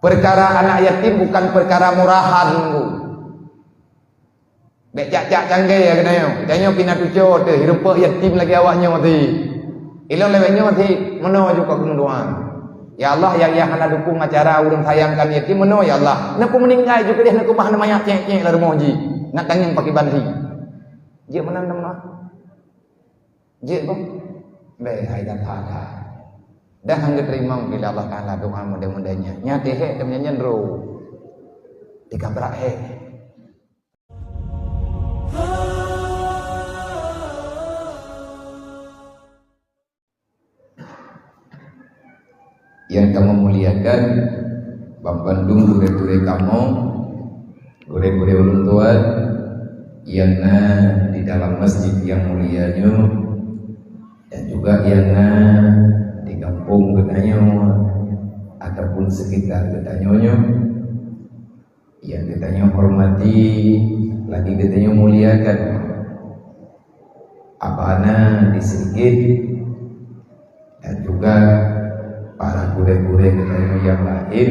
Perkara anak yatim bukan perkara murahan ku. Bek cak-cak canggih ya katanya pina tuco tu hirup yatim lagi awaknya mati. Ilong lewatnya mati meno juga kemuduan. Ya Allah yang hana dukung acara urang sayangkan yatim meno ya Allah. Nak meninggal juga dia nak bahan mayat cek-cek lah rumah ji. Nak kanyang pakai banti. Dia menang nama. Dia kok. Bek hai dan ada. Dan hangga terima bila Allah Ta'ala doa mudah-mudahnya. Nyati hek dan nyanyian ro. Dikabrak hek. Yang kamu muliakan Bandung gure-gure kamu, gure-gure ulun tua yang di dalam masjid yang mulianya, dan juga yang di kampung Gedanyo ataupun sekitar Gedanyo, yang Gedanyo hormati, lagi Gedanyo muliakan. Abana di sedikit, dan juga para gure-gure Gedanyo yang lain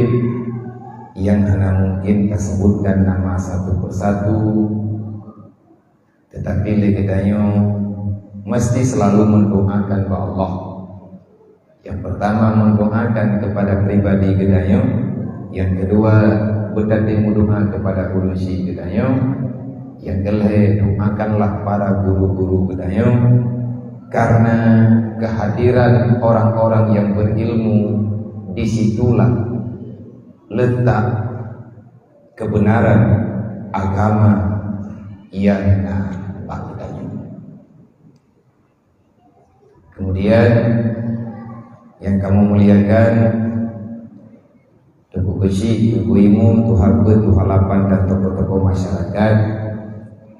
yang hanya mungkin tersebutkan nama satu persatu, tetapi Gedanyo mesti selalu mendoakan kepada Allah. Yang pertama mendoakan kepada pribadi Gedanyo, yang kedua bertemu doa kepada urusi Gedanyo, yang kelih doakanlah para guru-guru Gedanyo, karena kehadiran orang-orang yang berilmu, disitulah letak kebenaran agama yang bagainya. Kemudian yang kamu muliakan Tuku Besi, Tuku Imum, Tuharbe, Tuhalapan dan tokoh-tokoh masyarakat.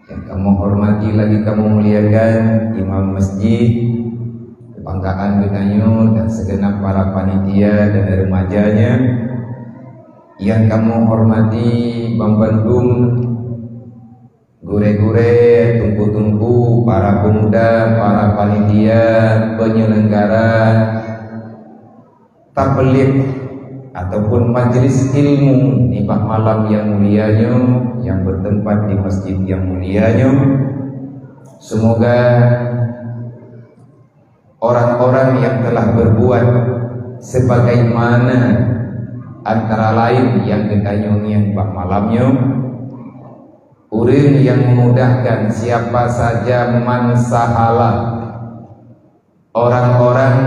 Yang kamu hormati lagi kamu muliakan imam masjid, kebanggaan Gedanyo dan segenap para panitia dan remajanya. Yang kamu hormati Bandung, gure-gure, tungku-tungku, para pemuda, para panitia, penyelenggara tabligh ataupun majelis ilmu di malam yang mulianya yang bertempat di masjid yang mulianya. Semoga orang-orang yang telah berbuat sebagaimana antara lain yang Gedanyo yang malamnya, urang yang memudahkan siapa saja mansahala, orang-orang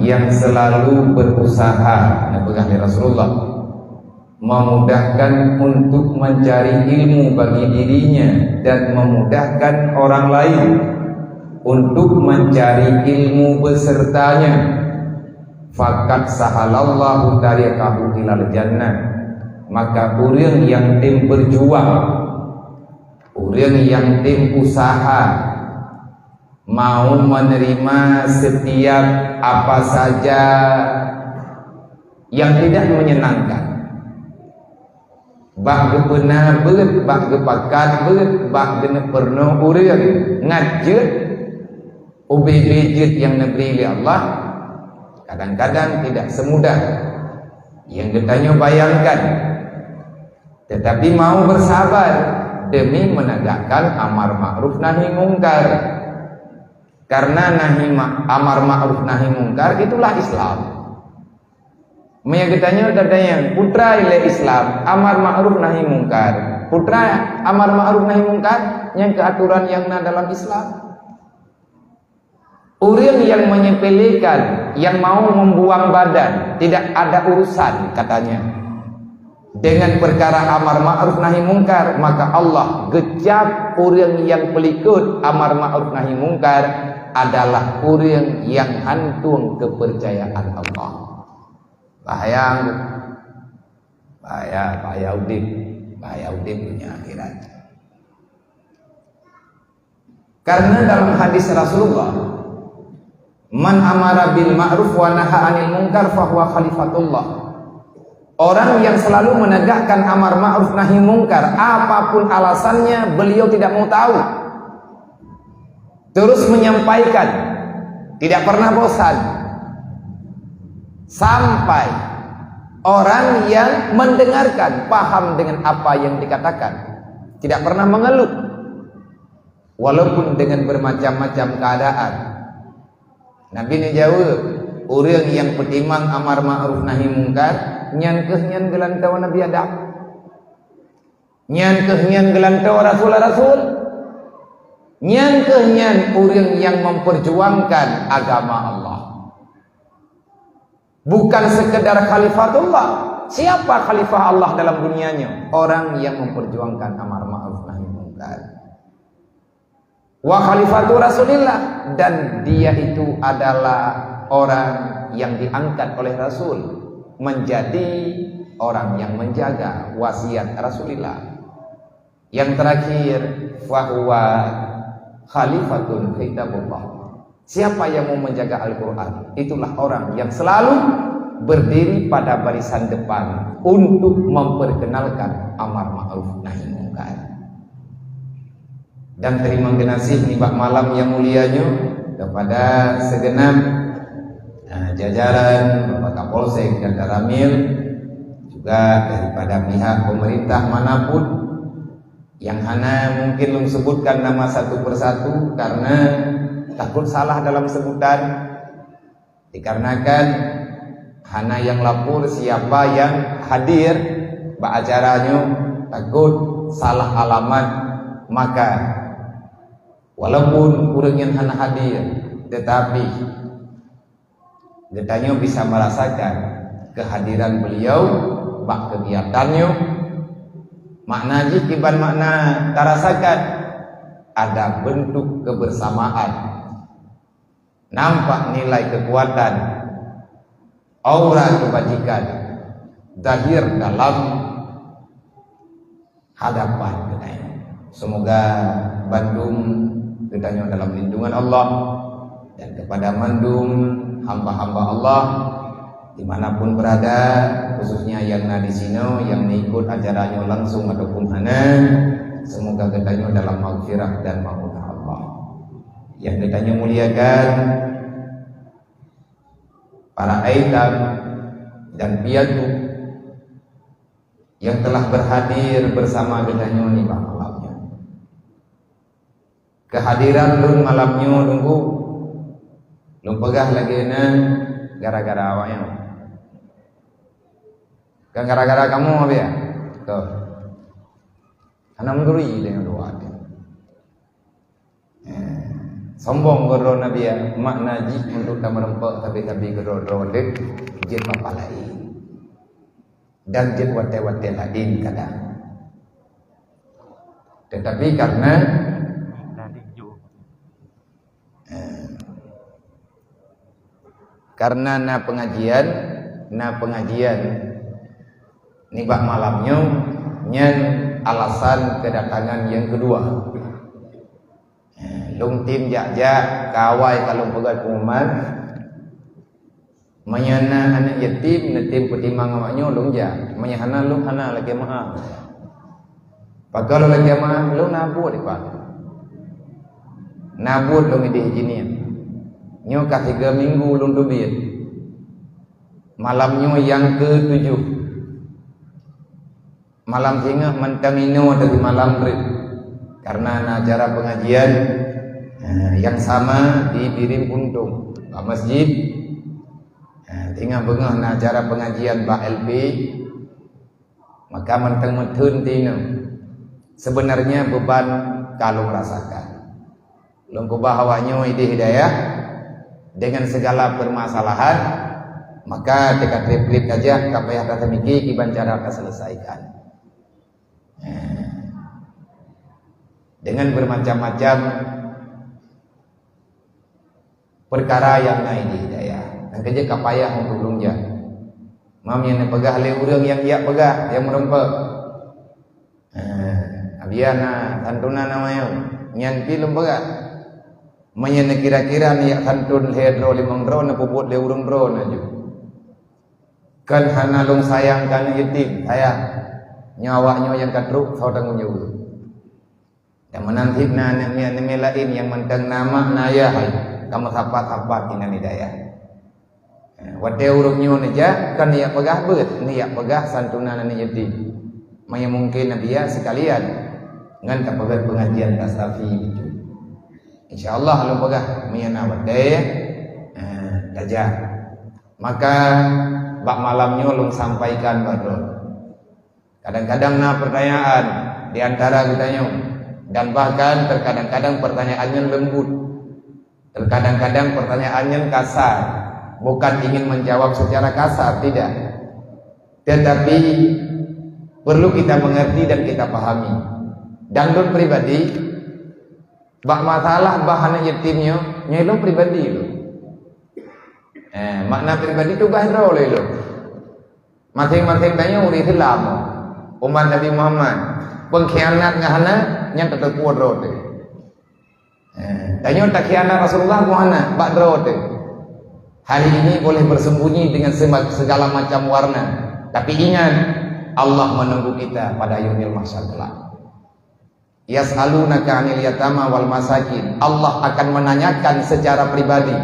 yang selalu berusaha, Nabi Rasulullah memudahkan untuk mencari ilmu bagi dirinya dan memudahkan orang lain untuk mencari ilmu besertanya. Fakat sahalallahu tariqahu ilal jannah, maka urang yang tim berjuang, urang yang tim usaha, mau menerima setiap apa saja yang tidak menyenangkan, bak gepena beut, bak gepakan beut, bak gene perno urang ngajeut ubejit yang negeri Allah, kadang-kadang tidak semudah yang Gedanyo bayangkan, tetapi mau bersabar demi menegakkan amar ma'ruf nahi mungkar. Karena amar ma'ruf nahi mungkar itulah Islam. Menyagitanya katanya putra ile Islam, amar ma'ruf nahi mungkar. Putra amar ma'ruf nahi mungkar yang keaturan yang dalam Islam. Urang yang menyepelekan, yang mau membuang badan, tidak ada urusan katanya dengan perkara amar ma'ruf nahi mungkar, maka Allah gejap urang yang pelikut amar ma'ruf nahi mungkar adalah urang yang hantung kepercayaan Allah. Bahaya udip punya akhirat. Karena dalam hadis Rasulullah, man amara bil ma'ruf wa naha 'anil munkar fahuwa khalifatullah. Orang yang selalu menegakkan amar ma'ruf nahi mungkar, apapun alasannya beliau tidak mau tahu, terus menyampaikan, tidak pernah bosan, sampai Orang yang mendengarkan, paham dengan apa yang dikatakan, tidak pernah mengeluh, walaupun dengan bermacam-macam keadaan. Nabi ni jawab, orang yang pertimang amar ma'ruf nahi mungkar, nyan keh nyan gelantau Nabi Adam, nyan keh nyan gelantau Rasul, nyan keh nyan orang yang memperjuangkan agama Allah. Bukan sekedar khalifatullah. Siapa khalifah Allah dalam dunianya? Orang yang memperjuangkan amar ma'ruf nahi mungkar. Wa khalifatu Rasulillah, dan dia itu adalah orang yang diangkat oleh Rasul menjadi orang yang menjaga wasiat Rasulillah. Yang terakhir, fahuwa khalifatun kitabullah. Siapa yang mau menjaga Al-Quran, itulah orang yang selalu berdiri pada barisan depan untuk memperkenalkan amar ma'ruf nahi mungkar. Dan terima kasih nibak malam yang mulianya kepada segenap jajaran Bapak Kapolsek dan Daramil, juga daripada pihak pemerintah manapun yang hana mungkin belum sebutkan nama satu persatu karena takut salah dalam sebutan, dikarenakan hana yang lapor siapa yang hadir acaranya, takut salah alamat. Maka walaupun orang yang hana hadir, tetapi getanya bisa merasakan kehadiran beliau, bak kegiatannya, makna jikiban makna terasakan ada bentuk kebersamaan. Nampak nilai kekuatan, aura kebajikan zahir dalam hadapan kita. Semoga Bandung kita dalam lindungan Allah, dan kepada mandum hamba-hamba Allah dimanapun berada, khususnya yang di sini yang ikut acaranya langsung ataupun hana, semoga kita dalam maghfirah dan maghfirah Allah. Yang kita muliakan para aitam dan piatu yang telah berhadir bersama kita ni malamnya. Kehadiran lun malamnya nunggu lun pegah lagi na gara-gara awaknya. Kan gara-gara kamu apa ya? Tuh. Ana menduri dengan doa dia. Sombong goro Nabi ya, makna ji untuk tak merempak tapi goro dek jin apa lain dan jin wate-wate lain kadang. Tetapi karena na pengajian nibak malamnya nyen alasan kedatangan yang kedua. Lung tim jak kawai kalau pegat pengumuman menyana anak yatim netim pertimang amaknya lung jak menyana lung hana lagi maaf pakalo lagi maaf lung nabut pak nabut lung ide hijinian nyo ka 3 minggu lung dubit malamnya yang ke-7 malam singa mentamino dari malam rit karena acara pengajian yang sama di Birim Puntung masjid tinggal bengah acara pengajian Pak LP, maka menteng-mentun tino sebenarnya beban kalau merasakan lengkau bahawanya ide hidayah dengan segala permasalahan, maka dekat trip aja kapayah kata miki kiban cara selesaikan dengan bermacam-macam perkara yang naik di hidayah dan kerja kapayah untuk lungja mam yang pegah le urang yang ia pegah yang merempak abiana tantuna namanya nyan film pegah menyene kira-kira ni tantun le dro 5 dro na puput le urang dro na ju kan hana lung sayang kan yatim sayang nyawanya yang kadruk sau tanggung jawab yang menanti nama lain yang mentang nama naya kamu sapat-sapat dengan hidayah Wate urupnya aja kan niat pegah niat pegah santunan anak yatim. Maya mungkin Nabi ya sekalian ngan tak pegah pengajian tasawuf itu. Insyaallah lu pegah maya wate dajah. Maka bak malamnya lu sampaikan baru. Kadang-kadang pertanyaan di antara kitanya dan bahkan terkadang-kadang pertanyaannya lembut. Terkadang-kadang pertanyaannya kasar. Bukan ingin menjawab secara kasar, tidak. Tetapi perlu kita mengerti dan kita pahami. Dan lu pribadi, bak masalah bahan yatimnya, nyelong pribadi lu. Makna pribadi itu bahasa oleh lu. Masing-masing tanya udah Islam, umat Nabi Muhammad, pengkhianat ngahana yang tetap kuat rote. Tanya tak khianat Rasulullah muhana, bak rote. Hari ini boleh bersembunyi dengan segala macam warna, tapi ingat Allah menunggu kita pada yaumil mahsyar kelak. Yas'alunaka 'anil yatama wal masakin. Allah akan menanyakan secara pribadi.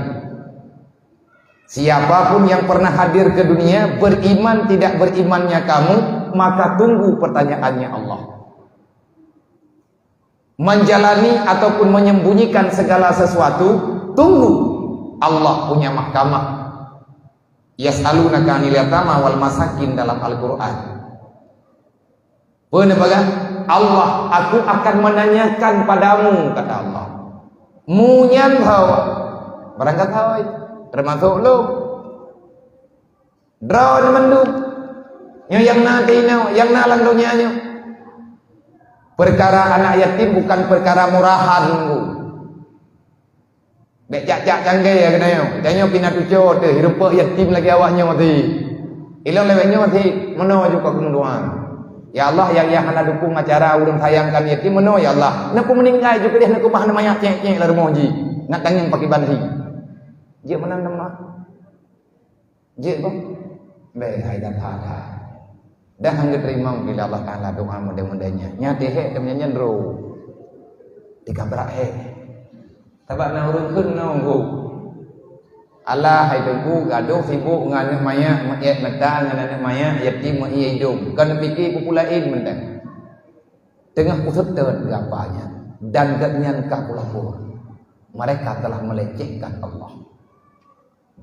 Siapapun yang pernah hadir ke dunia, beriman tidak berimannya kamu, maka tunggu pertanyaannya Allah. Menjalani ataupun menyembunyikan segala sesuatu, tunggu. Allah punya mahkamah. Yas'alunaka 'anil yatama wal masakin dalam Al-Qur'an. Benar Allah, aku akan menanyakan padamu, kata Allah. Munyan hawa. Berangkat hawa termasuk lu. Draw menduk. Yang nanti yang nalang dunianya. Perkara anak yatim bukan perkara murahan. Bek cak-cak canggih ya kena yo. Jangan pindah tujuh tu hirup yatim lagi awaknya mati. Ilang lewatnya mati. Mana juga kemuduan. Ya Allah yang hendak dukung acara urang sayangkan yatim mana ya Allah. Nak meninggal juga dia nak bahan mayat cek-cek lah rumah ji. Nak tanging pakai banhi. Je mana nama? Je kok. Bek hai dah dah. Dah hang terima bila Allah Taala doa mudah-mudahnya. Nyati he temennya ndro. Dikabrak he. Sebab nak urutkan nunggu. Allah hai tunggu gaduh sibuk dengan mayat mayat mata dengan anak mayat yatim ia hidup. Kan fikir populain mentang. Tengah usut tergapanya dan ganyan kapulaku. Mereka telah melecehkan Allah.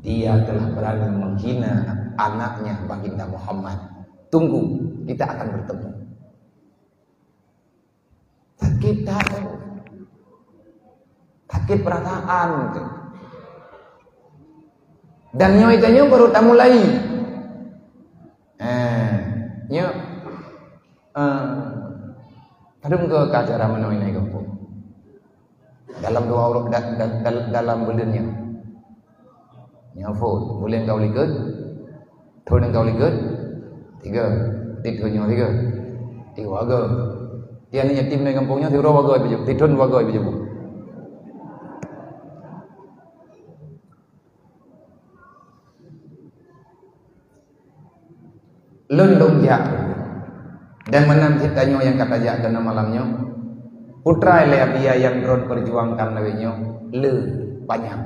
Dia telah berani menghina anaknya baginda Muhammad. Tunggu, kita akan bertemu. Sakit hati. Sakit perasaan gitu. Dan nyoy baru tak mulai. Kadang ke acara menoi naik kampung. Dalam doa urut dalam bulannya. Nyafut, bulan kau likut. Tahun kau likut. 3. Tidurnya 3. Tiga waga. Dia ni yatim naik kampungnya 3 waga biju. Tidun waga biju. Lundung jak dan menanti tanyo yang kata jak kena malamnya putra Elabia yang drone perjuangkan lawenya le banyak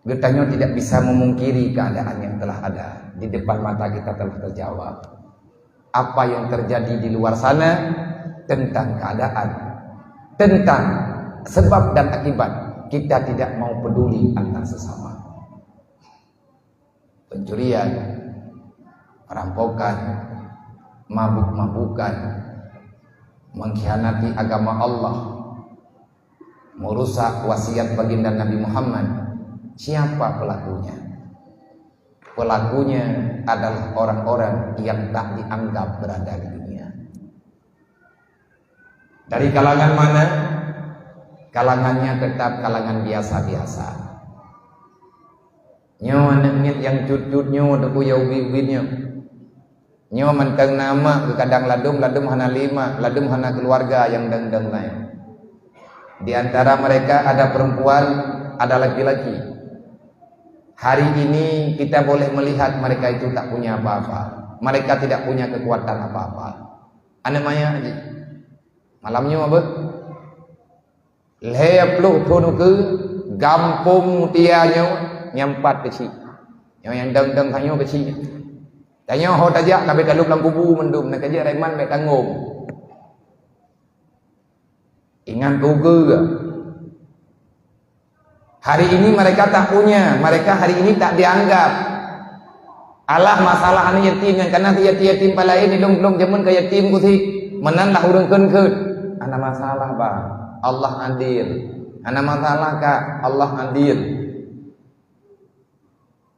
getanyo tidak bisa memungkiri keadaan yang telah ada di depan mata kita telah terjawab apa yang terjadi di luar sana tentang keadaan tentang sebab dan akibat kita tidak mau peduli antar sesama pencurian perampokan, mabuk-mabukan, mengkhianati agama Allah, merusak wasiat baginda Nabi Muhammad. Siapa pelakunya? Pelakunya adalah orang-orang yang tak dianggap berada di dunia. Dari kalangan mana? Kalangannya tetap kalangan biasa-biasa. Nyo anak yang cut-cutnya untuk kuyau bibitnya. Nyo mentang nama ke kadang ladum hana 5, ladum hana keluarga yang deng-deng lain. Di antara mereka ada perempuan, ada laki-laki. Hari ini kita boleh melihat mereka itu tak punya apa-apa. Mereka tidak punya kekuatan apa-apa. Anak maya aja. Malamnya apa? Lehapluh pun ke gampung tianya nyampat kecil. Yang deng-deng tanya kecil. Tanya ho tajak nak dalam dalam kubu mendum nak kerja reman baik tanggung. Ingat juga ke? Hari ini mereka tak punya, mereka hari ini tak dianggap. Alah masalah anak yatim yang karena yatim pala ini long jaman ke yatim ku si menanlah urang keun-keun. Ana masalah ba, Allah adil. Ana masalah ka, Allah adil.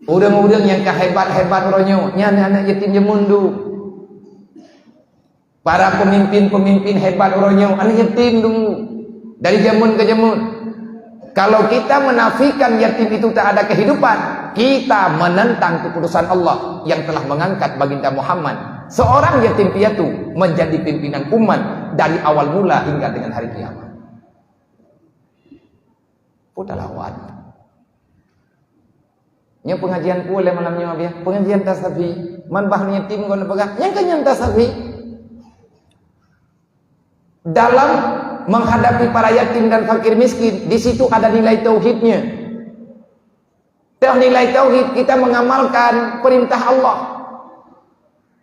Urang-urang yang kehebat-hebat ronyo, nya anak yatim jaman du. Para pemimpin-pemimpin hebat ronyo, anak yatim dulu. Dari zaman ke zaman. Kalau kita menafikan yatim itu tak ada kehidupan, kita menentang keputusan Allah yang telah mengangkat baginda Muhammad, seorang yatim piatu, menjadi pimpinan umat dari awal mula hingga dengan hari kiamat. Putar lawan. Nya pengajian pula malamnya apa ya? Pengajian tasawuf. Man bah yatim kau nak pegang? Yang kenyang tasawuf. Dalam menghadapi para yatim dan fakir miskin, di situ ada nilai tauhidnya. Nilai tauhid kita mengamalkan perintah Allah.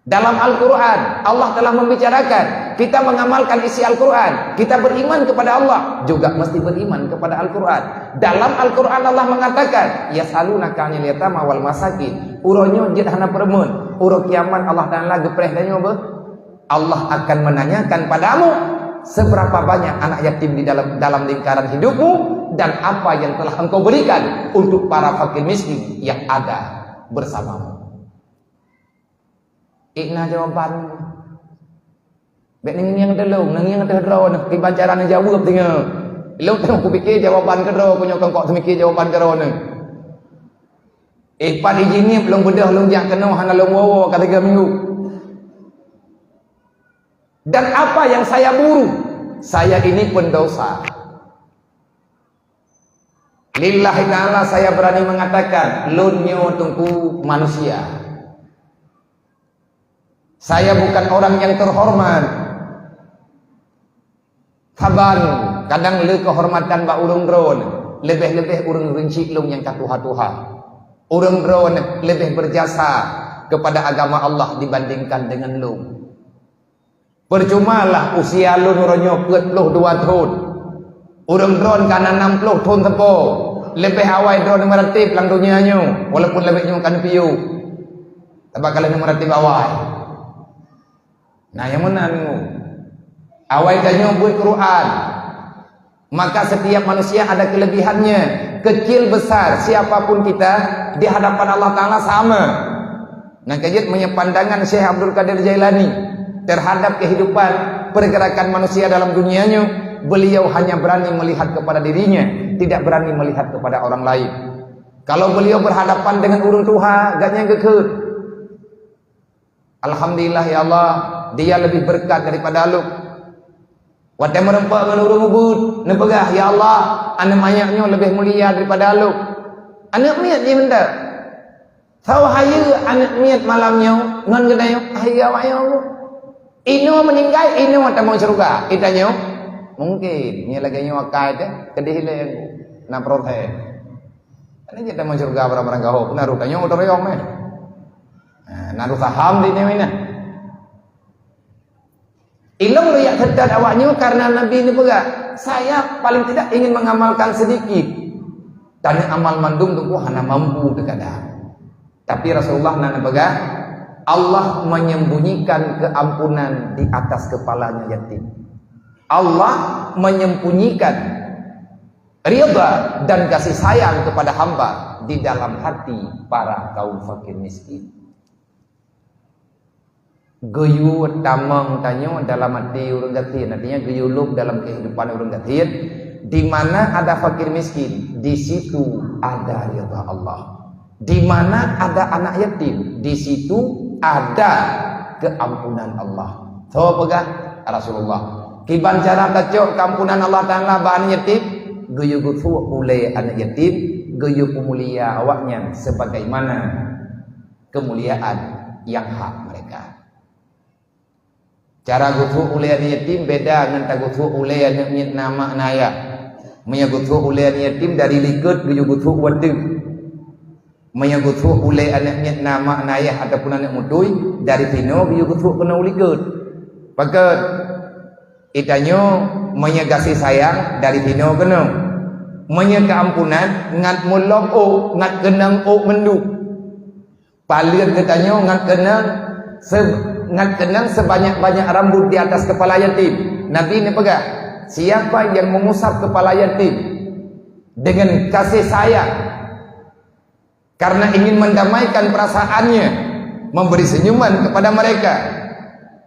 Dalam Al-Quran Allah telah membicarakan, kita mengamalkan isi Al-Quran, kita beriman kepada Allah, juga mesti beriman kepada Al-Quran. Dalam Al-Quran Allah mengatakan, yasalunaka 'anil yatama wal masakin. Uronyo jid hana permun, uro kiamat Allah Taala gepreh danyo be. Allah akan menanyakan padamu seberapa banyak anak yatim di dalam lingkaran hidupmu dan apa yang telah engkau berikan untuk para fakir miskin yang ada bersamamu. Ikna jawaban bek ning yang delung nang yang terdro nak kibancaran jawab tengok. Lu tengok aku fikir jawaban kedro punya kongkok semikir jawaban kedro ni. Pan izin ni belum bedah belum jak kena hana long wowo kata 3 minggu. Dan apa yang saya buru? Saya ini pendosa. Lillahi ta'ala saya berani mengatakan, lunyo tungku manusia. Saya bukan orang yang terhormat. Taban, kadang le kehormatan ba urang dron, lebih-lebih urang rinci lung yang katuha-tuha. Urang dron lebih berjasa kepada agama Allah dibandingkan dengan lung. Percumalah usia lu nuronyo 42 tahun. Urang drone kana 60 tahun tepo. Lebih awal drone meratib lang dunianyo, walaupun lebih nyo kan piu. Tapi kalau meratib awal. Nah, yang mana nu? Awal danyo buat Quran. Maka setiap manusia ada kelebihannya, kecil besar, siapapun kita di hadapan Allah Taala sama. Nah, kejut punya pandangan Syekh Abdul Qadir Jailani terhadap kehidupan pergerakan manusia dalam dunianya, beliau hanya berani melihat kepada dirinya, tidak berani melihat kepada orang lain. Kalau beliau berhadapan dengan urang tuha, gaknya gekut. Alhamdulillah ya Allah, dia lebih berkat daripada lu. Wadah merempak dengan urang ubud, nepegah ya Allah, anak mayaknya lebih mulia daripada lu. Anak miat dia benda. Tahu haya anak miat malamnya, ngan gedayo, haya wayo. Ino meninggal, ino tak mau surga. Itanya mungkin ni lagi nyo akai deh, kedih le na protes. Ani kita mau surga barang-barang kau, naruh kanyo motor yong meh. Naruh saham di ni mana? Ilmu lu yang terdat awaknya karena Nabi ini pula. Saya paling tidak ingin mengamalkan sedikit. Dan amal mandum tu hana mampu terkadang. Tapi Rasulullah nana pegah, Allah menyembunyikan keampunan di atas kepalanya yatim. Allah menyembunyikan ridha dan kasih sayang kepada hamba di dalam hati para kaum fakir miskin. Geyu tamang tanyo dalam hati urang gatin, artinya geyuluk dalam kehidupan urang gatin, di mana ada fakir miskin, di situ ada ridha Allah. Di mana ada anak yatim, di situ ada keampunan Allah. So pegah Rasulullah. Kiban cara kacok keampunan Allah Taala ba anak yatim, geyu gutu oleh anak yatim, geyu pemulia awaknya sebagaimana kemuliaan yang hak mereka. Cara gutu oleh anak yatim beda dengan gutu oleh anak nama naya. Menyebut oleh anak yatim dari likut geyu gutu wadeng. menyebuthu oleh anaknya nama ayah ataupun anak mudui dari tino menyebuthu kena uligut pakat itanyo menyegasi sayang dari tino kena menyekeampunan ngat mulok o ngat kenang o mendu paling ketanyo ngat kenang sebanyak-banyak rambut di atas kepala yatim. Nabi ini pegang siapa yang mengusap kepala yatim dengan kasih sayang karena ingin mendamaikan perasaannya, memberi senyuman kepada mereka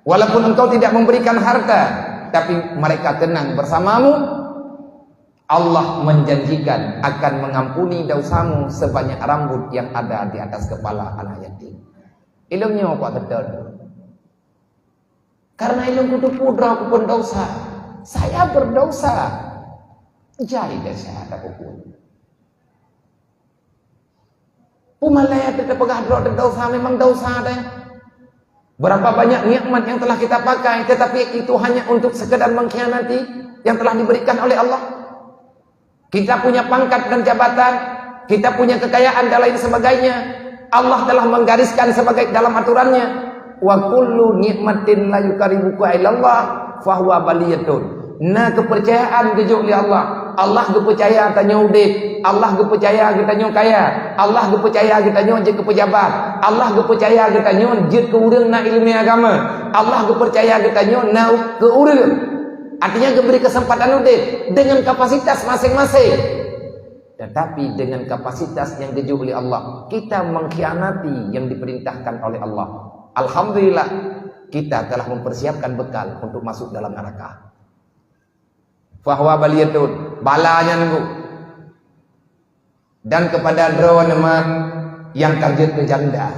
walaupun engkau tidak memberikan harta tapi mereka tenang bersamamu, Allah menjanjikan akan mengampuni dosamu sebanyak rambut yang ada di atas kepala anak yatim. Ilmunya apa betul? Karena ilmu itu pudra aku pun dosa, saya berdosa jadi dosa aku pun Umalaya tetap pegah dosa memang dosa deh. Berapa banyak nikmat yang telah kita pakai, tetapi itu hanya untuk sekedar mengkhianati yang telah diberikan oleh Allah. Kita punya pangkat dan jabatan, kita punya kekayaan dan lain sebagainya. Allah telah menggariskan sebagai dalam aturannya, wa kullu nikmatin la yukaribuka ilallah fahuwa baliyatun. Nah kepercayaan kejuk oleh Allah. Allah kepercaya tanya udip, Allah kepercaya kita nyo kaya, Allah kepercaya kita nyo je ke pejabat, Allah kepercaya kita nyo je ke urang nak ilmu agama, Allah kepercaya kita nyo nak ke urang. Artinya diberi kesempatan udip dengan kapasitas masing-masing. Tetapi dengan kapasitas yang kejuk oleh Allah, kita mengkhianati yang diperintahkan oleh Allah. Alhamdulillah kita telah mempersiapkan bekal untuk masuk dalam neraka. Fahuwa baliyatun, balanya nunggu. Dan kepada drone teman yang kerja ke janda.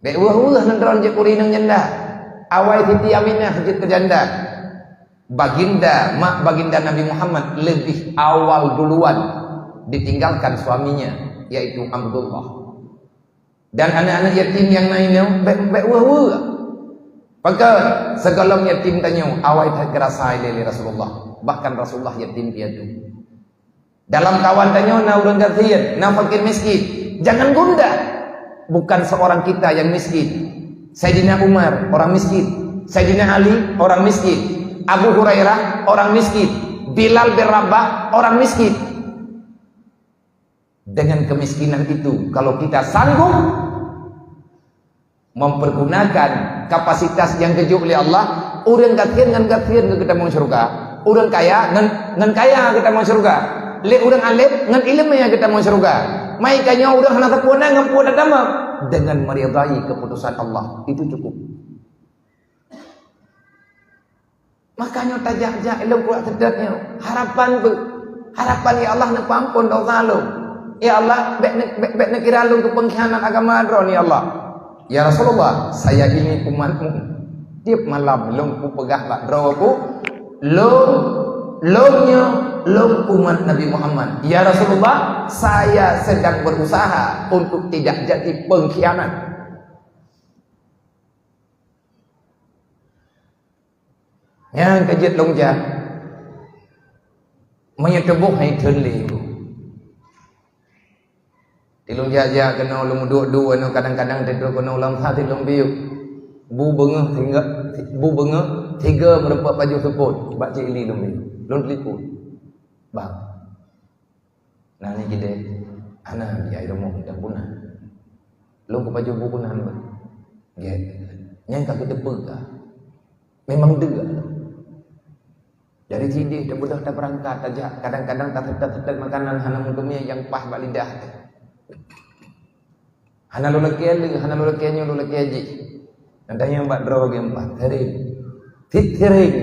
Dek wah nan drone je kuri nang janda. Awai Siti Aminah kerja ke janda. Baginda, mak baginda Nabi Muhammad lebih awal duluan ditinggalkan suaminya, yaitu Abdullah. Dan anak-anak yatim yang lainnya baik wah. Maka segala yatim tanya awai tak kerasa ilai Rasulullah. Bahkan Rasulullah yatim piatu. Dalam kawan tanya na urang gathieun, na fakir miskin. Jangan gundah. Bukan seorang kita yang miskin. Sayyidina Umar orang miskin, Sayyidina Ali orang miskin, Abu Hurairah orang miskin, Bilal bin Rabah orang miskin. Dengan kemiskinan itu kalau kita sanggup mempergunakan kapasitas yang kejuk oleh Allah, urang gathieun ngan gathieun kita mau surga. Urang kaya ngan kaya kita mau surga. Le urang alim ngan ilmunya kita mau surga. Mai kanya urang hana sapuana ngan puana agama dengan meridai keputusan Allah. Itu cukup. Makanya tajak-jak ilmu kuat sedapnya. Harapan ya Allah nak ampun dosa lu. Ya Allah bek nak kira lu ke pengkhianat agama dron ya Allah. Ya Rasulullah, saya ini umatmu. Tiap malam long ku pegah lak drawaku. Longnya umat Nabi Muhammad. Ya Rasulullah, saya sedang berusaha untuk tidak jadi pengkhianat. Yang kejut longja menyetebuh hai tenli itu. Tilung jaja kena ulung dua no kadang-kadang tidur kena ulang satu tilung biu. Bu bengah tiga merempat baju seput bak cik ili lumbi lun teliput bang nah ni kita anak dia rumah dan punah lun ke baju bu punah bang get nyangka kita pegah memang dega dari sini dah budak dah berangkat aja kadang-kadang tak tetap makanan hana mungkumnya yang pas bak lidah hana lu laki aji nadanya mbak drog yang mbak Thiring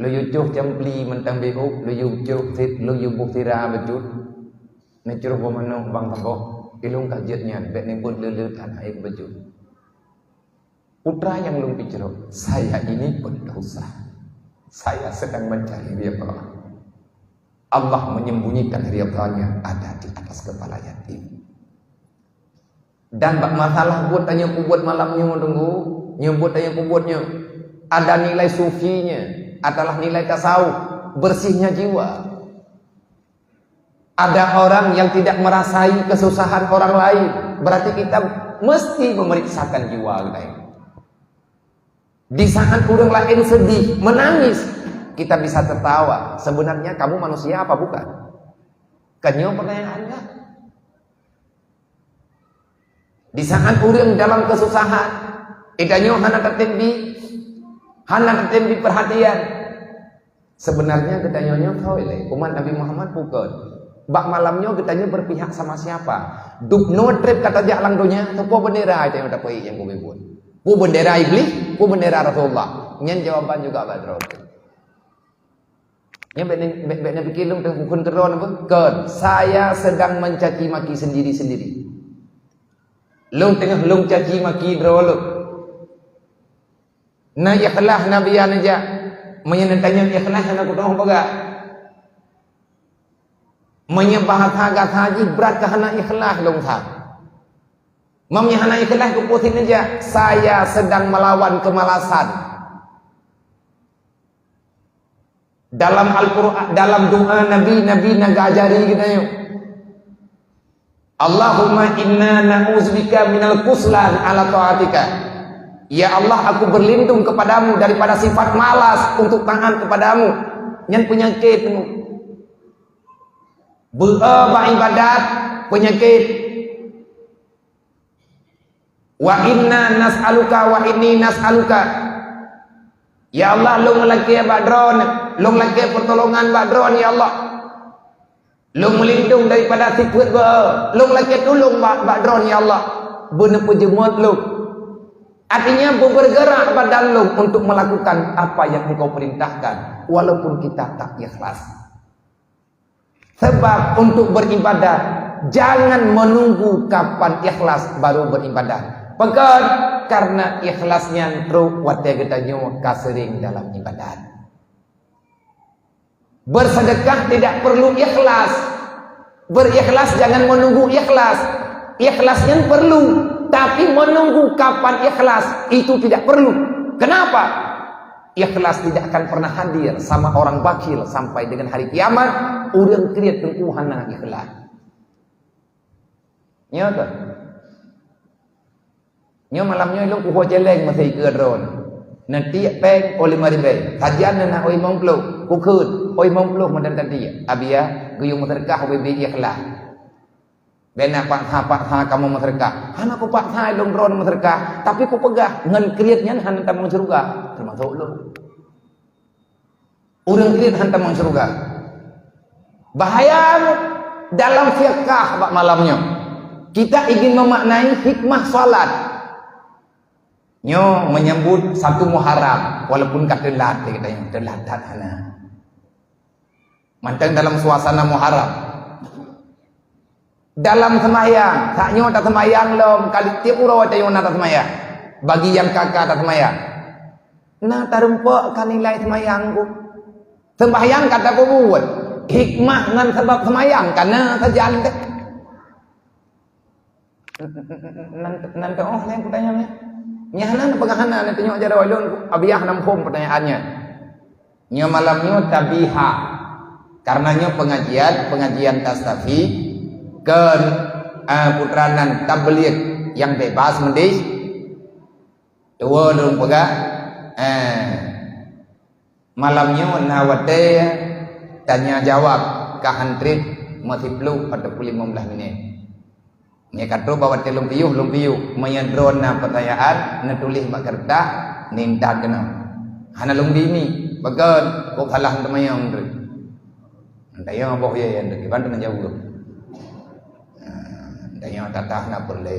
lu yucuh campli mentang behuk lu yucuh thit lu yubuk tira becut necur bomano bang taboh ilung kajetnya bek nimbul leletan air becut putra yang lu pikir saya ini berdosa saya sedang mencari ridha Allah menyembunyikan ridhanya ada di atas kepala yatim. Dan masalah buat tanya kubut malamnya tunggu nyebut tanya kubutnya ada nilai sufinya adalah nilai tasawuf bersihnya jiwa Ada orang yang tidak merasai kesusahan orang lain, berarti kita mesti memeriksakan jiwa kita. Di saat orang lain sedih, menangis, kita bisa tertawa. Sebenarnya kamu manusia apa bukan? Kenyo pertanyaannya. Di saat orang dalam kesusahan, ikanyo hana tertembi perhatian. Sebenarnya kita nyonya tahu umat Nabi Muhammad bukan. Bak malamnya kita berpihak sama siapa? Duk no trip kata jalan dunia, tu bendera itu yang tak payah yang gue buat. Pu bendera iblis, pu bendera Rasulullah. Nyen jawaban juga badrol. Nyen beknya pikir lu tentang hukum keron apa? Ken, saya sedang mencaci maki sendiri-sendiri. Lu tengah lu caci maki drol. Na ikhlas nabiyan aja. Menyenantanya ikhlas anak ku tahu apa? Menyembah harga haji berat kahana ikhlas long tha. Memnyahana ikhlas ku putin aja. Saya sedang melawan kemalasan. Dalam Al-Quran, dalam doa Nabi naga ajari kita yuk. Allahumma inna na'udzubika minal kuslan ala ta'atika. Ya Allah, aku berlindung kepadamu daripada sifat malas untuk taat kepadamu. Yang penyakitmu. Ibadat penyakit. Wa inna nas'aluka wa inni nas'aluka. Ya Allah, lu ngelaki badron, lu ngelaki pertolongan badron ya Allah. Lu melindung daripada sikut lu ngelaki tolong badron ya Allah. Benar pejemut lu. Artinya bergerak badan lu untuk melakukan apa yang engkau perintahkan walaupun kita tak ikhlas. Sebab untuk beribadah jangan menunggu kapan ikhlas baru beribadah. Pekan karena ikhlasnya terus wadah kita nyawa kasering dalam ibadat. Bersedekah tidak perlu ikhlas. Berikhlas jangan menunggu ikhlas. Ikhlasnya perlu, tapi menunggu kapan ikhlas itu tidak perlu. Kenapa? Ikhlas tidak akan pernah hadir sama orang bakil sampai dengan hari kiamat. Orang kriat tengkuhana ikhlas. Nyata. Nyo malamnya ilung kuho jeleng masih kedron. Nanti peng oleh maribe. Kajian nak oi mongpluk, kukut, oi mongpluk madan tadi. Abia guyung masyarakat webe ikhlas. Bena pak ha kamu masyarakat. Hana ku pak ha ilung dron masyarakat, tapi ku pegah ngan kriatnya hana tamang surga. Termasuk lu. Orang kriat hana tamang surga. Bahaya dalam fiqh bak malamnya. Kita ingin memaknai hikmah salat. Nyo menyambut satu Muharram walaupun kat telat kita yang telat hana. Manteng dalam suasana Muharram. Dalam semayang, saknyo tak semayang lom kali tiap urang ada yang nak semayang. Bagi yang kakak tak semayang. Nah tarumpo kan nilai semayangku. Sembahyang kata aku buat. Hikmah ngan sebab semayang karena terjalan dek. Nanti yang kutanya ni. Nyahana pegahanan nanti nyok jara walun abiyah nampung pertanyaannya. Nyo malamnya tabiha. Karenanya pengajian tastafi ke putranan tabligh yang bebas mendis. Dua dong pegah. Malamnya nawate tanya jawab kahantrit masih belum 15 menit. Ni kata bawa telung piuh menyedron na pertanyaan netulis mak kertas ninta kena. Hana lung dini bagan kok kalah temayang tu. Dayang apa ya yang dekat bantu jauh. Dayang tatah na perle.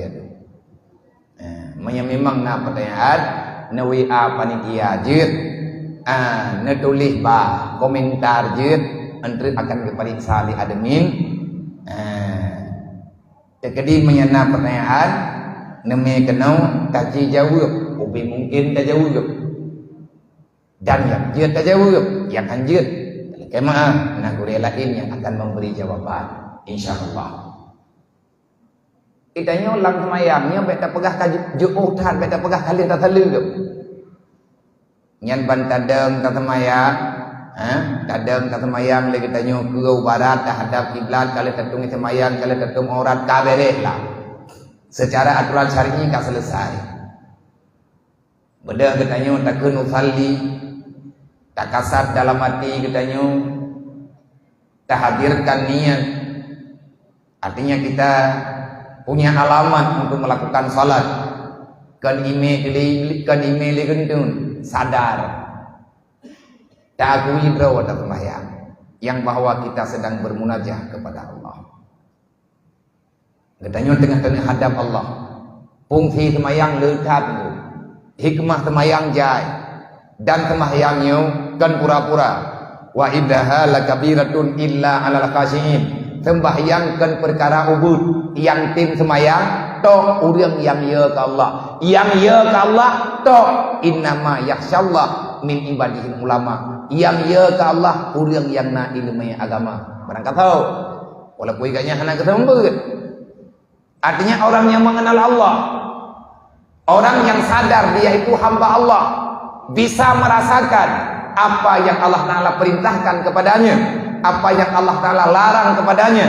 Memang na pertanyaan nawi panitia jid. Netulis ba komentar jid antri akan diperiksa oleh admin. Jadi menyana pertanyaan neme kenau taji jawab ubi mungkin tak jawab dan yang jid tak jawab yang anjid kemaah nagure lain yang akan memberi jawaban insyaallah. Kitanya ulang semayangnya beta pegah juutan beta pegah kali tak terlalu nyan bantadeng tak semayang Kadang tak semayang lagi tanya ke barat dah hadap kiblat, kalau tertung semayang, kalau tertung aurat kabereh lah. Secara aturan syar'i kan selesai. Beda katanya takun usalli, tak kasat dalam hati katanya, tak hadirkan niat. Artinya kita punya alamat untuk melakukan salat. Kan email gendun sadar. Tak akui bro tak sembahyang, yang bahwa kita sedang bermunajah kepada Allah. Katanya tengah-tengah hadap Allah. Fungsi sembahyang lekat tu. Hikmah sembahyang jai. Dan sembahyangnya kan pura-pura. Wa iddaha lakabiratun illa 'alal khashiin. Sembahyang kan perkara ubud. Yang tim sembahyang tok urang yang ya ke Allah. Yang ya ke Allah tok innama yakhsyallah min ibadihil ulama. Yang ya ke Allah urang yang nak ilmu agama. Barangkali tahu. Walaupun iganya hana kesembut. Artinya orang yang mengenal Allah, orang yang sadar dia itu hamba Allah, bisa merasakan apa yang Allah Ta'ala perintahkan kepadanya, apa yang Allah Ta'ala larang kepadanya.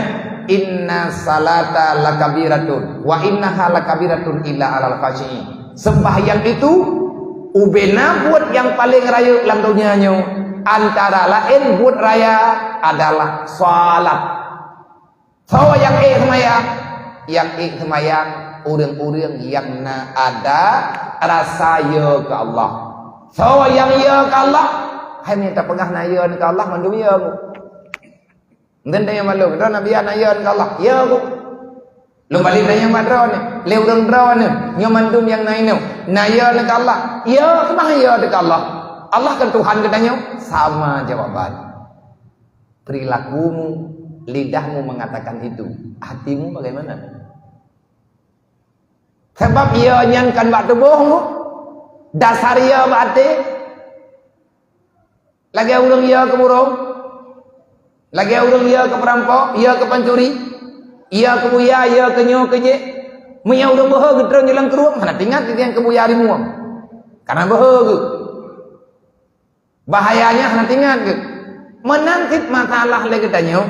Inna salata lakabiratun wa innaha lakabiratun illa 'alal khashiin. Sembahyang itu ubena buat yang paling raya dalam dunianya, antara lain buat raya adalah salat. So yang semayang, yang semayang urang-urang yang na ada rasa ya ke Allah. So yang ya ke Allah, hai minta pengah na ya ke Allah mandum ya mu. Ndan dia malu, dah nabi na ya ke Allah. Ya ku. Lu balik nanya madro ni, le urang dro ni, nyo mandum yang nain na ya ke Allah. Ya semah ya ke Allah. Allah kan Tuhan katanya, sama jawaban. Perilakumu, lidahmu mengatakan itu, hatimu bagaimana? Sebab ia nyankan bak tubuhmu, dasar ia bati, lagi urang ia ke burung, lagi urang ia ke perampok, ia ke pencuri, ia ke buaya, ia ke nyo ke je, punya urang bohong gedrong jalan ke ruang, mana tinggal kita yang ke buaya di muam, karena bohong. Bahayanya hana tinggal ke, menantit masalah lagi tanya.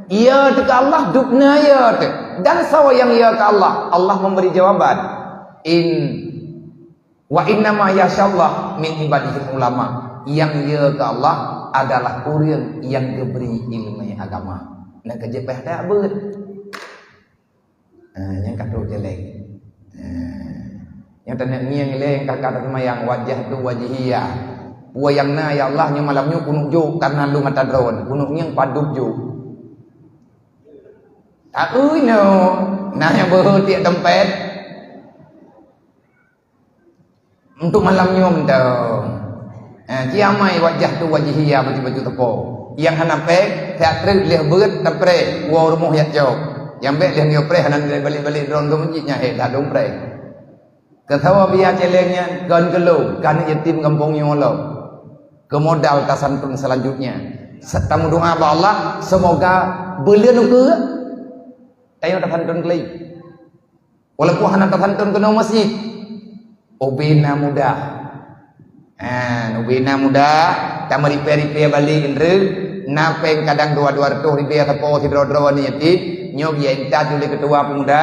Ya ke Allah dukna ya te. Dan sawa yang ya ke Allah, Allah memberi jawaban. Wa inna ma yasyallah min ibadihi ulama. Yang ya ke Allah adalah urang yang diberi ilmu agama. Nak kejepeh dak beut. Yang kata jelek. Yang tanya ni yang leng kata semayang wajah tu wajhiyah. Wayang na ya Allah nya malamnya kunuk juk karena lu mata drone. Kunuknya padup juk. Tak no, nah yang berhenti tempat untuk malam nyom dah. Kiamai wajah tu wajihia baju-baju tepo. Yang hana pek teatrik leh beut tapre wa rumah yak jauh. Yang bek leh nyo pre hanan balik-balik drone ke masjidnya dah dong pre. Ketawa biar celengnya gan gelo kan yatim kampung nyolo. Ke modal tasantun selanjutnya. Tamu doa ba Allah semoga belian ke tayo terhantun kelai. Walaupun hana terhantun kena masjid. Obena mudah. Obena mudah. Tama repair balik indra. Napeng kadang dua-dua tu repair tepo si dro-dro ni yati. Nyo biya inta juli ketua pemuda.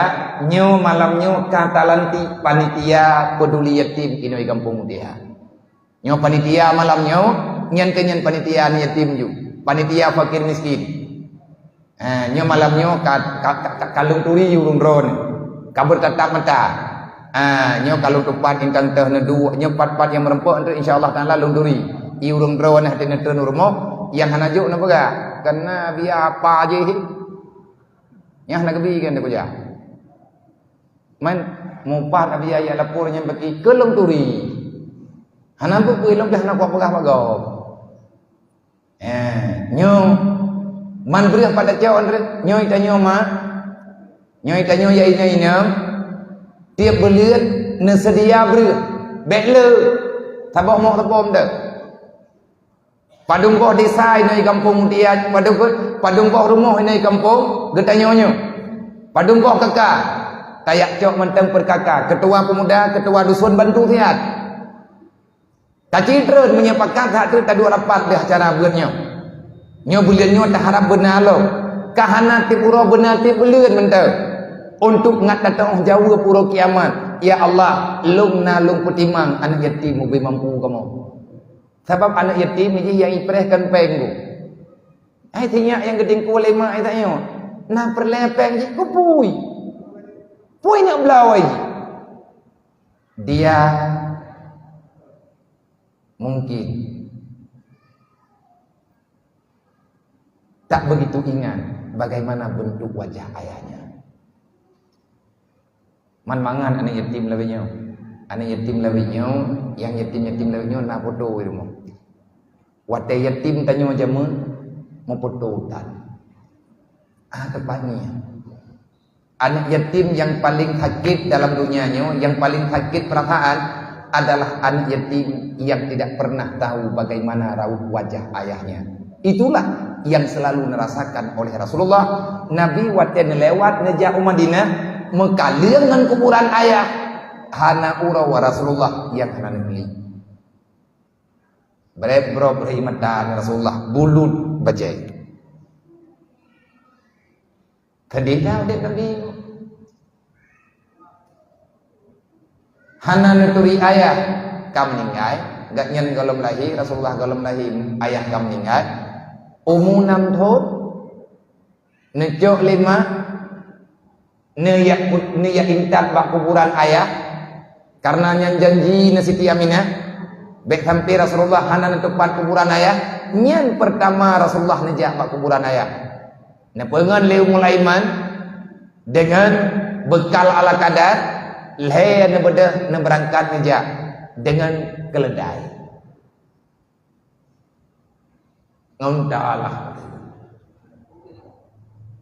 Nyo malam nyo kata lanti panitia peduli yatim inoi kampung dia. Nyo panitia malam nyo nyan kenyan panitia ni yatim ju. Panitia fakir miskin. Nyo malamnya kalung turi urung ron kabur tetap mata nyo kalung tupat ingkang teh nedu nyo pat-pat yang merempok untuk insyaallah taala lunduri i urung ron nah tene tun urmo yang hanajuk napa ga karena biar apa aja hi yang nak kebi kan dia man mupat abia ya lapor yang bagi kelung turi hana bu ilok dah nak apa bago nyo man beri pada jauh andre nyoi tanyo ma nyoi tanyo ya ina tiap belian nesedia beri bekle tabok mok tepom dak padung koh desa ina kampung dia padung koh rumah ina kampung getanyonyo padung koh kakak tayak cok menteng perkaka ketua pemuda ketua dusun bantu siat Tak citra menyapakan tak tu tak dua rapat dah cara buatnya. Nyo bulannya tak harap benar lo. Kahana ti pura benar ti bulan mentau. Untuk ngat datang Jawa pura kiamat. Ya Allah, lung nalung petimang anak yatim lebih mampu kamu. Sebab anak yatim ni yang iprehkan penggu. Ai tinyak yang gedeng ku lema ai taknya. Nah perlepeng je ku pui. Pui nak belawai. Dia mungkin tak begitu ingat bagaimana bentuk wajah ayahnya. Man mangan anak yatim lawinya. Anak yatim lawinya, yang yatim lawinya nak foto rumah. Wate yatim tanya jamu mau foto tan. Tepatnya. Anak yatim yang paling sakit dalam dunianya, yang paling sakit perasaan adalah anak yatim yang tidak pernah tahu bagaimana raut wajah ayahnya. Itulah yang selalu dirasakan oleh Rasulullah. Nabi waktu lewat nejak Madinah mekalian dengan kuburan ayah. Hana ura wa Rasulullah yang hana beli. Berebro berhimatan Rasulullah bulut bajai. Kedita dek Nabi. Hana nuturi ayah kam meninggal, gak nyen golom lahir Rasulullah golom lahir ayah kam meninggal. Umur 6 tahun, nejok 5, ne intat bak kuburan ayah, karena nyan janji na Siti Aminah, baik sampai Rasulullah hana netepat kuburan ayah, nyan pertama Rasulullah nejak bak kuburan ayah. Ne pengen leu mulaiman dengan bekal ala kadar. Leh ne bedah ne berangkat nejak dengan keledai. Ngam ta'ala.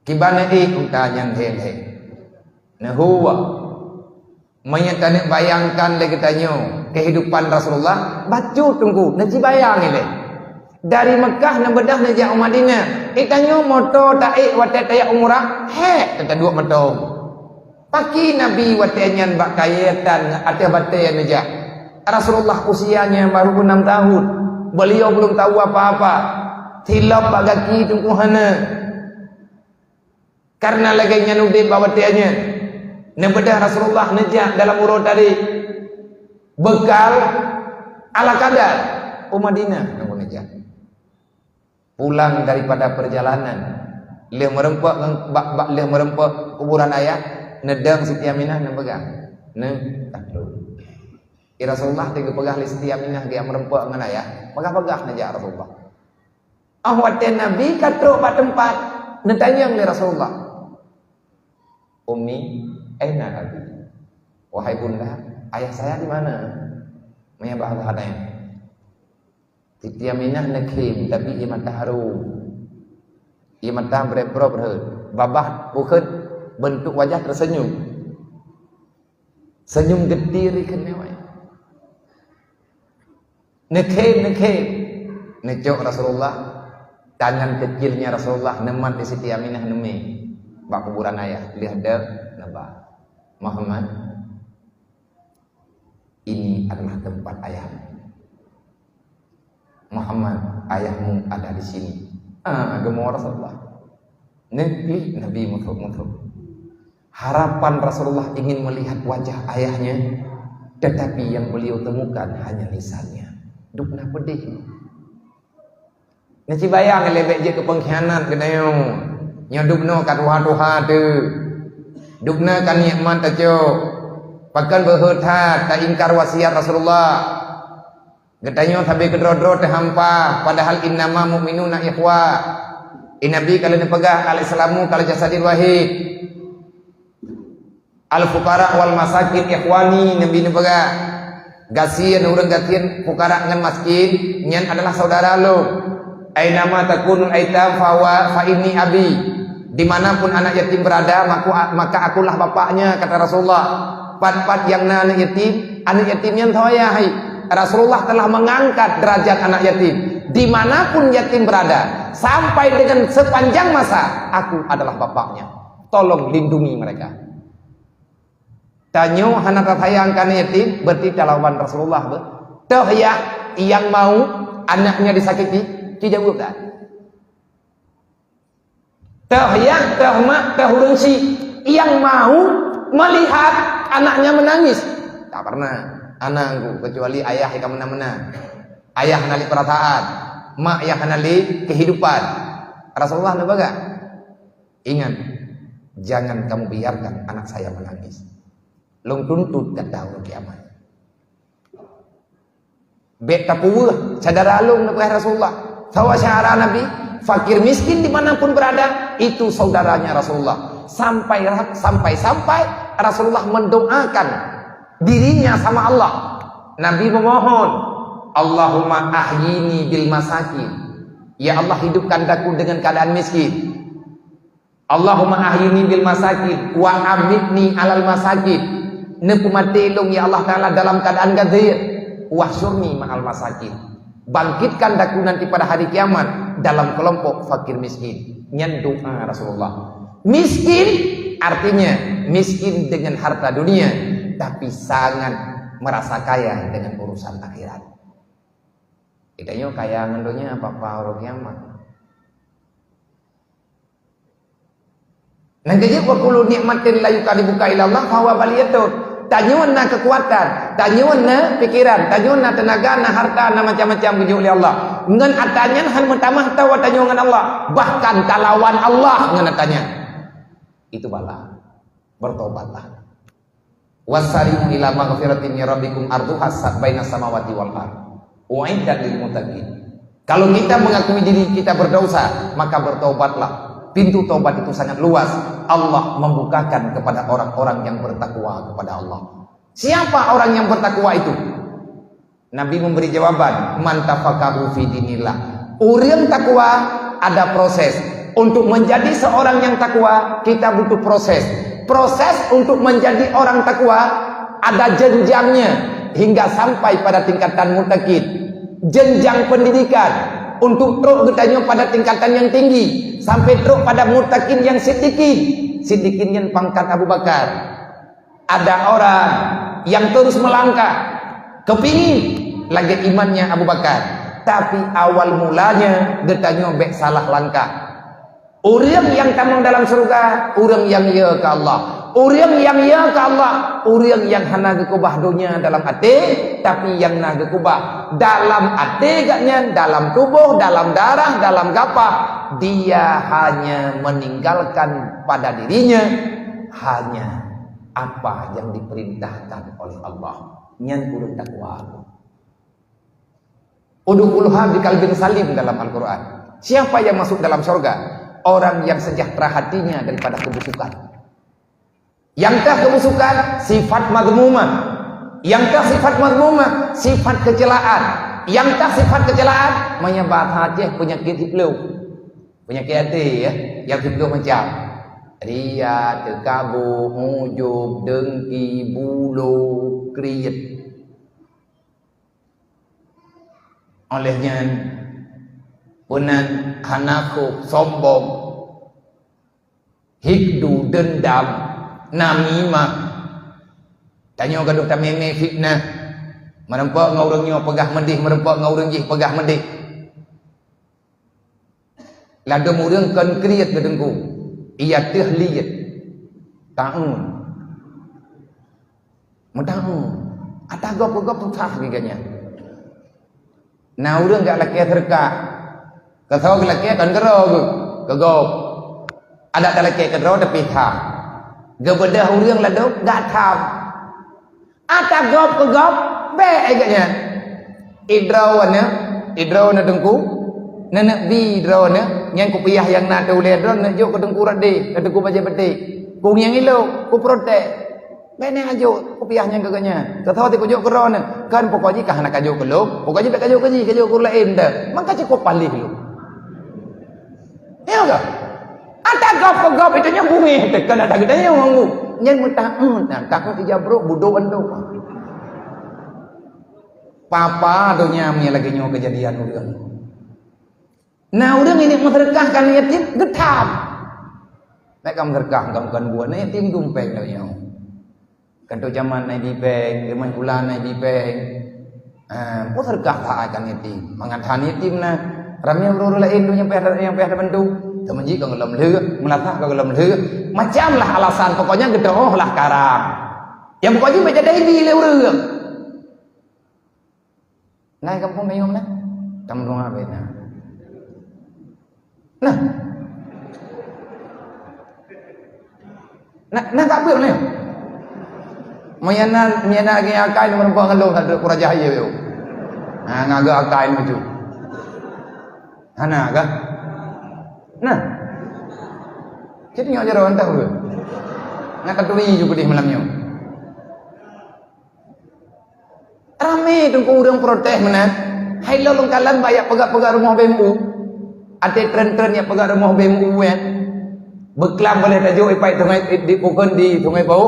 Kibana unta yang he. Ne huwa. Menyatakan bayangkan lagi tanya kehidupan Rasulullah, baca tunggu naji bayang ile. Dari Mekah ne bedah nejak Madinah. Tanya motor taik watai tayak umrah, kata dua motor. Paki Nabi watenyan bak kayatan atas batai nejak. Rasulullah usianya baru 6 tahun. Beliau belum tahu apa-apa. Tilap bagaki tungkuhana. Karena lagi nyanudib bawatannya. Nebedah Rasulullah nejak dalam urut tadi. Bekal ala kadar. Madinah nunggu nejak. Pulang daripada perjalanan. Leh merempak kuburan ayah. Nedang Siti Aminah ne pegang. Ne taklu. Rasulullah tiga pegang li Siti Aminah dia merempak dengan ayah. Pegang-pegang aja Rasulullah. Ahwatan Nabi katruk pak tempat. Ne tanya li Rasulullah. Ummi, aina abi? Wahai bunda, ayah saya di mana? Maya bahasa hadanya. Siti Aminah nekim tapi iman taharu. Iman tah berepro berhut. Babah bukut bentuk wajah tersenyum. Senyum getir kenewai. Nekhe. Necok Rasulullah. Tangan kecilnya Rasulullah neman di Siti Aminah nemi. Bak kuburan ayah. Lihat dah nabah. Muhammad. Ini adalah tempat ayahmu. Muhammad, ayahmu ada di sini. Gemar Rasulullah. Nabi mutuk. Harapan Rasulullah ingin melihat wajah ayahnya, tetapi yang beliau temukan hanya lisannya. Dukna pedih. Nasi bayang lebek je ke pengkhianat kenayo. Nya dukna kat tuha tu. Dukna kan nikmat tajo. Pakan berhuthat tak ingkar wasiat Rasulullah. Getanyo sampai kedro-dro terhampa padahal innama mu'minuna ikhwa. Nabi kalau dipegah al-islamu kalau jasadil wahid. Al-fuqara wal masakin ikhwani Nabi ni pegah. Gasian urang gasian fuqara dengan miskin nyan adalah saudara lo. Ainama takunul aitam fa inni abi. Dimanapun anak yatim berada maka akulah bapaknya kata Rasulullah. Pat-pat yang anak yatimnya thoyah. Rasulullah telah mengangkat derajat anak yatim. Dimanapun yatim berada sampai dengan sepanjang masa aku adalah bapaknya. Tolong lindungi mereka. Tanyo hana tatayang kana yatim berarti lawan Rasulullah be. Toh ya yang mau anaknya disakiti? Tidak bukan. Teh yang, teh mak, teh urungsi yang mau melihat anaknya menangis. Tak pernah anakku kecuali ayah yang mena-mena. Ayah nali perasaan, mak yang nali kehidupan. Rasulullah nabaga. Ingat, jangan kamu biarkan anak saya menangis. Long tuntut kata Allah kiamat. Bet tapuwa sadara long nabi Rasulullah. Sawa syara Nabi, fakir miskin dimanapun berada itu saudaranya Rasulullah. Sampai Rasulullah mendoakan dirinya sama Allah. Nabi memohon, Allahumma ahyini bil masakin. Ya Allah, hidupkan daku dengan keadaan miskin. Allahumma ahyini bil masakin wa amitni alal masakin. Nepu matelung ya Allah Ta'ala dalam keadaan gadaya. Wahsyurni ma'al masakin. Bangkitkan daku nanti pada hari kiamat dalam kelompok fakir miskin. Nyan doa Rasulullah. Miskin artinya miskin dengan harta dunia, tapi sangat merasa kaya dengan urusan akhirat. Idanya kaya ngendonya apa-apa orang kiamat. Nanti wa kullu nikmatin la yukadibuka ilallah fahuwa baliyatun. Tanyuanna kekuatan, tanyuanna pikiran, tanyuanna tenaga, na harta, na macam-macam punya oleh Allah. Ngan atanya hal pertama tahu tanyuan Allah, bahkan talawan Allah ngan atanya. Itu bala. Bertobatlah. Wasari'u ila maghfiratin min rabbikum arduha baina samawati wal ardh. Uiddat lil muttaqin. Kalau kita mengakui diri kita berdosa, maka bertobatlah. Pintu taubat itu sangat luas. Allah membukakan kepada orang-orang yang bertakwa kepada Allah. Siapa orang yang bertakwa itu? Nabi memberi jawaban, man tafaqahu fi dinillah. Urang takwa ada proses. Untuk menjadi seorang yang takwa, kita butuh proses. Proses untuk menjadi orang takwa ada jenjangnya hingga sampai pada tingkatan muttaqin. Jenjang pendidikan untuk terus bertanya pada tingkatan yang tinggi sampai terus pada muttaqin yang sidikin yang pangkat Abu Bakar. Ada orang yang terus melangkah kepingin lagi imannya Abu Bakar, tapi awal mulanya bertanya bek salah langkah. Orang yang tamang dalam surga, orang yang ya ke Allah. Orang yang ya ke Allah, orang yang hana gekubah dunia dalam hati, tapi yang na gekubah dalam hati gaknya, dalam tubuh, dalam darah, dalam gapah. Dia hanya meninggalkan pada dirinya hanya apa yang diperintahkan oleh Allah. Nyan urang takwa. Udkhuluha biqalbin salim dalam Al-Quran. Siapa yang masuk dalam surga? Orang yang sejahtera hatinya daripada kebusukan. Yangkah kebusukan? Sifat madmumah. Yangkah sifat madmumah? Sifat kecelaan. Yangkah sifat kecelaan? Menyebab hati penyakit hiplu. Penyakit hati ya, yang hiplu macam ria, terkabur, ujub, dengki, bulu, kriit. Olehnya punan hanaku sombong, hikdu dendam, namimah, tanya gaduh tameme fitnah, merempak ngaurangnya pegah mendih, merempak ngaurang jih pegah mendih. Lada murang kan kriat gedengku, ia tahliyat, ta'un, mudahmu, atau gop sah giganya. Nah urang gak laki terka. Kalau laki kan gerog, kegop. Ada tak laki gerog tapi tham. Gebedah urang laduk gak tham. Ata gop kegop be agaknya. Idrawana dengku. Nenek bi idrawana yang kupiah yang nak tu le dron juk ke dengku rade, ke dengku baca betik. Kung yang ilo ku protek. Bene ajo kupiahnya gaganya. Kau ti kujuk keron kan pokoknya kah nak kajuk keluk, pokoknya tak kajuk lain dah. Maka cukup palih lu. Ya enggak? Ata gop itu nya bumi tekan ada gedanya wangu. Nyen mutaun nah takut dijabro budo bendo. Papa dunia punya lagi nyo kejadian urang. Nah urang ini mengerkahkan yatim getam. Nek kamu gerkah kamu buat yatim gumpeng dah nyo. Kanto zaman naik di bank, zaman bulan naik di bank. Tergah tak akan yatim. Mengatakan yatim na ramai orang lain tu yang payah bantu. Temenji kau gelam leh, melatah kau gelam leh. Macamlah alasan pokoknya gedoh lah karang. Yang pokoknya macam dah ini le orang. Nai kampung mayom na. Tam rumah bena. Nah. Nah tak apa ni. Mayana ke akai nomor buang lu ada kuraja ayo yo. Ngaga akai maju. Hana ka? Nah. Jadi nyo jero antah lu. Nak ketui juga di malamnya. Rame tu urang protes mana. Hai lo longkalan banyak pegak-pegak rumah bembu. Ada tren-tren yang pegak rumah bembu kan. Beklam boleh tajuk ipai sungai di pukun di Sungai Bau.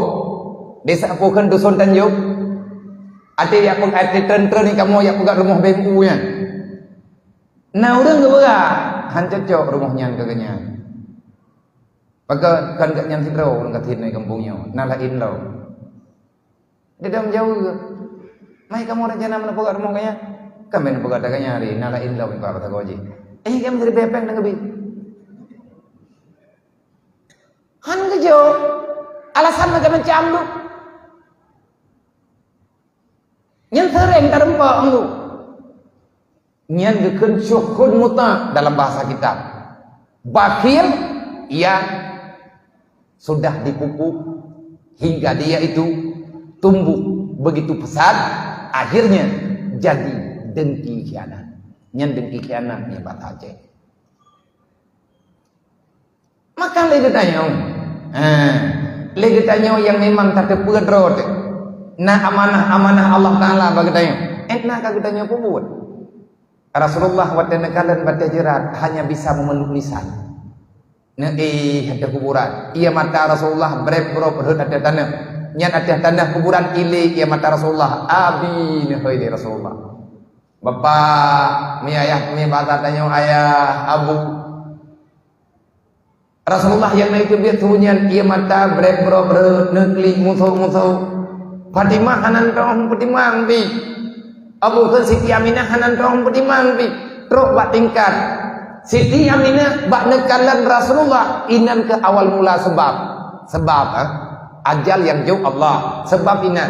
Desa pukun dusun Tanjung. Ada yang ada tren-tren ni kamu yang pegak rumah bembu kan. Nah orang ke berak. Hancur cok rumahnya kagaknya. Pakai kan kat yang sidro orang katin di kampungnya. Nalain lo. Dia dah menjauh ke. Mai kamu rencana mana pegak rumah kaya? Kami nak pegak dagangnya hari. Nalain lo apa kata kau je. Kamu jadi bepeng dengan bi. Han kejo. Alasan macam-macam tu. Yang sering terempak tu. Yang gekun syukun muta dalam bahasa kita. Bakhil yang sudah dipupuk hingga dia itu tumbuh begitu pesat, akhirnya jadi dengki khianat. Yang dengki khianat ni batal je. Maka lagi tanya, lagi tanya yang memang tak terpedrot. Nah amanah Allah Taala bagi tanya. Nak kau tanya apa buat? Rasulullah waktu nekalan baca jerat hanya bisa memeluk lisan. Ada kuburan. Ia mata Rasulullah berep-berep ada tanah. Yang ada tanah kuburan ile ia mata Rasulullah. Abi ni Rasulullah. Bapa, mi ayah, mi bapa tanya ayah, abu. Rasulullah yang naik ke biar tunyan ia mata berep-berep nekli musuh-musuh. Fatimah hanan tong Fatimah bi. Abu Bakar Siti Aminah hanan tong Fatimah bi. Teruk bak tingkat. Siti Aminah bak nekalan Rasulullah inan ke awal mula sebab ajal yang jauh Allah sebab inan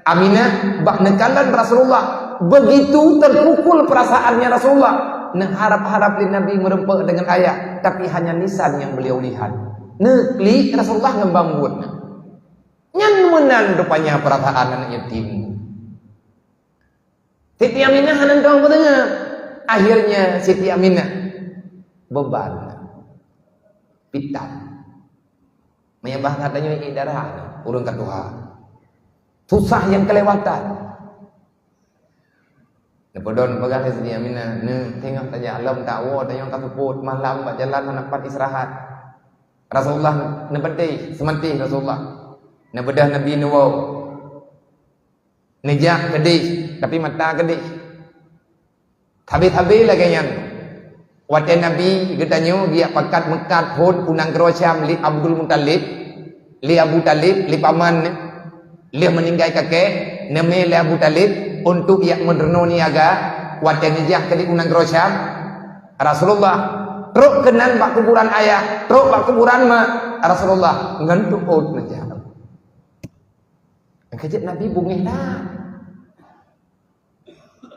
Aminah bak nekalan Rasulullah begitu terpukul perasaannya Rasulullah nak harap-harap Nabi merempak dengan ayah tapi hanya lisan yang beliau lihat nekli Rasulullah ngembambut nyan rupanya perasaan anak yatim. Siti Aminah hanan tong dengar akhirnya Siti Aminah beban pitan menyembah katanya darah urang ka Tuhan susah yang kelewatan nepodon pegang Siti Aminah ne tengok saja alam takwa tanya ka seput malam bak jalan nak istirahat Rasulullah nebedih semantih Rasulullah nebedah Nabi nuwo nejak kedih tapi mata kedih habis-habis lagi yang waktu Nabi katanya dia pakat mekat pun unang kerosyam li Abdul Muttalib li Abu Talib li paman dia meninggal kakek nama li Abu Talib untuk ia menerno niaga waktu nijah kali unang kerosyam Rasulullah teruk kenan bak kuburan ayah teruk bak kuburan mak Rasulullah ngantuk out nijah kejap Nabi bungih dah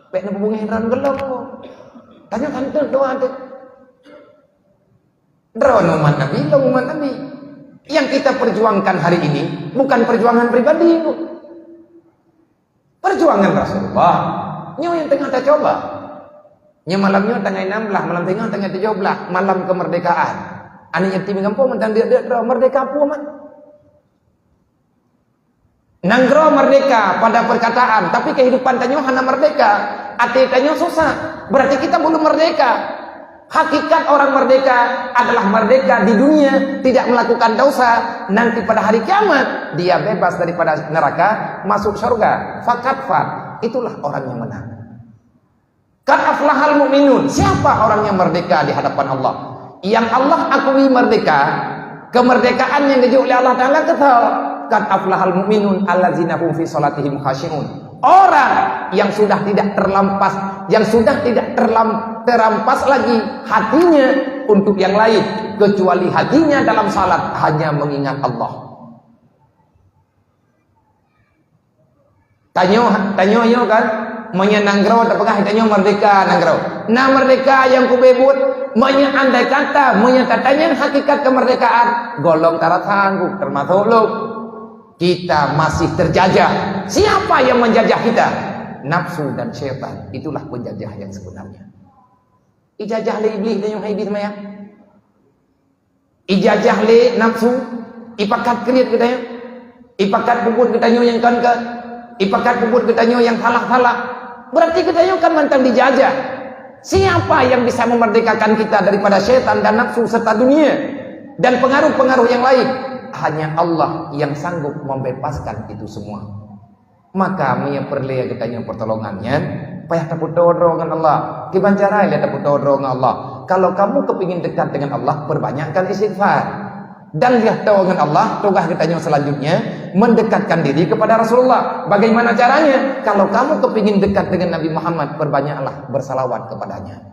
pek nak bungih ran gelap tanya tante doa tu. Drone umat Nabi, umat Nabi. Yang kita perjuangkan hari ini bukan perjuangan pribadi, Bu. Perjuangan Rasulullah. Nyo yang tengah tak coba. Nyo malamnya tanggal 16, malam tengah tanggal 17, malam kemerdekaan. Anak yatim kampung mentang dia merdeka apa man? Nanggro merdeka pada perkataan, tapi kehidupan tanyo hanya merdeka. Hati tanyo susah. Berarti kita belum merdeka. Hakikat orang merdeka adalah merdeka di dunia, tidak melakukan dosa. Nanti pada hari kiamat dia bebas daripada neraka, masuk surga. Fakatfar, itulah orang yang menang. Qad aflahal mu'minun. Siapa orang yang merdeka di hadapan Allah? Yang Allah akui merdeka, kemerdekaan yang dijauh oleh Allah Taala kata qad aflahal mu'minun allazina hum fi salatihim khashi'un Orang yang sudah tidak terampas lagi hatinya untuk yang lain, kecuali hatinya dalam salat hanya mengingat Allah. Tanyo kan menyenangrau terpegah tanyo merdeka nangrau. Nah merdeka yang kubebut andai kata menyatakannya hakikat kemerdekaan golong tarat sanggup termasuk lo. Kita masih terjajah. Siapa yang menjajah kita? Nafsu dan syaitan. Itulah penjajah yang sebenarnya. Ijajah le iblis dan yang iblis maya. Ijajah le nafsu. Ipakat kriat kita yang. Ipakat puput kita yang kan ke. Ipakat puput kita yang salah-salah. Berarti kita kan mantan dijajah. Siapa yang bisa memerdekakan kita daripada syaitan dan nafsu serta dunia dan pengaruh-pengaruh yang lain? Hanya Allah yang sanggup membebaskan itu semua. Maka ia perlu kita yang pertolongannya. Payah tak putar dengan Allah. Kibancarai dia tak putar dengan Allah. Kalau kamu kepingin dekat dengan Allah, perbanyakkan istighfar. Dan dia tahu dengan Allah. Tugas kita yang selanjutnya mendekatkan diri kepada Rasulullah. Bagaimana caranya? Kalau kamu kepingin dekat dengan Nabi Muhammad, perbanyaklah bersalawat kepadanya.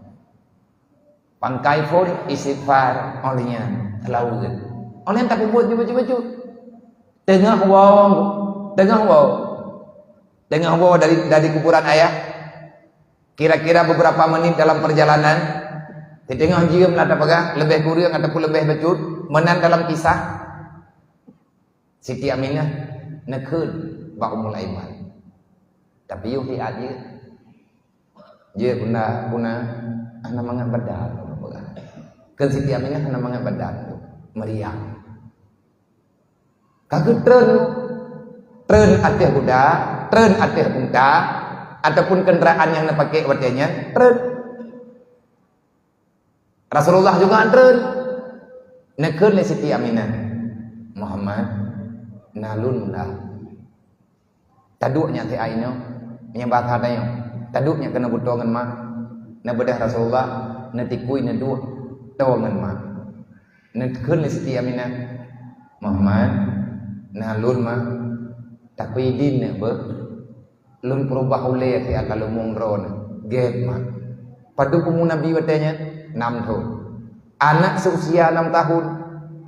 Pangkai pun istighfar olehnya selalu. Oleh tak buat baju-baju. Tengah wow dari kuburan ayah. Kira-kira beberapa menit dalam perjalanan, di tengah jiam lah tak lebih kurang ataupun lebih becut, menan dalam kisah Siti Aminah nekun bak Ummul Aiman. Tapi yo hi aja. Dia guna ana mangat badan. Kan Siti Aminah ana mangat badan meriang. Kagak tren atih kuda, tren atih unta, ataupun kendaraan yang dipakai warganya, tren. Rasulullah juga tren. Nekun le Siti Aminah. Muhammad nalunlah. Taduknya ti aino, menyembah hadayo. Taduknya kena butongan mak. Na bedah Rasulullah netikui neduk tongan mak. Nekun le Siti Aminah. Muhammad nalun mah tapi din ne be lun perubah ule ti akal mongron get mah padu kumu nabi watanya 6 tahun anak seusia 6 tahun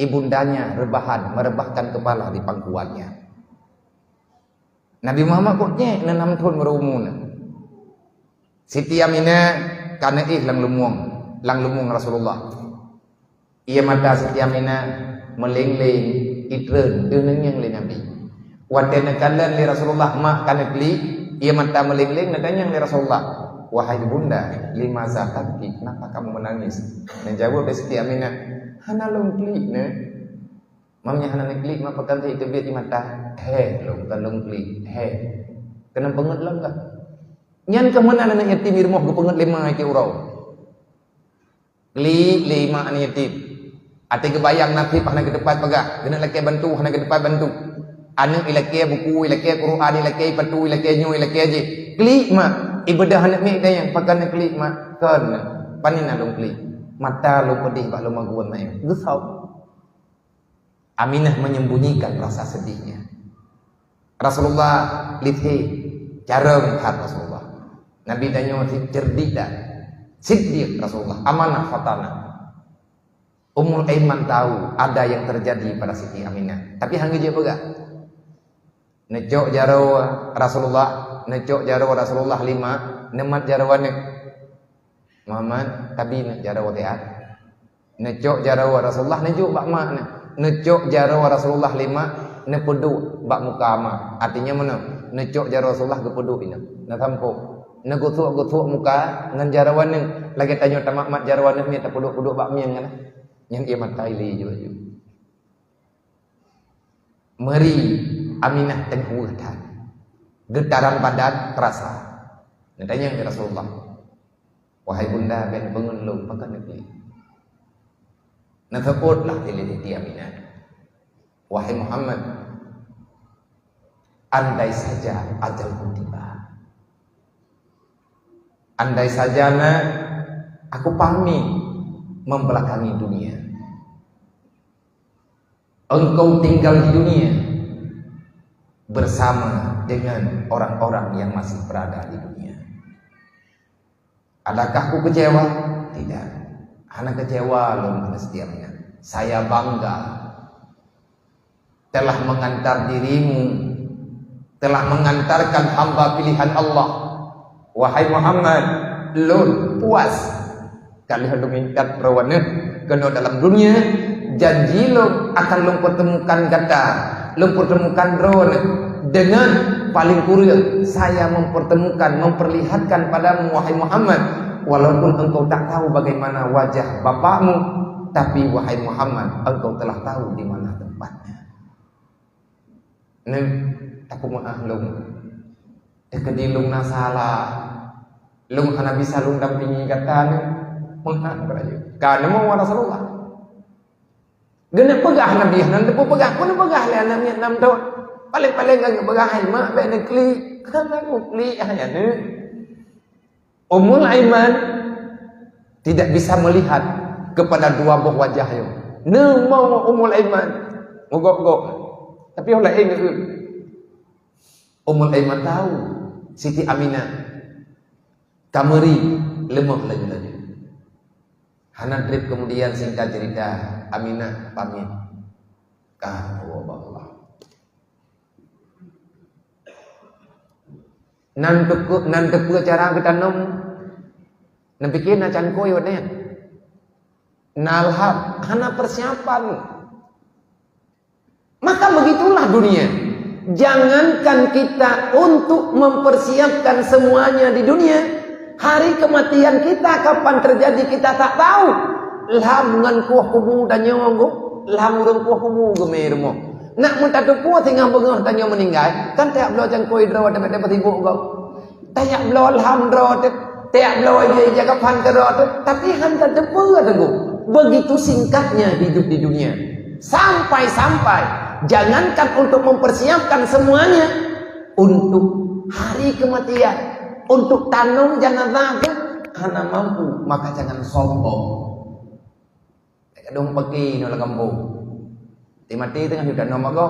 ibundanya merebahkan kepala di pangkuannya. Nabi Muhammad kok nye 6 tahun merumun. Siti Aminah kana lang lumung Rasulullah. Ia mata Siti Aminah meleng-leng itreun deuneng yang le Nabi. Wadana kalan li Rasulullah mak kana kli ia mata meleng-leng nadanya li Rasulullah. Wahai bunda, lima zakat kenapa kamu menangis? Dan jawab Siti Aminah, hana long kli ne. Mamnya hana kli mak pakan itu biar di mata. He, long kli. He. Kena penget lah enggak? Nyan kemana anak yatim irmoh ke penget 5 ke urau. Kli 5 anak yatim. Ati kebayang nanti pahna ke depan pagah, kena laki bantu, hana ke depan bantu. Anu ilaki buku, ilaki Quran, ilaki patu, ilaki nyu, ilaki aje. Klik mak, ibadah anak mi yang pakai klik mak, kan panin alung klik. Mata lu pedih bak lu maguan mak. Gusau. Aminah menyembunyikan rasa sedihnya. Rasulullah lithi cara melihat Rasulullah. Nabi tanya cerdik dah. Siddiq Rasulullah, amanah fatana. Ummul Aiman tahu ada yang terjadi pada Siti Aminah. Tapi hangga dia pegak. Necok jaro Rasulullah 5, nemat jarawane. Muhammad tapi nak jaro teat. Necok jaro Rasulullah nejuk bak mak ne. Necok jaro Rasulullah 5 ne pedu bak muka mak. Artinya mana? Necok jaro Rasulullah ke pedu ini. Na tampuk. Ne gutuk muka ngan jarawane. Lagi tanya tamak mat jarawane ni tak pedu bak miang kan. Yang ia matai li juga. Meri Aminah tengkuh dah. Getaran badan terasa. Nadanya ke Rasulullah. Wahai bunda ben pengelung makan negeri. Nasabutlah diliti Aminah. Wahai Muhammad, andai saja ajalku tiba. Andai saja aku pamit membelakangi dunia. Engkau tinggal di dunia bersama dengan orang-orang yang masih berada di dunia. Adakah aku kecewa? Tidak. Hana kecewa loh mestinya. Saya bangga telah mengantar dirimu, telah mengantarkan hamba pilihan Allah. Wahai Muhammad, lun puas kalian mengingat rawana kena dalam dunia janji lo akan lo pertemukan kata, lo pertemukan drone dengan paling kurang saya memperlihatkan padamu wahai Muhammad, walaupun engkau tak tahu bagaimana wajah bapakmu, tapi wahai Muhammad engkau telah tahu di mana tempatnya. Nih aku maaf lung kedilung nasalah lung hana bisa lung dampingi kata ni maaf berayu karena mau Rasulullah gena pegah Nabi nanti pegah pun pegah le anaknya 6 tahun paling-paling agak pegah mak baik negeri karena kli hanya ni Ummul Aiman tidak bisa melihat kepada dua buah wajahnya. Ne mau Ummul Aiman mogok-gok tapi oleh ini Ummul Aiman tahu Siti Aminah kameri lemah lagi. Hana drip kemudian singkat cerita Aminah pamit ka Allah. Nan teku cara kita nom nan pikir na can koyo nen. Nalhab hana persiapan. Maka begitulah dunia. Jangankan kita untuk mempersiapkan semuanya di dunia, hari kematian kita kapan terjadi kita tak tahu. Lam ngan kuah kubu dan nyonggo, lam urang kuah kubu gemermo. Nak minta tupu tinggal bengah tanya meninggal, kan tak belo jang koi draw dapat ibu kau. Tak belo alham draw, tak belo ye jaga pan draw, tapi hantar tepu ada begitu singkatnya hidup di dunia. Sampai jangankan untuk mempersiapkan semuanya untuk hari kematian, untuk tanung jangan takut, hana mampu maka jangan sombong. Kadang pergi nolak kampung, mati tengah hidup nama kau.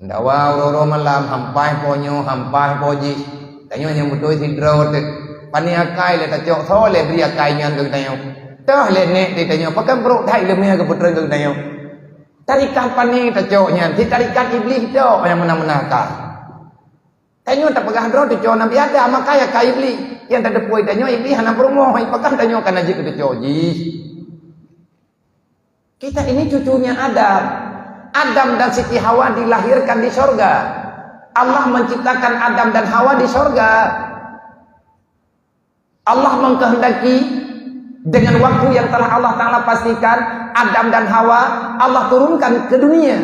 Ndawa uro malam hampai ponyo hampai poji, tanyo yang betul sidro te, paniakai le tacok sole beri akai nyan ke tanyo. Dah le nek te tanyo, pakai perut thai le mia ke putra ke tanyo. Tarikan pani tacoknya, si tarikan iblis tu yang menang-menangkan. Tanyo tak pegah drone tacok Nabi Adam, maka ya kai iblis. Yang tak ada puai tanyo iblis hana promo, hai pakai tanyo kan aja ke tacok ji. Kita ini cucunya Adam. Adam dan Siti Hawa dilahirkan di sorga. Allah menciptakan Adam dan Hawa di sorga. Allah mengkehendaki dengan waktu yang telah Allah Ta'ala pastikan, Adam dan Hawa Allah turunkan ke dunia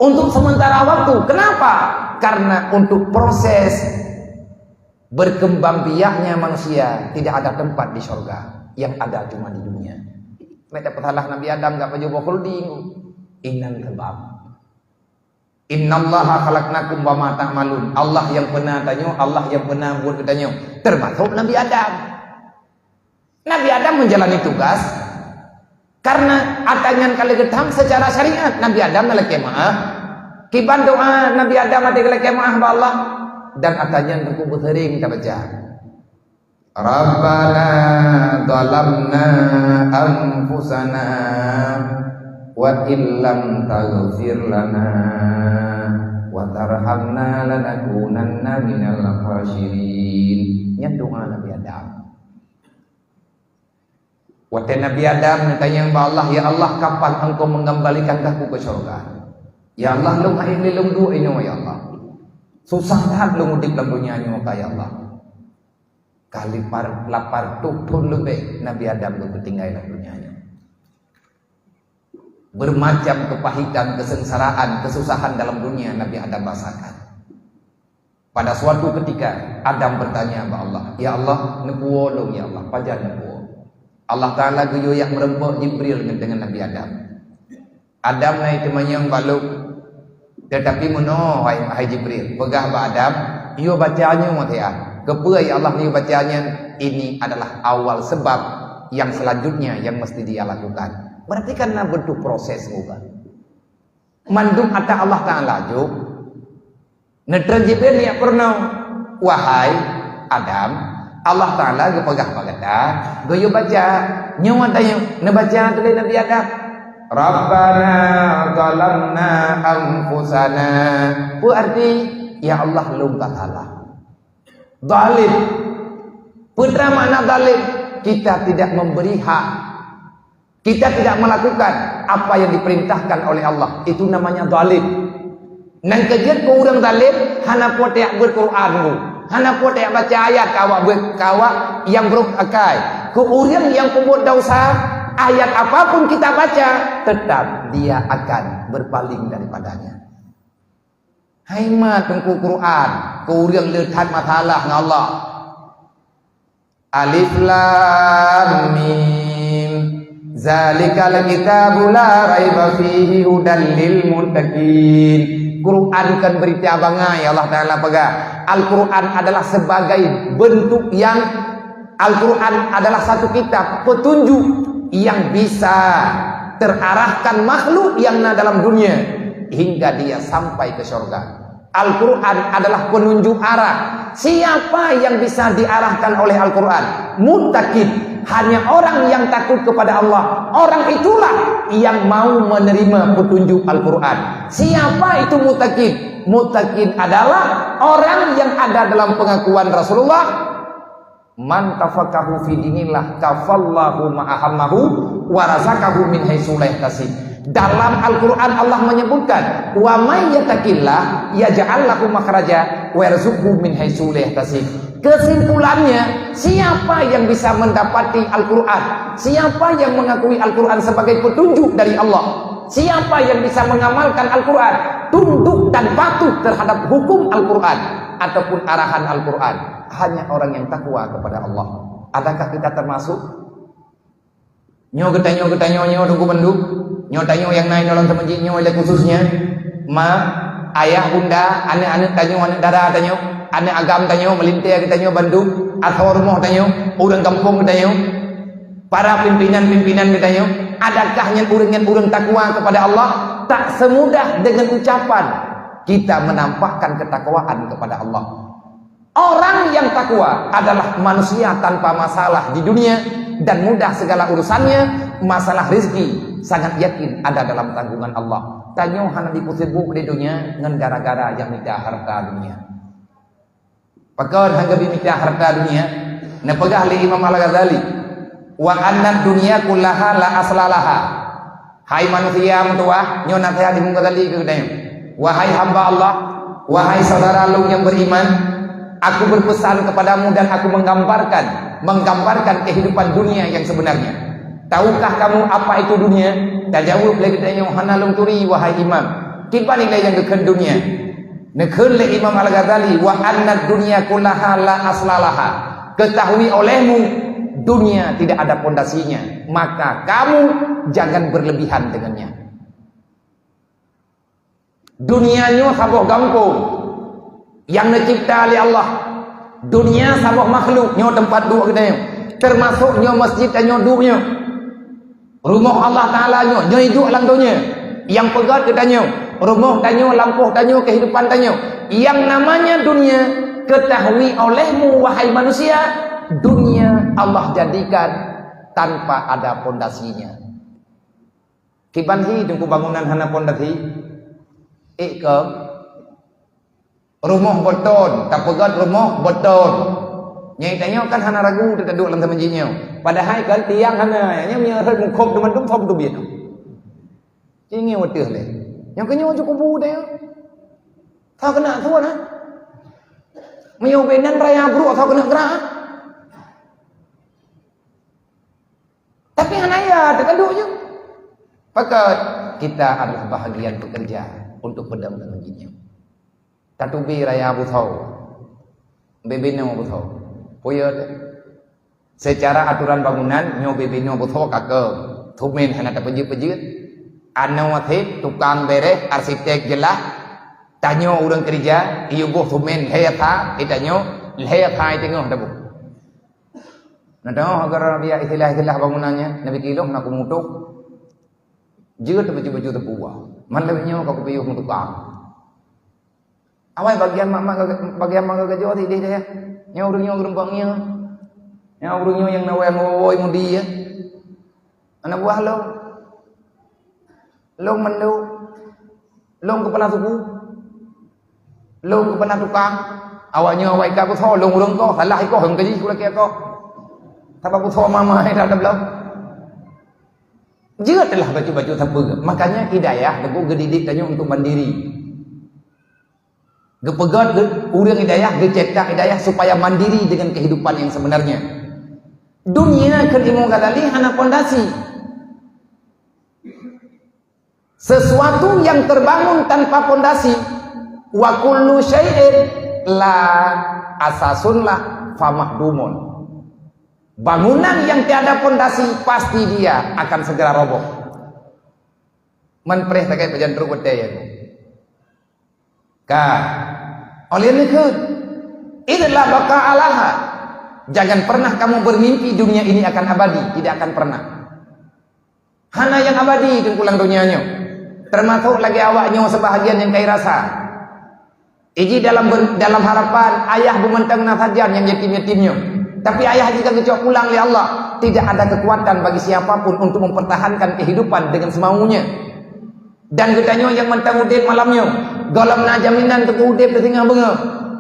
untuk sementara waktu. Kenapa? Karena untuk proses berkembang biaknya manusia tidak ada tempat di sorga, yang ada cuma di dunia. Mereka petalah Nabi Adam gak baju khuldi. Innal kebab. Innallaha khalaqnakum wa ma ta'malun. Allah yang pernah tanya, Allah yang pernah buat katanya, termasuk Nabi Adam. Nabi Adam menjalani tugas karena atangan kali getam secara syariat. Nabi Adam nalek kemaah. Kiban doa Nabi Adam ade kali kemaah ba Allah dan atangan aku bersering kita baca. Rabbana zalamna anfusana wa illam taghfir lana wa tarhamna lanakunanna minal khasirin. Nya doa Nabi Adam. Waktu Nabi Adam tanya kepada Allah, ya Allah kapan engkau mengembalikan aku ke surga? Ya Allah lu ini lu doa ini ya Allah. Susah dah lu mudik dalam dunia ini ya Allah. Kali lapar tupun lebih Nabi Adam lu ketinggalan dalam dunia ini. Bermacam kepahitan, kesengsaraan, kesusahan dalam dunia Nabi Adam rasakan. Pada suatu ketika Adam bertanya kepada Allah, ya Allah nebuo lu ya Allah, pajar nebuo. Allah Ta'ala guyo yang merempuk Jibril dengan Nabi Adam. Adam naik temanyang baluk. Tetapi meno hai Jibril, pegah ba Adam, yo bacanya matia. Kepai Allah ni bacanya, ini adalah awal sebab yang selanjutnya yang mesti dia lakukan. Berarti karena bentuk proses bukan. mandum ata Allah Ta'ala juk netran Jibril ni pernah wahai Adam Allah Ta'ala ge pegah pagata ge yo baca nyawa tanya ne baca tu Nabi Adam Rabbana zalamna anfusana berarti ya Allah lumba salah zalim putra makna zalim kita tidak memberi hak kita tidak melakukan apa yang diperintahkan oleh Allah. Itu namanya zalim. Nang kejut ko urang zalim, hana potek berquran ku. Hana potek baca ayat kawa yang berukai. Ko urang yang pembuat dosa, ayat apapun kita baca, tetap dia akan berpaling daripadanya. Hai mat tengku Quran, ko urang leuthat masalah dengan Allah. Alif lam mim Zalikal kitabu la raiba fihi hudan lil muttaqin. Quran kan berita bangai Allah Taala pegang. Al-Quran adalah sebagai bentuk yang Al-Quran adalah satu kitab petunjuk yang bisa terarahkan makhluk yang ada dalam dunia hingga dia sampai ke surga. Al-Quran adalah penunjuk arah. Siapa yang bisa diarahkan oleh Al-Quran? Muttaqin. Hanya orang yang takut kepada Allah. Orang itulah yang mau menerima petunjuk Al-Quran. Siapa itu muttaqin? Muttaqin adalah orang yang ada dalam pengakuan Rasulullah. Man tafaqahu fi dinillah kafallahu ma'ahammahu wa razaqahu min haitsu la yahtasib. Dalam Al-Quran Allah menyebutkan wa may yattaqillah yaj'al lahu makhraja wa yarzuqhu min haitsu la yahtasib. Kesimpulannya, siapa yang bisa mendapati Al-Quran? Siapa yang mengakui Al-Quran sebagai petunjuk dari Allah? Siapa yang bisa mengamalkan Al-Quran? Tunduk dan patuh terhadap hukum Al-Quran ataupun arahan Al-Quran. Hanya orang yang takwa kepada Allah. Adakah kita termasuk? Nyo getanyo nyo tunggu benduk. Nyo tanyo yang naik dalam temenjik nyo oleh khususnya. Ma, ayah, bunda, anak-anak tanyo, anak dara tanyo. Anak agam tanyo, melintir kita tanyo bandung, atau rumah tanyo, orang kampung kita tanyo, para pimpinan-pimpinan kita tanyo, adakah yang urang takwa kepada Allah? Tak semudah dengan ucapan kita menampakkan ketakwaan kepada Allah. Orang yang takwa adalah manusia tanpa masalah di dunia dan mudah segala urusannya. Masalah rezeki sangat yakin ada dalam tanggungan Allah. Tanyo hana dipusibuk di dunia dengan gara-gara yang minta harta dunia. Pakar hangga bimita harta dunia nepegah li Imam Al-Ghazali wa anna dunya kullaha la aslalaha. Hai manusia mutuah nyo nasihat Imam Ghazali ke dayo. Wahai hamba Allah, wahai saudara lu yang beriman, aku berpesan kepadamu dan aku menggambarkan kehidupan dunia yang sebenarnya. Tahukah kamu apa itu dunia? Dan jawab lagi dayo hana lung turi wahai imam. Kipa nilai yang dekat dunia. Nekun le Imam Al-Ghazali wa anna dunya kullaha la aslalaha. Ketahui olehmu dunia tidak ada pondasinya, maka kamu jangan berlebihan dengannya. Dunianya sabuh gampung yang dicipta oleh Allah. Dunia sabuh makhluk nyo tempat duduk kita nyo. Termasuk nyo masjid nyo duduknya. Rumah Allah Taala nyo hidup dalam dunia. Yang pegat kita nyo. Rumah tanyo, lampuh tanyo, kehidupan tanyo. Yang namanya dunia, ketahui olehmu wahai manusia, dunia Allah jadikan tanpa ada pondasinya. Kibanhi tunggu bangunan hana pondasi. Ikam rumah beton, tak pegat rumah beton. Nyai tanyo kan hana ragu tertaduk dalam temenjinya. Padahal kan tiang hana, nya menyerah mengkop teman tu thom tu biat. Ini watih le. Yang kenyo cukup budaya. Thao kena thua na. Mayo benan raya bro thao kena gerah. Tapi hanaya terkaduk je. Pakat kita adalah bahagian pekerja untuk pedam dan menjinya. Tatubi raya abu thau. Bebena abu thau. Poyot. Secara aturan bangunan nyo bebena abu thau kakak. Thumen hana tak pejit-pejit. Anu wathib, tukang beres, arsitek jelas. Tanyo urang kerja, iyo boh thumen lehata, itanyo lehata itengah tabu. Nadaw agar dia istilah bangunannya, nabi kilong nak kumutuk. Jika baju-baju tebuah, Man lebihnya kau kepiyuh untuk kau. Awai bagian mak kerja ti dia. Nya urangnya gerompangnya. Nya urangnya yang nawai ngoi mudi ya. Anak buah lo. Long mendu. Long kepala suku. Long kepala tukang. Awaknya awak ka ku tho long urang ko salah ko hang ka ji ku kia ko. Tapa ku tho mama hai dalam belum. Jeutlah baju-baju tebel. Makanya hidayah beku gedidik tanya untuk mandiri. Gepegat urang hidayah, gecetak hidayah supaya mandiri dengan kehidupan yang sebenarnya. Dunia kan imong kadali hana pondasi. Sesuatu yang terbangun tanpa pondasi, wa kullu syai'in la asasun la famahdumun. Bangunan yang tiada pondasi pasti dia akan segera roboh. Man preh takai pajan teruk wedai ya. Ka oleh ini ke idlah baka alaha. Jangan pernah kamu bermimpi dunia ini akan abadi, tidak akan pernah. Hana yang abadi itu pulang dunianya. Termasuk lagi awaknya sebahagian yang kai rasa. Iji dalam harapan ayah bumentang nasajan yang yatim-yatimnya. Tapi ayah jika kecok pulang oleh Allah, tidak ada kekuatan bagi siapapun untuk mempertahankan kehidupan dengan semaunya. Dan katanya yang mentang udip malamnya, galamna jaminan untuk udip di tengah benga.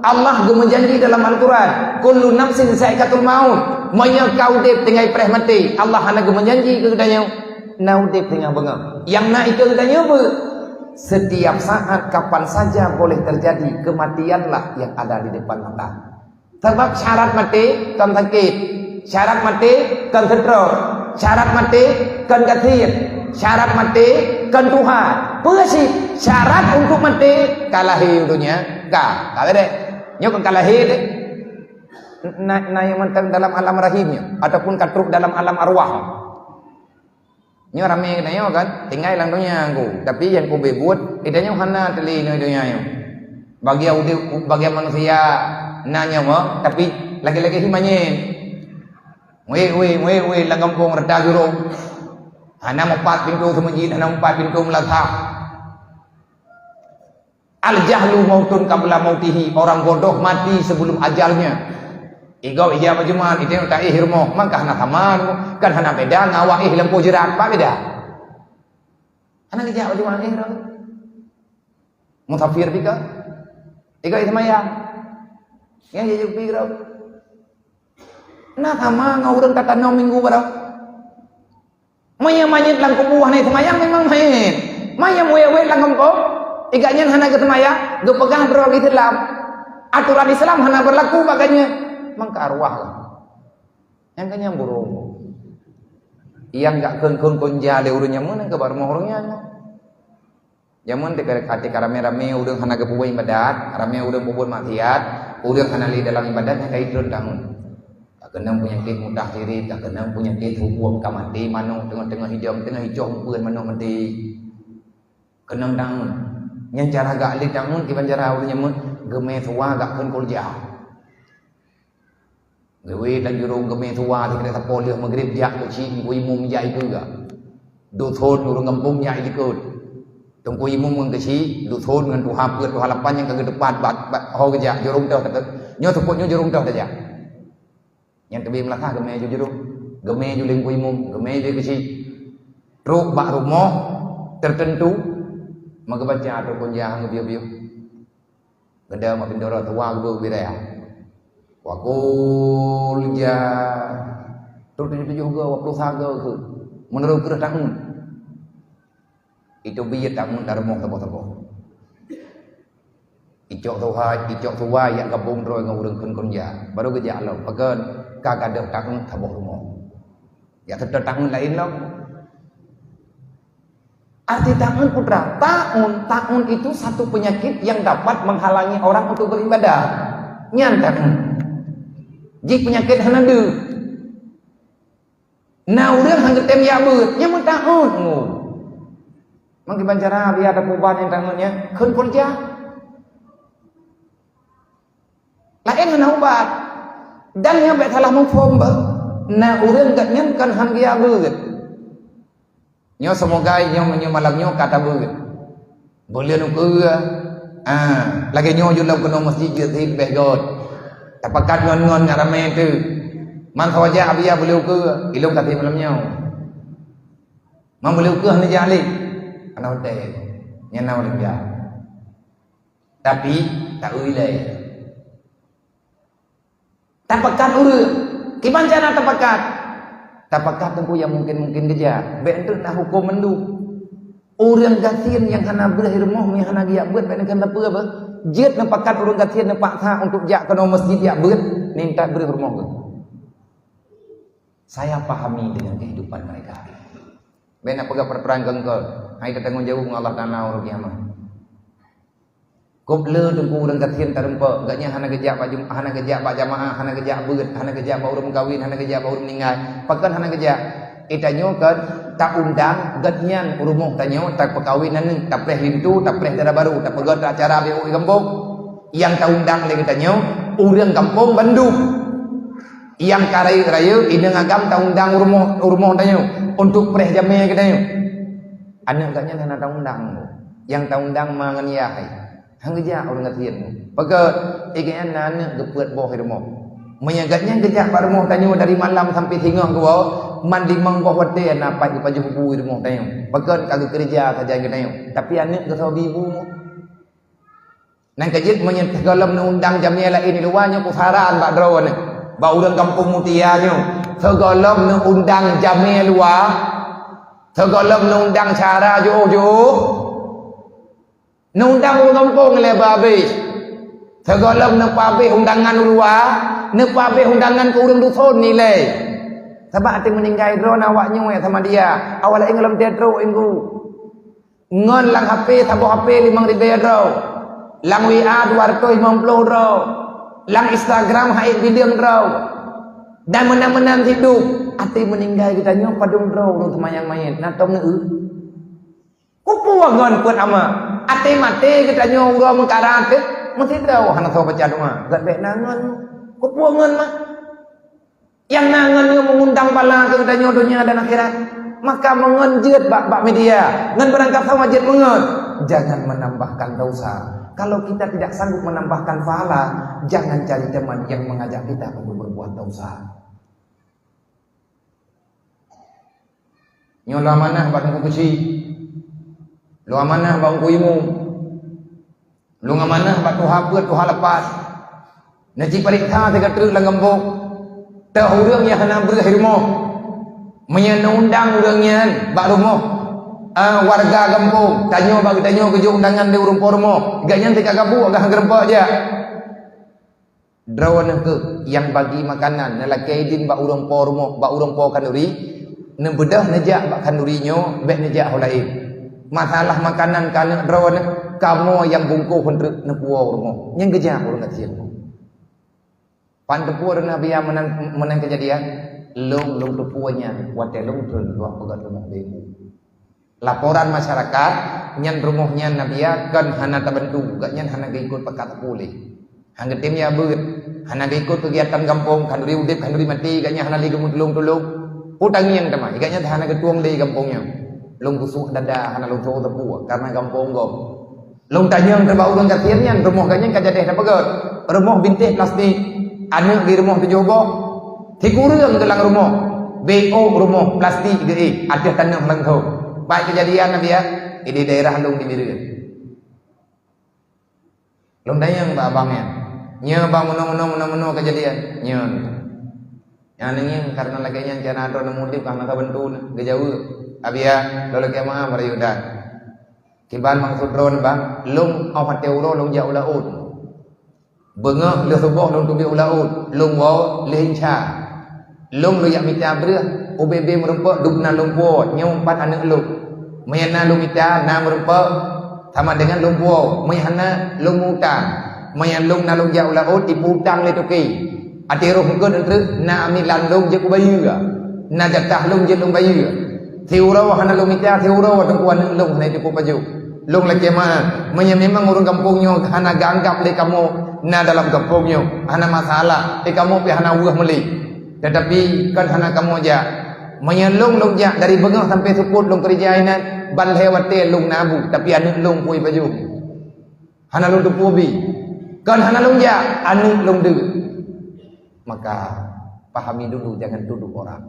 Allah menjanji dalam Al-Quran, kullu nafsin saikatul maut. Maya kau udip tengah preh mati. Allah hana menjanji ke katanya, na udip tengah benga. Yang nak itu katanya apa? Setiap saat kapan saja boleh terjadi, kematianlah yang ada di depan mata. Sebab syarat mati kan sakit, syarat mati kan stroke, syarat mati kan gatir, syarat mati kan Tuhan. Persi syarat untuk mati kalahi dunia, kala deh. Nyo kan kalahi deh. Na yang mentang dalam alam rahimnya ataupun katruk dalam alam arwah. Nyo rame nyo kan, tinggal lang dunia aku. Tapi yang ku bebuat, idanya hana teli no dunia nyo. Bagi manusia nanya mo, tapi lagi-lagi himanyin. Weh, lang kampung reda jurung. Hana empat pintu semajid, hana empat pintu melazah. Al-jahlu mautun qabla mautihi. Orang bodoh mati sebelum ajalnya. Igau iya bajuman, itu yang tak ihirmo. Mangka hana taman, kan hana beda ngawak lampu jerat, apa beda? Hana kerja bajuman ihro. Musafir pika. Igau itu maya. Yang jadi pikir, nah sama ngurang kata nom minggu berapa? Maya manyit lang kubuah nih semayang memang main. Maya muewe lang kau, igaknya hana ke semaya, gue pegang berlaku Islam, aturan Islam hana berlaku baganya, mangka arwah lah. Yang kanya burung, yang gak kon jale urunnya mana ke baru mohornya. Zaman dekat rame-rame udang hana ke pubuh ibadat, rame udang pubuh maksiat, udang hana li dalam ibadatnya kait rendang. Tak kena penyakit mudah diri, tak kena penyakit hukum kamati mano tengah-tengah hijau pun mano mati. Kena dangun. Yang cara gak li dangun kiban cara udang nyamun geme tua gak ken kuljah. Gewe dan jurung geme tua di kereta polio maghrib jak kuci kui mum jai juga. Du thon urang kampung jai ikut. Tunggu imu mengkesi, lu thon dengan Tuhan ber halapan yang ke depan ho kerja jurung dah kata. Nyo tepuknya jurung dah saja. Yang tebi melakah geme jurung, geme juling ku imu, geme je kesi. Truk bak rumah tertentu magabaca atau kunjang biu-biu. Geda mak pindoro tua gdu biraya. Wa qul ja. Truk 77 juga 20 saga ke. Menurut kerah tahun. Itu biyat tamun darmoh tebo-tebo. Icok tuha yang gabung roy ngurung kun ja. Baru kerja lo, pakan kagak ada tahun tebo rumo. Ya tetap tahun lain lo. Arti tahun putra, tahun itu satu penyakit yang dapat menghalangi orang untuk beribadah. Nyantan. Jik penyakit hanadu. Nah udah hangget tem ya beut, nyamun tahun. Mungkin cara biar ada perubahan yang tangannya kun kerja. Lain hana ubat. Dan yang baik salah mengfom ber. Nah urang gak nyamkan hang dia beut. Nyo semoga nyo malamnya kata beut. boleh nu ke lagi nyo ju lam kono masjid je thi beh god tapakat ngon-ngon ngarame tu man sawaja abia boleh ke ilung kati malam nyo man boleh ke ni jalik ana hotel nyana boleh ya tapi tak ulai tapakat urut kiman cara tapakat tengku yang mungkin geja bek entuk nak hukum mendu orang gatin yang hana berhirmoh yang hana dia buat bek nak apa jet napakat orang gatin nak paksa untuk jak ke masjid dia buat ni tak berhirmoh ke saya pahami dengan kehidupan mereka bek nak pegang perperang ke hai tanggung jawab dengan Allah Taala hari kiamat Koble tunggu orang gatin terempa gaknya hana gejak pak jamaah hana gejak beut hana gejak pak urang kawin hana gejak pak urang meninggal pakan hana gejak itanyo kan tak undang gatnyan urumuh tanyo tak perkawinan ni tak preh lintu tak preh dara baru tak pegot acara BU kampung yang tak undang lagi tanyo urang kampung Bandung yang karai raya indeng agam tak undang urumuh tanyo untuk preh jame tanyo anak gatnya hana tak undang yang tak undang manganiah hang geja orang gatin pakat ikan anak gepeut boh rumah menyagatnya gejak pak rumah tanyo dari malam sampai hingga ke bawah mandi manggoh hotel apa di paju buku rumah tanyo pakat kagak kerja saja tanyo tapi anak ke sabi ibu nang kejit menyet galam undang jamia lain di luarnya pusaran pak drone ba urang kampung Mutia nyo segalam undang jamia luar segalam undang cara jo undang urang kampung le babis segalam ne pabih undangan luar ne pabih undangan ke urang dusun ni le sebab ati meninggal drone awaknya sama dia awal ing dalam teatro inggu ngon lang HP sabo HP 5.000 ro lang WA 250 ro lang Instagram haid video ro dan menang-menang hidup ati meninggal kita nyo padung ro urang semayang mayit natong ne kupu ngon kuat ama ate mate kita nyo urang mengkarat mesti tahu hana so baca doa gak bek nangan kupu ngon mah yang nangan yang mengundang bala ke kita nyo dunia dan akhirat maka mengenjet bak media ngan berangkat sama jet mengen jangan menambahkan dosa kalau kita tidak sanggup menambahkan pahala jangan cari teman yang mengajak kita untuk berbuat dosa nyo la manah bak ku kuci lu amanah bang kuimu lu ngamanah bak tu haput tu halepas naji parikha tega truk lang gembok teh urang yang hana berhirmoh menyen undang urangnya bak rumah warga kampung tanyo ke undangan di urang pormo gaknya teka gabu agak gerempa aja drawan ke yang bagi makanan lelaki idin bak urang pormo bak urang po kanuri ne bedah nejak bak kanurinya bek nejak holain masalah makanan kana drawan kamu yang bungku hendak nepuo rumah yang geja urang kecil pan tepuo nabi yang menang kejadian long tepuonya wate long dua pegat rumah bemu laporan masyarakat nyan rumahnya nabi kan hana tabentu gak nyan hana ikut pekat pulih hang timnya beut hana ikut kegiatan kampung kanuri udip kanuri mati gak nyan hana ligum tulung utang yang temai gak nyan hana ketuang di kampungnya long busuk dada hana long tepu karena kampung gom long tanyang terbau urang katiannya rumah ganya kajadeh na pegat rumah bintih plastik anak di rumah tujoboh tikurang gelang rumah BO rumah plastik ge ada tanah langkau baik kejadian nabi ya di daerah long di Mirin long tanyang tak abangnya nya bang meno kejadian nya yang ini karena lagi yang jana ada mudip karena kabentu ge jauh abia lalu kemah mariudan kiban maksud ron bang lung au hate euro lung ja ulaud benga le subuh lung tubi ulaud lung wau lehincha lung lu yak mita bre UBB merempak dubna lung po nyum pat anak lung mayana lung mita na merempak sama dengan lung po mayana lung utang mayan lung na lung ja ulaud diputang le tuki ati roh ngkeun entre na amilan lung je ku bayu na jatah lung je lung bayu Tiurau hana lung mita tiurau tengkuan lung hana tipu paju lung lagi mah memang urang kampungnya hana ganggap le kamu na dalam kampungnya hana masalah le kamu pi hana uah meli tetapi kan hana kamu aja menyelung lung jak dari bengah sampai suput lung kerja inat ban lewate lung nabu tapi anu lung pui baju hana lung tupubi kan hana lung jak anu lung de maka pahami dulu jangan tuduh orang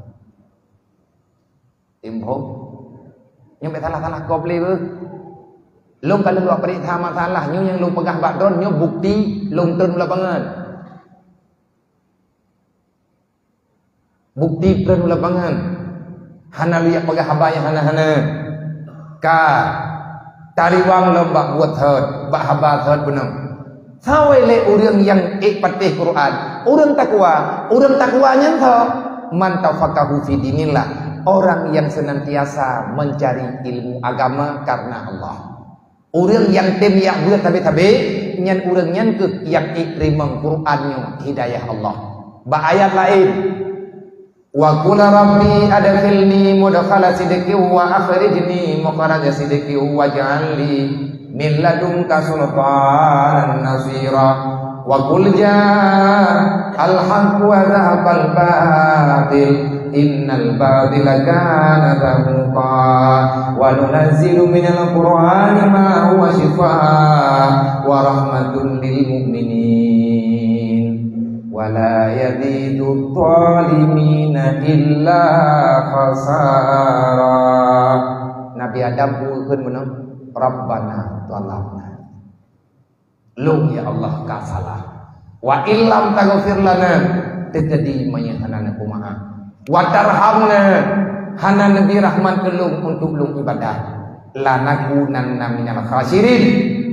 timbul nyampe salah-salah kau beli lung kalau buat perintah masalah nyu yang lung pegah bakdon nyu bukti lung turun lapangan bukti turun lapangan hana lihat pegah habaya hana ka tariwang lembak buat thot bak haba thot benam sawai le urang yang patih Quran urang takwanya tho man tafaqahu fi dinillah orang yang senantiasa mencari ilmu agama karena Allah urang yang tem yak buat tabe-tabe nyan urang nyan ke yang ikrimang Qurannya hidayah Allah ba ayat lain wa qul rabbi adkhilni mudkhala sidqi wa akhrijni mukhraja sidqi waj'alni min ladunka sultanan nasira wa qul ja'al haqq wa zahaqal batil innal batila kana zahuqa wa nunazzilu minal qur'ani ma huwa shifaa wa rahmatun lil mu'minin wa la yazidu dhalimina illa khasara. Nabi Adam pun menang Rabbana tolakna lu ya Allah ka salah wa illam taghfir lana terjadi manyahanana kumaha wa tarhamna hana nabi rahman kelung untuk lung ibadah lanakunanna minal khasirin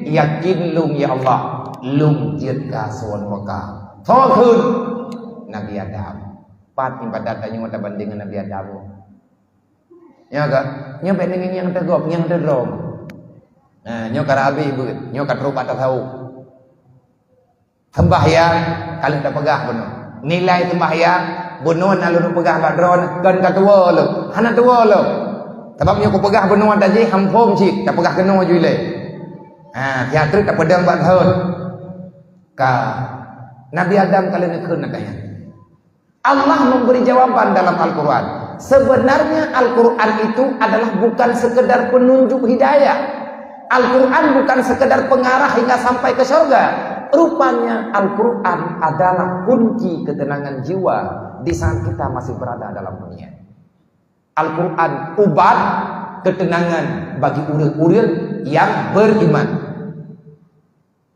yakin lung ya Allah lung jiet ka sawan neraka thokeun Nabi Adam pat ibadat nya mata bandingan Nabi Adam nya ga nya bandingan yang tegop yang tedrom nah nyo kara abi beut nyo katru bata tahu sembahyang kali tak pegah beno nilai sembahyang benon alun pegah badron kan katua lo hana tua lo sebab nyo ku pegah benon tadi hampom cik tak pegah keno juile teatri tak pedang bat haun ka Nabi Adam kali nekeun nakaya Allah memberi jawaban dalam Al-Qur'an sebenarnya Al-Qur'an itu adalah bukan sekedar penunjuk hidayah. Al-Quran bukan sekedar pengarah hingga sampai ke surga. Rupanya Al-Quran adalah kunci ketenangan jiwa di saat kita masih berada dalam dunia. Al-Quran obat ketenangan bagi urang-urang yang beriman.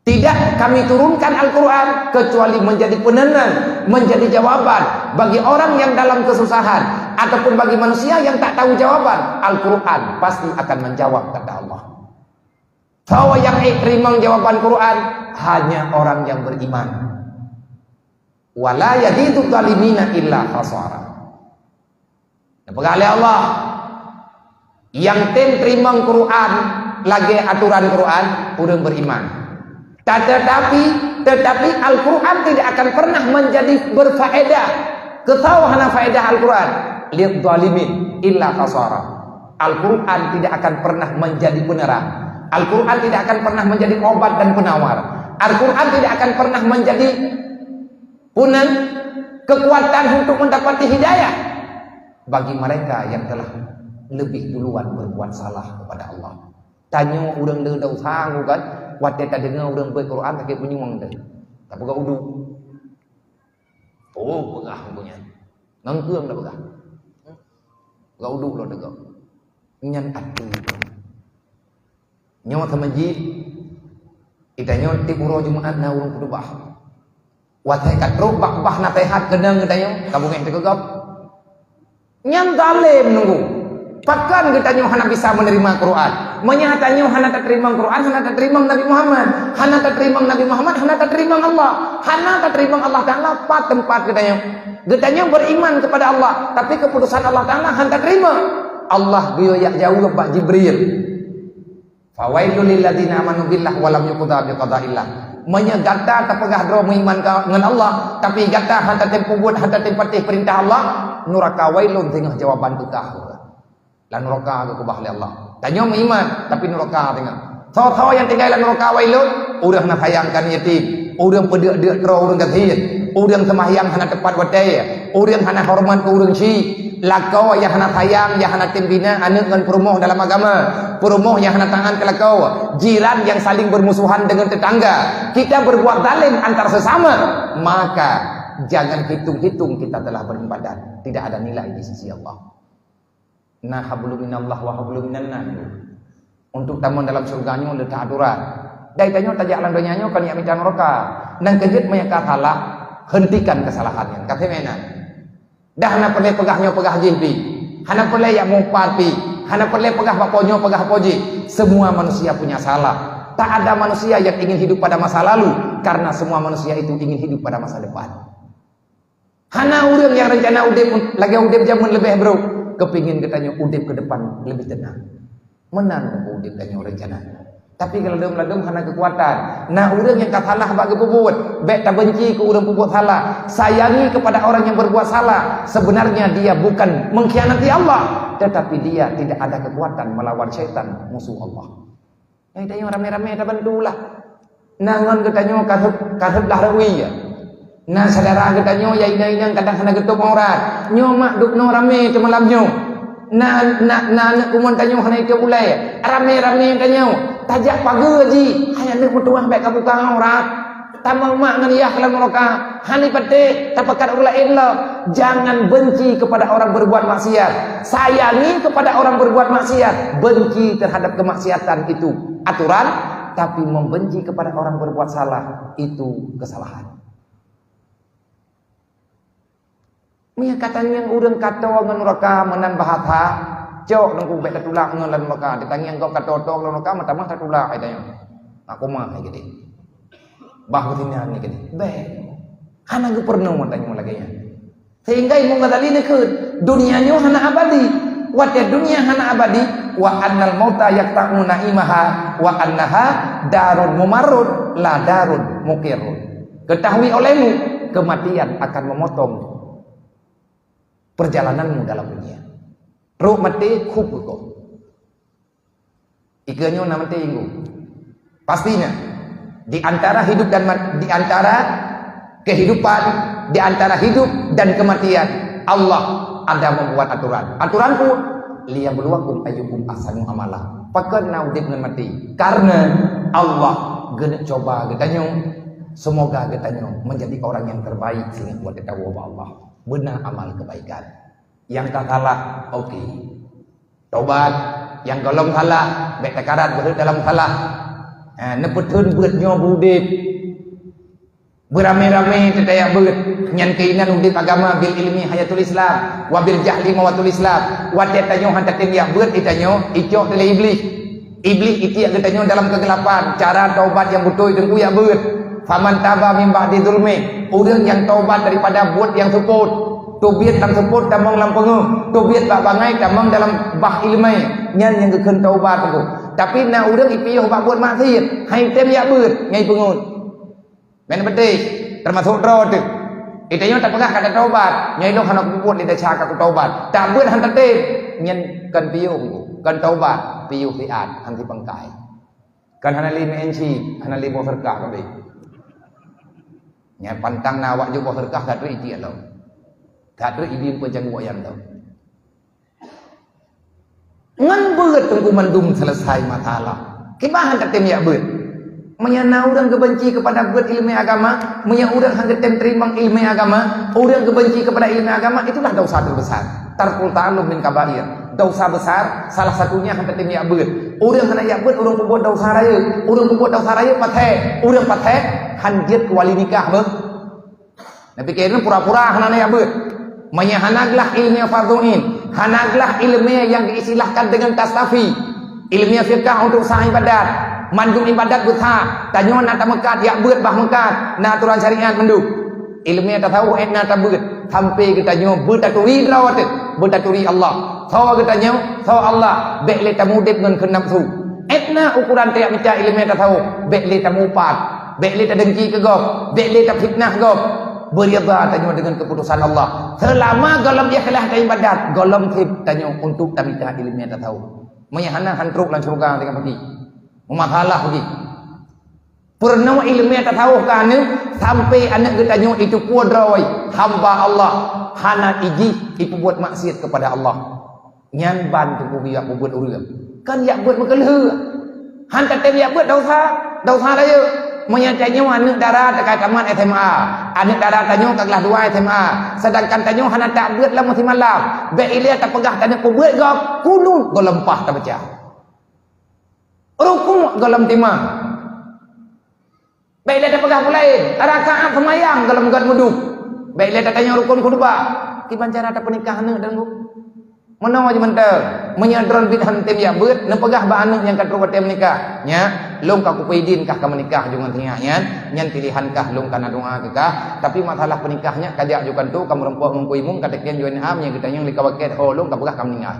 Tidak kami turunkan Al-Quran kecuali menjadi penenang, menjadi jawaban bagi orang yang dalam kesusahan ataupun bagi manusia yang tak tahu jawaban. Al-Quran pasti akan menjawab kata Allah. Bahwa yang ikrimang jawaban Quran hanya orang yang beriman. Wala yazidu zalimina illa khasara. Pegale Allah yang terimang Quran lagi aturan Quran urang beriman. Tetapi Al-Quran tidak akan pernah menjadi berfaedah. Ketahuan faedah Al-Quran lil zalimin illa khasara. Al-Quran tidak akan pernah menjadi penerang. Al-Quran tidak akan pernah menjadi obat dan penawar. Al-Quran tidak akan pernah menjadi punan kekuatan untuk mendapati hidayah bagi mereka yang telah lebih duluan berbuat salah kepada Allah. Tanya orang ledau sanggup kan, waktu tak dengar orang berquran tak penyuang tu. Tak pegah udu. Oh, pegah punya. Ngangkeung dah pegah. Pegah udu lo tegak. Nyan atu. Nyawa ke masjid itanya ti puro Jumaat na urang kudubah watai katro bak-bah nasihat kenang kitanya kabungeh tegegap nyam zalim nunggu pakan kitanya hana bisa menerima Quran menyahatanya hana tak terima Quran hana tak terima Nabi Muhammad hana tak terima Nabi Muhammad hana tak terima Allah hana tak terima Allah Ta'ala pat tempat kitanya beriman kepada Allah tapi keputusan Allah Ta'ala hana tak terima Allah goyak jauh Pak Jibril fawailul lil ladzina amanu billah wa lam yuqda bi qada'illah menyegata tapegah dro mengiman dengan Allah tapi gata hanta tempo buat hanta tempatih perintah Allah nuraka wailun tengah jawaban tukah lan nuraka ke bahli Allah tanya mengiman tapi nuraka tengah tahu yang tinggal lan nuraka wailun urang nak hayangkan yatim urang pedek-dek dro urang gathir urang sembahyang hana tepat wadai urang hana hormat ke urang si lakau yang hana sayang, yang hana timbina anak dengan perumuh dalam agama, perumuh yang hana tangan ke lakau, jiran yang saling bermusuhan dengan tetangga, kita berbuat zalim antar sesama, maka jangan hitung-hitung kita telah beribadat, tidak ada nilai di sisi Allah. Nah hablu minallah wa hablu minan nas. Untuk tamu dalam surganya letak aturan. Dai tanyo tajak lang donyanya kan ya minta neraka. Nang kejut menyeka salah, hentikan kesalahannya. Kata mana? Dah hana perle pegahnya pegah jihbi. Hana perle ya mupati, hana perle pegah baponyo pegah poji. Semua manusia punya salah. Tak ada manusia yang ingin hidup pada masa lalu, karena semua manusia itu ingin hidup pada masa depan. Hana urang yang rencana udip lagi udip zaman lebih bro, kepingin katanya udip ke depan lebih tenang. Menang udip katanya rencana. Tapi kalau ladum hana kekuatan. Nah urang yang katalah bagi berbuat, baik tak benci ke urang berbuat salah, sayangi kepada orang yang berbuat salah. Sebenarnya dia bukan mengkhianati Allah, tetapi dia tidak ada kekuatan melawan syaitan musuh Allah. Tanya rame-rame tak bantulah. Nangan katanya kasut lah rawi ya. Nah saudara katanya ya inang kadang hana getuk orang. Nyo mak duk no rame tu malam nyo. Nah anak kuman tanya hana itu ulai. Rame-rame tanya. Tajak pagar ji, hanya nak bertuah baik kamu kau orang. Tamang mak ngan iya kalau mereka. Hani pete, tapakat orang lain lah. Jangan benci kepada orang berbuat maksiat. Sayangi kepada orang berbuat maksiat. Benci terhadap kemaksiatan itu aturan, tapi membenci kepada orang berbuat salah itu kesalahan. Mia katanya yang urang kata ngan mereka menan bahasa. Cok nang ku bet tertulak ngan lan mereka ditangi engkau kata tok lan mereka mata mah tertulak ai tanya. Aku mah ai gede. Bah betina ni gede. Be. Hana ge perno tanya lagi nya. Sehingga imong gadali ke dunia nyo hana abadi. Wa dunia hana abadi wa annal mauta yaqta'u na'imaha wa annaha darun mumarrud la darun muqirrun. Ketahui olehmu kematian akan memotong perjalananmu dalam dunia. Ruh mati khub kok. Ikanyo na mati inggu. Pastinya di antara hidup dan di antara kehidupan, di antara hidup dan kematian, Allah ada membuat aturan. Aturanku liyabluwakum ayyukum ahsanu amala. Pakan naudib dengan mati. Karena Allah gede coba getanyo. Semoga getanyo menjadi orang yang terbaik sehingga buat kita bahwa Allah benar amal kebaikan. Yang tak salah, okey. Taubat. Yang golong salah, baik takarat berada dalam salah. Nepetun beratnya budip. Beramai-ramai tetayak berat. Nyan keinginan udip agama bil ilmi hayatul Islam. Wabil jahli mawatul Islam. Wadah tanyo hantatin yang berat itanyo. Icok oleh iblis. Iblis itu yang katanya dalam kegelapan. Cara taubat yang betul itu yang berat. Faman taba min ba'di zulmi. Orang yang taubat daripada buat yang seput. Tobiat tam seput tamang lampung, tobiat bak bangai tamang dalam bah ilmai, nyan yang keken taubat tu. Tapi na urang ipiyo bak buat maksiat, hai tem ya beut ngai pengun. Men betis termasuk ro tu. Itayo tak pegah kata taubat, nyai dok hanak buat di cakap ku taubat. Tak beut han tetem, nyan kan piyo kan taubat, piyo fiat anti pangkai. Kan hanali menci, hanali bo serkah kabe. Nyai pantang nawak ju bo serkah kat ri ti lo. Kata ibu pencang wayang tau. Ngan beut tunggu mendum selesai masalah. Kibahan ketem ya beut. Menyana orang kebenci kepada beut ilmu agama, menyana orang hang ketem terima ilmu agama, orang kebenci kepada ilmu agama itulah dosa besar. Tarkul ta'allum min kabair. Dosa besar salah satunya hang ketem ya beut. Orang hana ya beut orang pembuat dosa raya. Orang pembuat dosa raya pathe, orang pathe hanjit kuali nikah be. Nabi kira pura-pura hana ya beut. Maya hanaglah ilmu fardhu'in, hanaglah ilmu yang diistilahkan dengan tasnafi, ilmu fiqh untuk sah ibadat, mandum ibadat buta, tanyo na tamekat ya beut bah mekat, na aturan syariat menduk. Ilmu ta tahu na ta beut, sampai kita nyo bertaturi rawat, bertaturi Allah. Thaw kita nyo, thaw Allah, bek le tamudib ngan kenapsu. Etna ukuran tiap minta ilmu ta tahu, bek le tamupat, bek le ta dengki ke gop, bek le ta fitnah gop. Beriadah tanya dengan keputusan Allah. Selama golom ikhlas dan ibadat, golom tip tanya untuk tamita ilmu yang tak tahu. Menyahana hantruk lan surga dengan pergi. Memahalah pergi. Pernah ilmu tak tahu kan sampai anak getanyo itu puadrawai hamba Allah hana iji itu buat maksiat kepada Allah. Nyan ban tu biar buat urang. Kan yak buat mekeleh. Han tak tem yak buat dosa dia. Menyatanyo anak darah dekat taman SMA. Anak darah tanyo kat kelas 2 SMA. Sedangkan tanyo hana tak buat lah masih malam. Baik ilia tak pegah tanyo ku buat gak kunun go lempah tak pecah. Rukuk go lem timang. Baik ilia tak pegah pulai. Rakaat semayang dalam gad muduk. Baik ilia tak tanyo rukun kudu ba. Kiban cara tak pernikah anak dan ku. Mana aja mental menyadron bidhan tem ya beut nepegah ba anak yang katru tem nikah nya long ka kupaidin kah ka menikah jungan tingah nyan pilihan kah long kana doa kah tapi masalah penikahnya kajak jukan tu kamu rempok mengkuimung katekian juan am yang kita yang likawaket oh long ka pegah kam ningah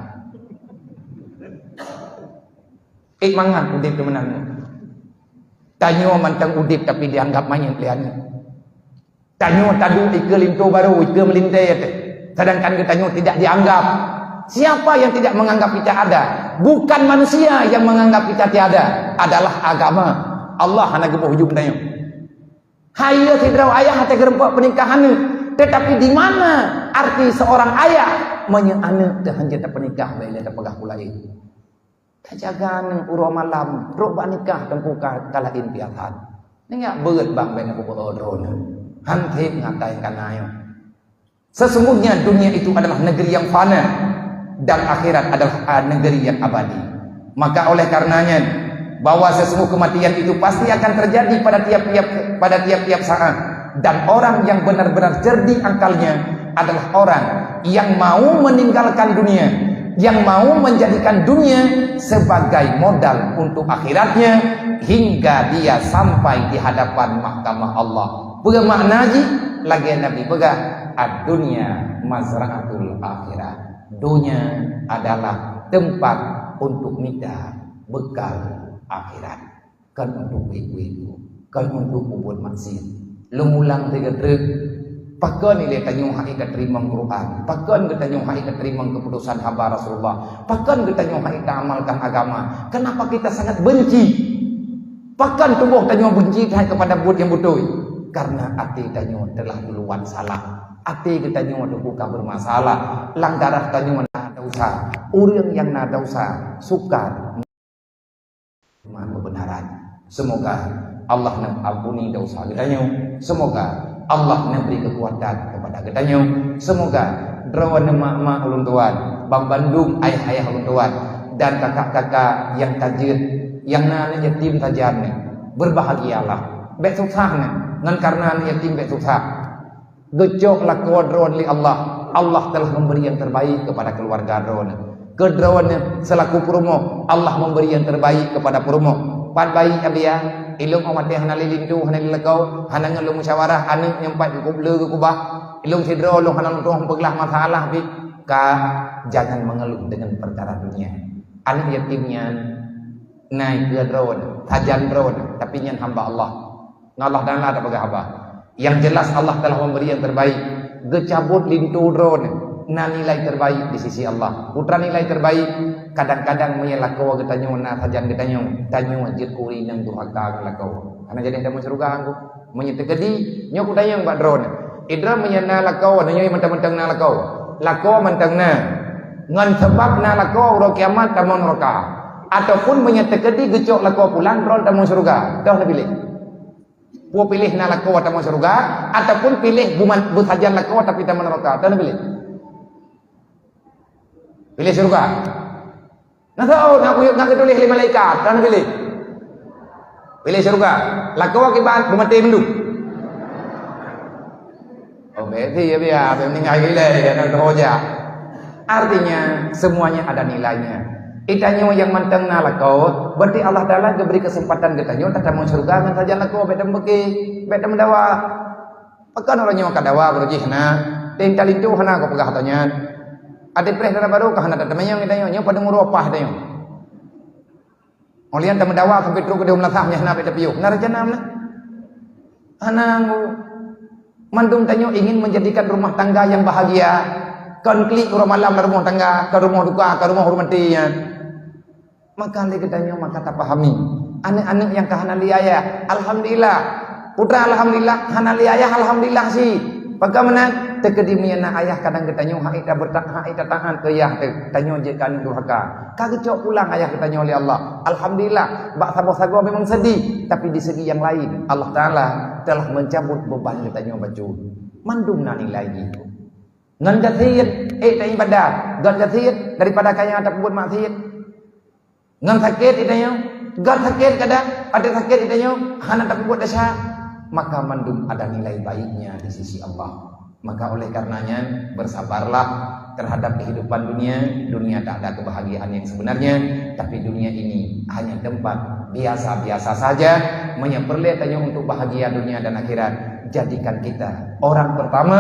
mangan udip temenan tanyo mantang udip tapi dianggap main pilihannya tanyo tadu ikelinto baru ike melintai sedangkan ketanyo tidak dianggap. Siapa yang tidak menganggap kita ada? Bukan manusia yang menganggap kita tiada, adalah agama. Allah hana gebuh hujung tanya. Hayya tidrau ayah hati gerempok pernikahan ni. Tetapi di mana arti seorang ayah menyeana dengan jata pernikah bila ada pegah pulai. Tajagan urang malam, rok bak nikah tengku kala impiatan. Nengak beut bang ben aku odron. Hantip ngatai kanayo. Sesungguhnya dunia itu adalah negeri yang fana. Dan akhirat adalah negeri yang abadi. Maka oleh karenanya bahwa sesungguh kematian itu pasti akan terjadi pada tiap-tiap saat. Dan orang yang benar-benar cerdik akalnya adalah orang yang mau meninggalkan dunia, yang mau menjadikan dunia sebagai modal untuk akhiratnya hingga dia sampai di hadapan mahkamah Allah. Bermakna lagi Nabi pegah ad-dunya mazra'atul akhirah. Dunia adalah tempat untuk minta bekal akhirat. Kan untuk itu, kan untuk buat maksiat. Lungulang tiga truk. Pakan ini tanyung hai terima Quran. Pakan kita tanyung hai terima keputusan hamba Rasulullah. Pakan kita tanyung hai amalkan agama. Kenapa kita sangat benci? Pakan tubuh tanyung benci kepada buat yang betul. Karena hati tanyung telah duluan salah. Hati kita nyawa buka bermasalah. Langgarah tanya nak dosa. Orang yang nak dosa suka kebenaran. Semoga Allah mengampuni dosa kita nyawa. Semoga Allah memberi kekuatan kepada kita nyawa. Semoga drawan mak-mak ulun tuan, bang Bandung ayah-ayah ulun tuan dan kakak-kakak yang tajir, yang nak yatim tajan berbahagialah. Baik susahnya, ngan karena yatim baik susah. Gejoklah kuadron li Allah. Allah telah memberi yang terbaik kepada keluarga drone. Kedrone selaku promo Allah memberi yang terbaik kepada promo. Pan baik abia ilung amate hana lilintu hana lilakau hana ngelung musyawarah anu nyempat ke kubla ke kubah ilung sidro long hana lutuh peglah masalah bi ka jangan mengeluh dengan perkara dunia. Anak yatimnya naik ke drone, tajan drone tapi nyan hamba Allah. Ngalah dan ada pegang apa? Yang jelas Allah telah memberi yang terbaik. Gecabut lintu drone na nilai terbaik di sisi Allah. Putra nilai terbaik kadang-kadang menyelakau getanyo na sajan getanyo tanyo jit kuri nang durhaka lakau. Karena jadi ada surga aku menyetegedi nyok tayang bak drone. Idra menyana lakau nyo mentang-mentang na lakau. Lakau mentang na ngan sebab na lakau ro kiamat tamon neraka. Ataupun menyetegedi gecok lakau pulang drone tamon surga. Dah nak pilih. Gua pilih na lakau tamon surga ataupun pilih buman sajan lakau tapi tamon neraka. Dah nak pilih. Pilih surga. Nah tahu nak tulis lima malaikat, kan pilih. Pilih surga. Lakau akibat bermati mendung. Oh berarti ya biar meninggal gila ya nak hoja. Artinya semuanya ada nilainya. Itanyo yang manteng na lakau, berarti Allah Taala diberi kesempatan getanyo tak mau surga ngan saja lakau bedam beki, bedam dawa. Pakan orangnya kadawa berjih na, tinggal itu hana kau pegah katanya. Ada perintah baru kah nak temannya kita nyo pada nguropah kita nyo. Olian teman dawa sampai terus ke dalam lasahnya nak pada piu. Narajana mana? Anangku mandung tanyo ingin menjadikan rumah tangga yang bahagia. Konflik rumah malam rumah tangga, ke rumah duka, ke rumah hormatian. Maka kita nyo maka tak pahami Anak-anak yang kehanali ayah, alhamdulillah. Putra alhamdulillah, hanali ayah alhamdulillah sih. Bagaimana terkedimian ayah kadang ketanya hak ita tahan ke ayah tanya je kan durhaka. Kagecok pulang ayah ketanya oleh Allah. Alhamdulillah, bak sabar-sabar memang sedih, tapi di segi yang lain Allah Taala telah mencabut beban ketanya baju. Mandum nani lagi. Ngan jathiat tak ibadah, gan jathiat daripada kaya tak buat maksiat. Ngan sakit itanya, gan sakit kadang ada sakit itanya, hana tak buat dasar. Maka mandum ada nilai baiknya di sisi Allah. Maka oleh karenanya bersabarlah terhadap kehidupan dunia. Dunia tak ada kebahagiaan yang sebenarnya, tapi dunia ini hanya tempat biasa-biasa saja. Menyeperlihatnya untuk bahagia dunia dan akhirat. Jadikan kita orang pertama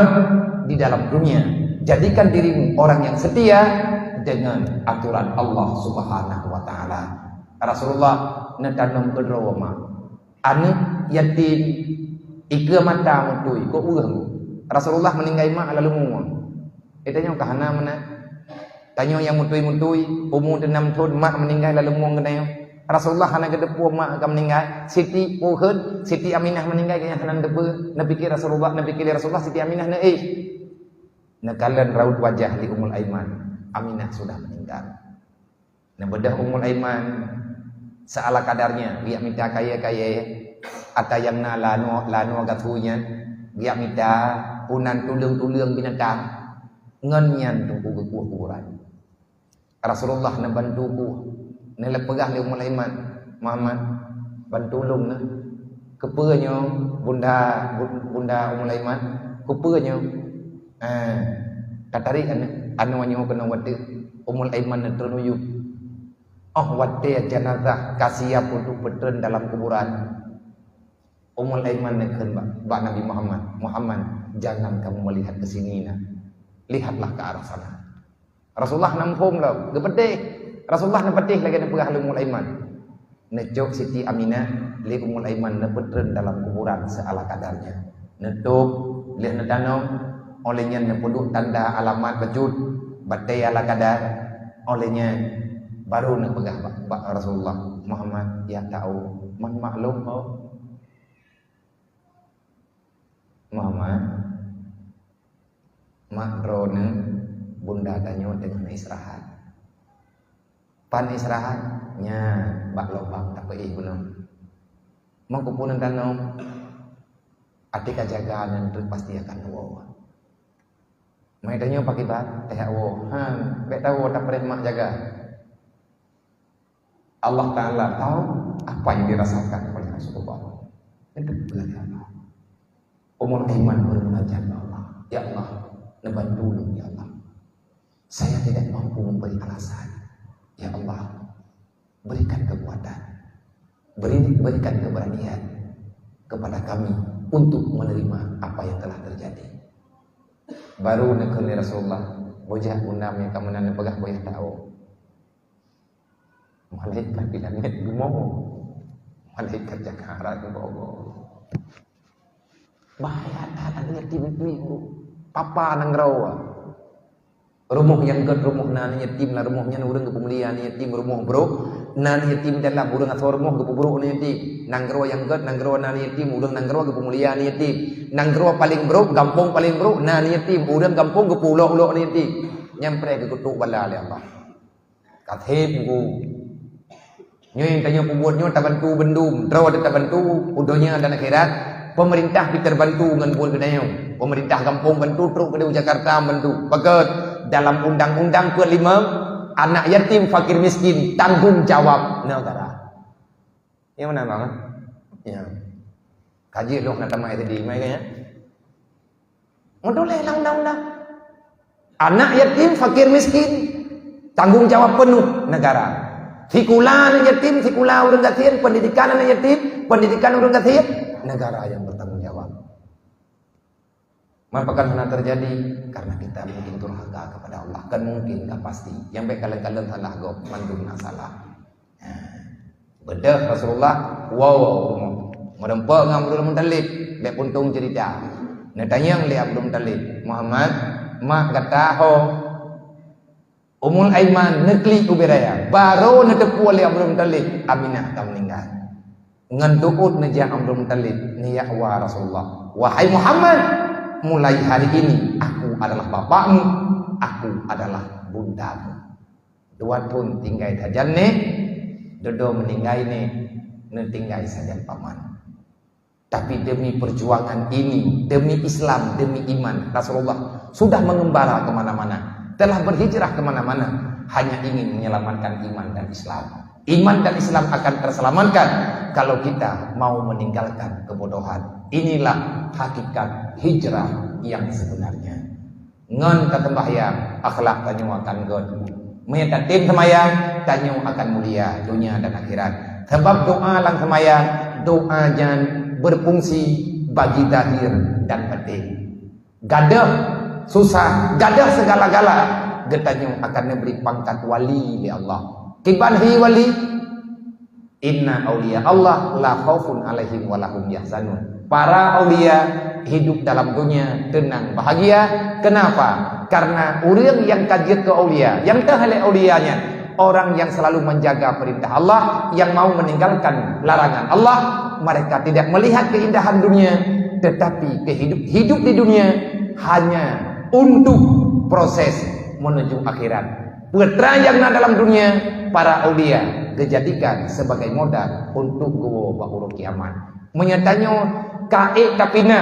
di dalam dunia. Jadikan dirimu orang yang setia dengan aturan Allah Subhanahu wa taala. Rasulullah netanam kedrawama. Anak yatim ika mata mutui ko urang. Rasulullah meninggal mak lalu muang. Itanya kahana mana? Tanya yang mutui-mutui, umur 6 tahun mak meninggal lalu muang kenanya. Rasulullah hana gedepu mak akan meninggal. Siti Uhud, Siti Aminah meninggal kaya hanan depu. Nabi kira Rasulullah Siti Aminah na nakalan raut wajah di Ummul Aiman. Aminah sudah meninggal. Nah bedah Ummul Aiman seala kadarnya, dia minta kaya-kaya atau yang na lano gatunya, dia minta punan tulung-tulung binatang ngenyan tunggu kuburan. Rasulullah na bantuku nelepegah li Ummul Aiman Muhammad bantulung na kepenyo bunda Ummul Aiman kepenyo katarik anu wanyo kena wate Ummul Aiman na ternuyu wate jenazah kasiap untuk beten dalam kuburan. Ummul Aiman nekhen bak Nabi Muhammad jangan kamu melihat ke sini nah. Lihatlah ke arah sana. Rasulullah nampung lah gepedih. Rasulullah nepetih lagi nepegah li Ummul Aiman. Nejok Siti Aminah li Ummul Aiman nepetren dalam kuburan seala kadarnya. Netup lihat netanong olehnya nepeduk tanda alamat wujud batai ala kadar olehnya baru nepegah bak Rasulullah Muhammad yang tahu maklum Muhammad makrone bunda tanyo dengan istirahat. Pan istirahatnya bak lobang tak perih gunung. Mengkupunan tanong atika jagaan dan pasti akan wawa. Mai tanyo pakai bat teh wo. Bet tahu tak perih mak jaga. Allah Taala tahu apa yang dirasakan oleh Rasulullah. Itu belajar. Ummul Aiman bermunajat Allah. Ya Allah, nebantu ya Allah. Saya tidak mampu memberi alasan. Ya Allah, berikan kekuatan. Berikan keberanian kepada kami untuk menerima apa yang telah terjadi. Baru nekeli Rasulullah, bojah undam yang kamu nana pegah boyah tahu. Malaikat di langit ngomong. Malaikat jaga arah ke bawah. Bahaya tak yatim piu papa nang rawa rumuh yang ged rumuh nan yatim lah rumuhnya urang ke pemulihan yatim rumuh bro nan yatim dalam urang asor rumuh ke bro nan yatim nang rawa yang ged nang rawa nan yatim urang nang rawa ke pemulihan yatim nang rawa paling bro kampung paling bro nan yatim urang kampung ke pulau nan yatim nyampe ke kutuk bala le Allah kathep ku nyoy tanya pembuatnya tak bantu bendum rawa tak bantu udonya dan akhirat. Pemerintah kita bantu dengan buat kedayang. Pemerintah kampung bantu, truk kedai Jakarta bantu. Pakat dalam undang-undang ke-5 anak yatim fakir miskin tanggung jawab negara. Yang mana bang? Ya. Kaji loh nak tamai tadi, mai kaya. Modalnya undang-undang. Anak yatim fakir miskin tanggung jawab penuh negara. Sikulah anak yatim, sikulah urang gathien, pendidikan anak yatim, pendidikan urang gathien. Negara yang bertanggung jawab. Apakah pernah terjadi? Karena kita mungkin durhaka kepada Allah. Kan mungkin, tak pasti. Yang baik kalian salah gop, mandung salah. Bedah Rasulullah, wow, merempak dengan Abdul Muttalib. Baik puntung cerita. Natanya yang lihat Abdul Muttalib. Muhammad, mak kata, Ummul Aiman nekli ubiraya. Baru netepu oleh Abdul Muttalib. Aminah tak meninggal. ngan du'ud najah Abdul Muttalib ni ya wa Rasulullah, wahai Muhammad, mulai hari ini aku adalah bapakmu, aku adalah bundamu. Dua pun tinggal saja ni, dodo meninggal ni, tinggal saja paman. Tapi demi perjuangan ini, demi Islam, demi iman, Rasulullah sudah mengembara kemana-mana, telah berhijrah kemana-mana, hanya ingin menyelamatkan iman dan Islam. Iman dan Islam akan terselamatkan kalau kita mau meninggalkan kebodohan. Inilah hakikat hijrah yang sebenarnya. Ngan kata sembahyang, akhlak tanyo akan god. Menyata tim sembahyang, tanyo akan mulia dunia dan akhirat. Sebab doa lang sembahyang, doa jangan berfungsi bagi zahir dan batin. Gadah susah, gadah segala-gala, getanyo akan memberi pangkat wali oleh Allah. Kibanhi wali, inna awliya Allah la khaufun alaihim wa lahum yahzanun. Para aulia hidup dalam dunia tenang bahagia. Kenapa? Karena orang yang kajian ke aulia, yang terhalai aulianya, orang yang selalu menjaga perintah Allah, yang mau meninggalkan larangan Allah. Mereka tidak melihat keindahan dunia, tetapi hidup di dunia hanya untuk proses menuju akhirat. Putra yang ada dalam dunia, para aulia dijadikan sebagai modal untuk gowo bahuru kiamat. Menyatanya kae kapina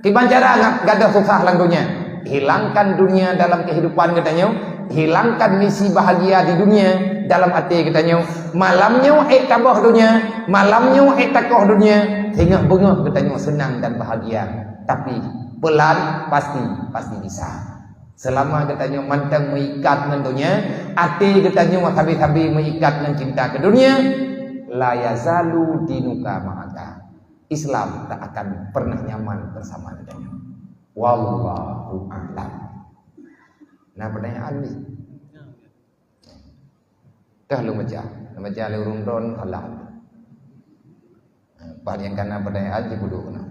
kibancara gadah susah lang dunia. Hilangkan dunia dalam kehidupan katanya, hilangkan misi bahagia di dunia dalam hati katanya. Malamnya tabah dunia, malamnya takoh dunia, hingga bengah katanya senang dan bahagia. Tapi pelan pasti bisa. Selama katanya mantang mengikat dengan dunia, hati katanya habis-habis mengikat dengan cinta ke dunia, la yazalu dinuka ma'aka. Islam tak akan pernah nyaman bersama katanya. Wallahu a'lam. Nah pertanyaan ni. Dah lu baca lu rundon halal. Pada yang kena pertanyaan je bodoh kena.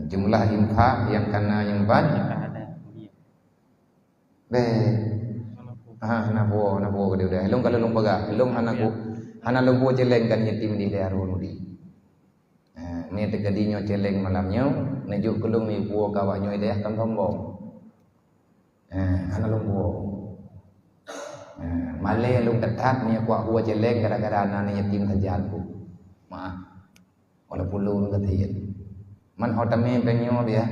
Jumlah infak yang kena yang banyak. Nabo ke dia. Helong kalau long baga, helong hana long jeleng kan yatim di daerah nudi. Ni terjadinya celeng malamnya, nejuk kelung ni buah kawannya dia kan sombong. Hana long buah. Malay long tetap ni kuat buah celeng gara-gara anak yatim saja aku. Maaf. Walaupun lu kata man hotame penyo dia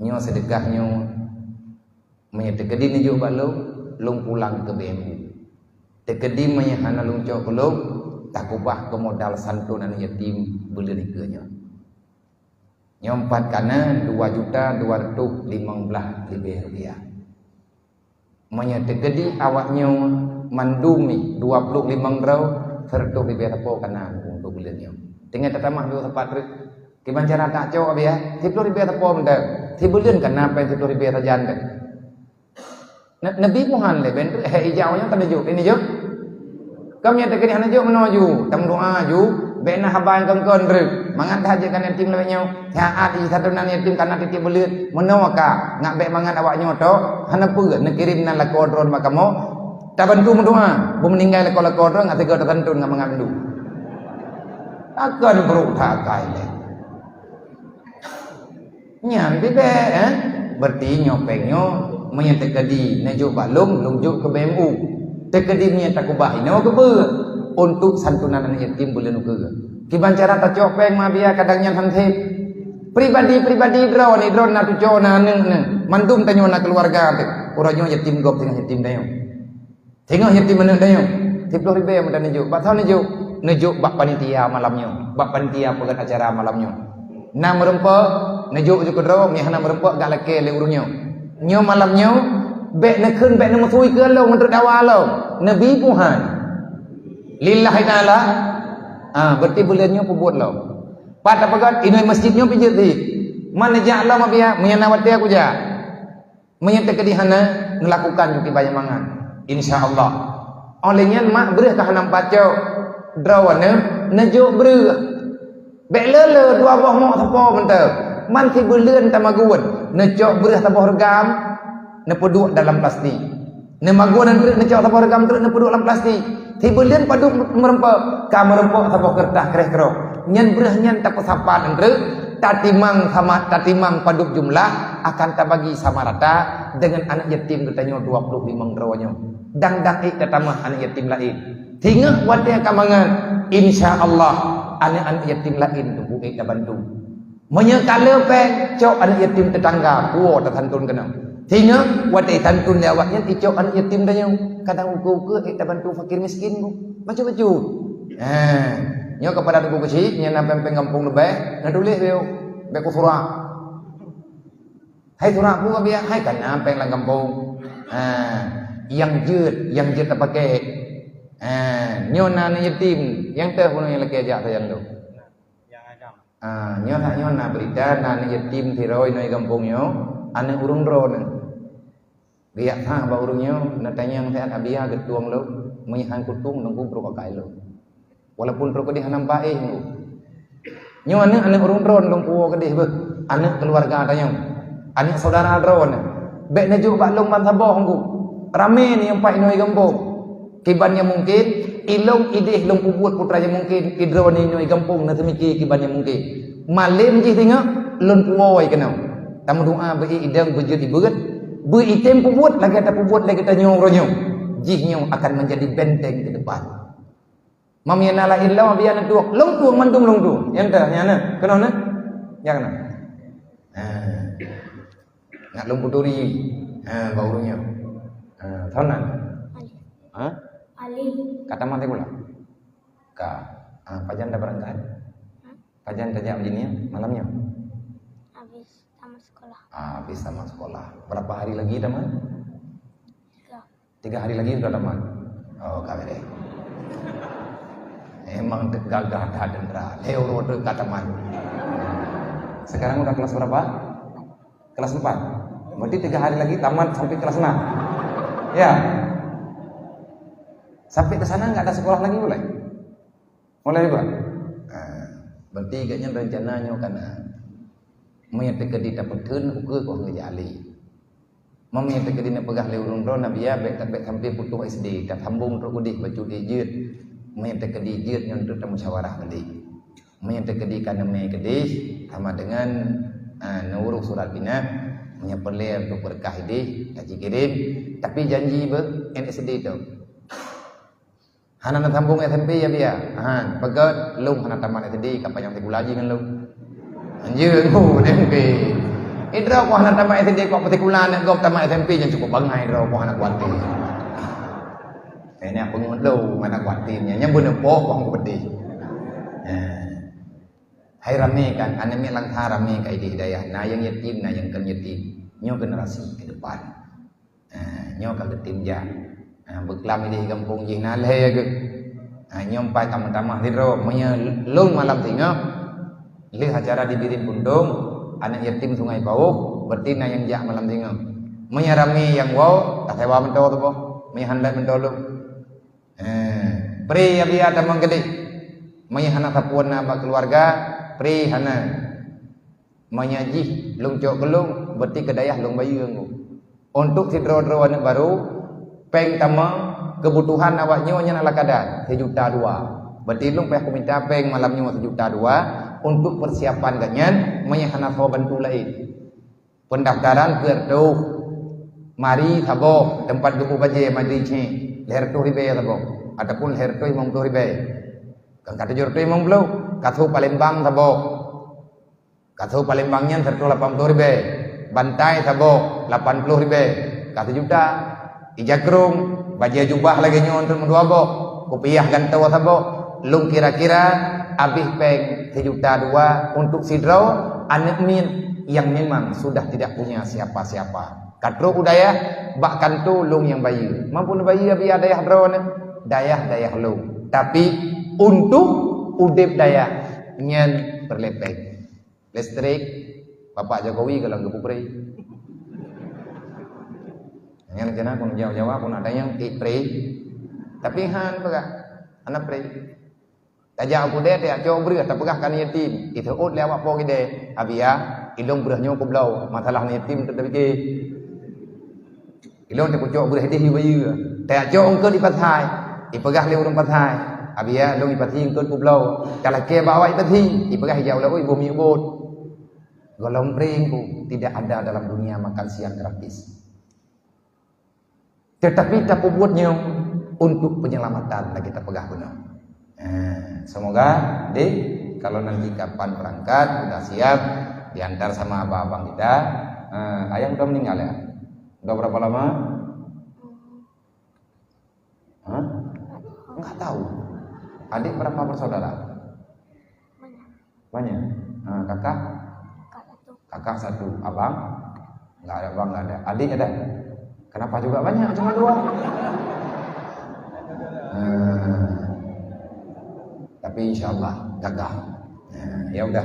nyo sedekah nyo menyedekadi ni jo balo long pulang ke BMU tekedi menyahana long cok long takubah ke modal santunan yatim belerikanya nyompat kana 2.215.000 rupiah menyedekadi awaknya mandumi 25 rau serta ribu tapo kana untuk belanya dengan tetamah 2 tempat kiban cara tak cok ya 10 ribu tapo benda tibulan kana apa 10 ribu rajan kan Nabi Muhammad le ben hijaunya tak juk ini juk kami ada kini hana juk menuju tam doa ju bena haban kongkon rek mangat haja kan yatim lewenyo haat di satu nan yatim kana titip belut menawaka ngak bek mangat awaknya to hana peuh nak kirim nan lakodron makamo tak bantu mendoa bu meninggal lakodron ngak tega tertentun ngak mangandu akan beruk takai le nyam bibe berarti nyopengnya menyetekadi nejuk balung lungjuk ke BMU tekadi menyata kubah ini ke ber untuk santunan anak yatim bulan ke kiban cara tak copeng mah biar kadangnya hantip pribadi draw ni draw na tujo na neng mandum tanyo na keluarga te uranyo yatim gop tengah yatim dayo tengah yatim mana dayo 10 ribu yang dan nejuk batau nejuk bak panitia malamnya bak panitia pegat acara malamnya na merempek nejuk je ke draw ni hana merempek gak leke le urunyo nyo malamnya bek nak keun bek nak musui ke lo menurut dakwah lo Nabi Tuhan lillahi taala berarti bulannya pebut lo pada pegat inoi masjidnya pijit di mana ja Allah mabia menyanawati aku ja menyata kedihana melakukan juki banyak mangan insyaallah olehnya mak bereh ka hanam paco drawane nejuk bereh bek lele dua boh mok sepo bentar man si bulan tamaguan necok bereh taboh regam nepeduk dalam plastik nemaguan dan bereh necok taboh regam terus nepeduk dalam plastik belian padu merempak ka merempak sabok kertas kereh-kerok nyen berah nyen tak pesapan entre tatimang sama tatimang paduk jumlah akan tak bagi sama rata dengan anak yatim katanya 25 rawanya dang tamah anak yatim lain hingga wadai kamangan insyaallah anak-anak yatim lain tu buat dah bantu menyekala pen cok anak yatim tetangga puo tertantun kena hingga wadai tantun lewatnya icok anak yatim dah yang kadang ukur kita bantu fakir miskin bu macam-macam nyo kepada tubuh kecil nya nampai pengampung lebih ngadulis beo beko surah hai surah ku biar hai kan nampai lang kampung yang jut tak pakai nyo na yatim yang teh pun yang lagi ajak sayang tu yang adam nyo na berita na yatim tiroi noi kampung nyo ane urung ron biak ha ba urungnya natanya yang sehat abia getuang lo menyihan kutung nunggu pro pakai lo walaupun pro kedih nampak ngu nyo ane urung ron long puo kedih be ane keluarga tanya ane saudara ron bek na ju ba long man saboh ngu rame ni yang pai noi kampung kibannya mungkin ilong idih long pubut putranya mungkin idro ni noi kampung na semiki kibannya mungkin malim ji tengok lon puoi kenau tamu doa be idang bejut ibeut item pubut lagi ada pubut lagi kita nyong jihnya akan menjadi benteng ke depan mamia la illa biya na tuak long tuang mandung long tu yang dah nyana kena na ya kena ngat long puturi baurunya thonan ali kata mate pula ka pajan dah berangkat pajan tajak begini malamnya habis tamat sekolah. Berapa hari lagi tamat? 3 hari lagi sudah tamat. Oh, kawin deh. Emang gagah dah dendra. Leo rodo kata tamat. Sekarang udah kelas berapa? Kelas 4. Berarti 3 hari lagi tamat sampai kelas 6. Ya. Sampai ke sana enggak ada sekolah lagi boleh? Boleh juga. Berarti kayaknya rencananya karena menyatakan di dapat turun ukur kau ngejali. Menyatakan di nak pegah leurung ron nabi ya bek sampai putu SD tak sambung terus udih baju dijut. Menyatakan di jut yang untuk musyawarah tadi. Menyatakan di kana me kedis sama dengan nuruk surat bina menyepele untuk berkah ini kaji kirim tapi janji be NSD tu. Hana nak sambung SMP ya biar. Pegat lung hana tamat SD kapan yang tegulaji kan lung. Anjir tu SMP. Idra ko anak tamat SD ko partikular nak gop tamat SMP yang cukup bangai idra ko anak kuat. Ini apa ngudlo anak kuat timnya yang bener po ko pedih. Hai rame kan anak mi langkah rame kai di hidayah na yang yatim na yang kan yatim. Nyo generasi ke depan. Nyo ka yatim ja. Beklam di kampung jih na le ge. Nyo pai tamat-tamat idra punya lung malam tengah lihat acara dibirin bundung anak yatim Sungai Pauk bertina yang jak malam tinggal menyarami yang wow tak sewa mentol tu boh menyhandai mentol lu pri ya biar tamang gede menyahana tapuan nama keluarga pri hana menyaji lung cok kelung berti kedayah lung bayu nggu untuk sidro-dro anak baru peng tamang kebutuhan awaknya nya ala kadar 1,2 juta berti lung peh aku minta peng malamnya 1,2 juta untuk persiapan ganyan menyahana kau bantu lain pendaftaran kertu mari sabo tempat gebu baje mandi ce leher tu ribe ya sabo ataupun leher tu imam tu ribe kan kata jur tu imam belum kathu Palembang sabo kathu Palembangnya sertu 80 ribe bantai sabo 80 ribe 1 juta ijakrung baje jubah lagi nyon untuk mendua bo kopiah gantau sabo lung kira-kira habis peng 1,2 juta untuk sidro anak min yang memang sudah tidak punya siapa-siapa. Katro udaya bahkan tu lung yang bayi. Mampu bayi biar dayah drone dayah lung. Tapi untuk udip dayah nyen berlepek. Listrik Bapak Jokowi kalau ngepupri. Yang rencana pun jawab pun ada yang pre. Tapi han pegah anak pre. Tajak aku deh tiap jauh berat tak pegah kan yatim. Itu ut lewat po gede. Abia ilong berahnya ko blau masalah yatim tu tapi ilong te pucuk berah dia bayu. Tiap jauh ke di pasai. ipegah le urang pathai abia dong ipati ikut ublau kalau ke bawa ipati ipegah hijau lau bumi ubud golong pringku tidak ada dalam dunia makan siang gratis tetapi tak buatnya untuk penyelamatan kita pegah benar. Semoga kalau nanti kapan berangkat udah siap diantar sama abang-abang kita. Ayah udah meninggal ya? Udah berapa lama? Hah? Enggak tahu. Adik berapa bersaudara? Banyak. Kakak? Kakak satu. Abang? Enggak ada abang, enggak ada. Adik ada? Kenapa juga banyak? Cuma 2. Tapi insya Allah gagah. Ya udah.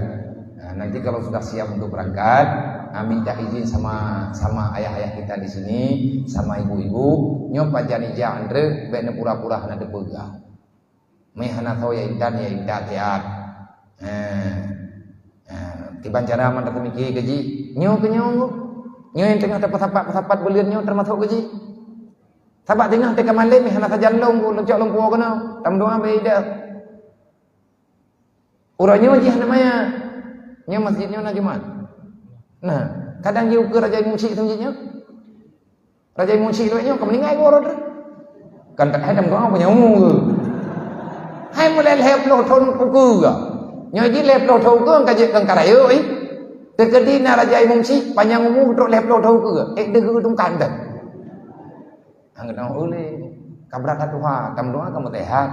Nanti kalau sudah siap untuk berangkat, minta izin sama ayah-ayah kita di sini, sama ibu-ibu, nyo pajani ja andre bekne pura-pura hana depega. Meh hana tau ya indan tiat. Tiban cara man temiki gaji. Nyo ke nyo. Nyo yang tengah tapat belian nyo termasuk gaji. Tapak tengah teka malem meh hana sajan long loncok long puo kana. Tam doa beda. Urangnya wajih namanya, nya masjidnya na Jumat. Nah, kadang dia ke Raja Munci masjidnya. Raja Munci lu nya kemeningai gua orang. Kan tak ada doa punya umum ke. Hai mulai lep lo thon ku ke. Nya ji lep lo thau ke kaje kang karayo ai. Tekedi na Raja Munci panjang umum truk lep lo thau ke. De ke tung kan dah. Angna oleh kabrakat Tuhan, tam doa kamu sehat.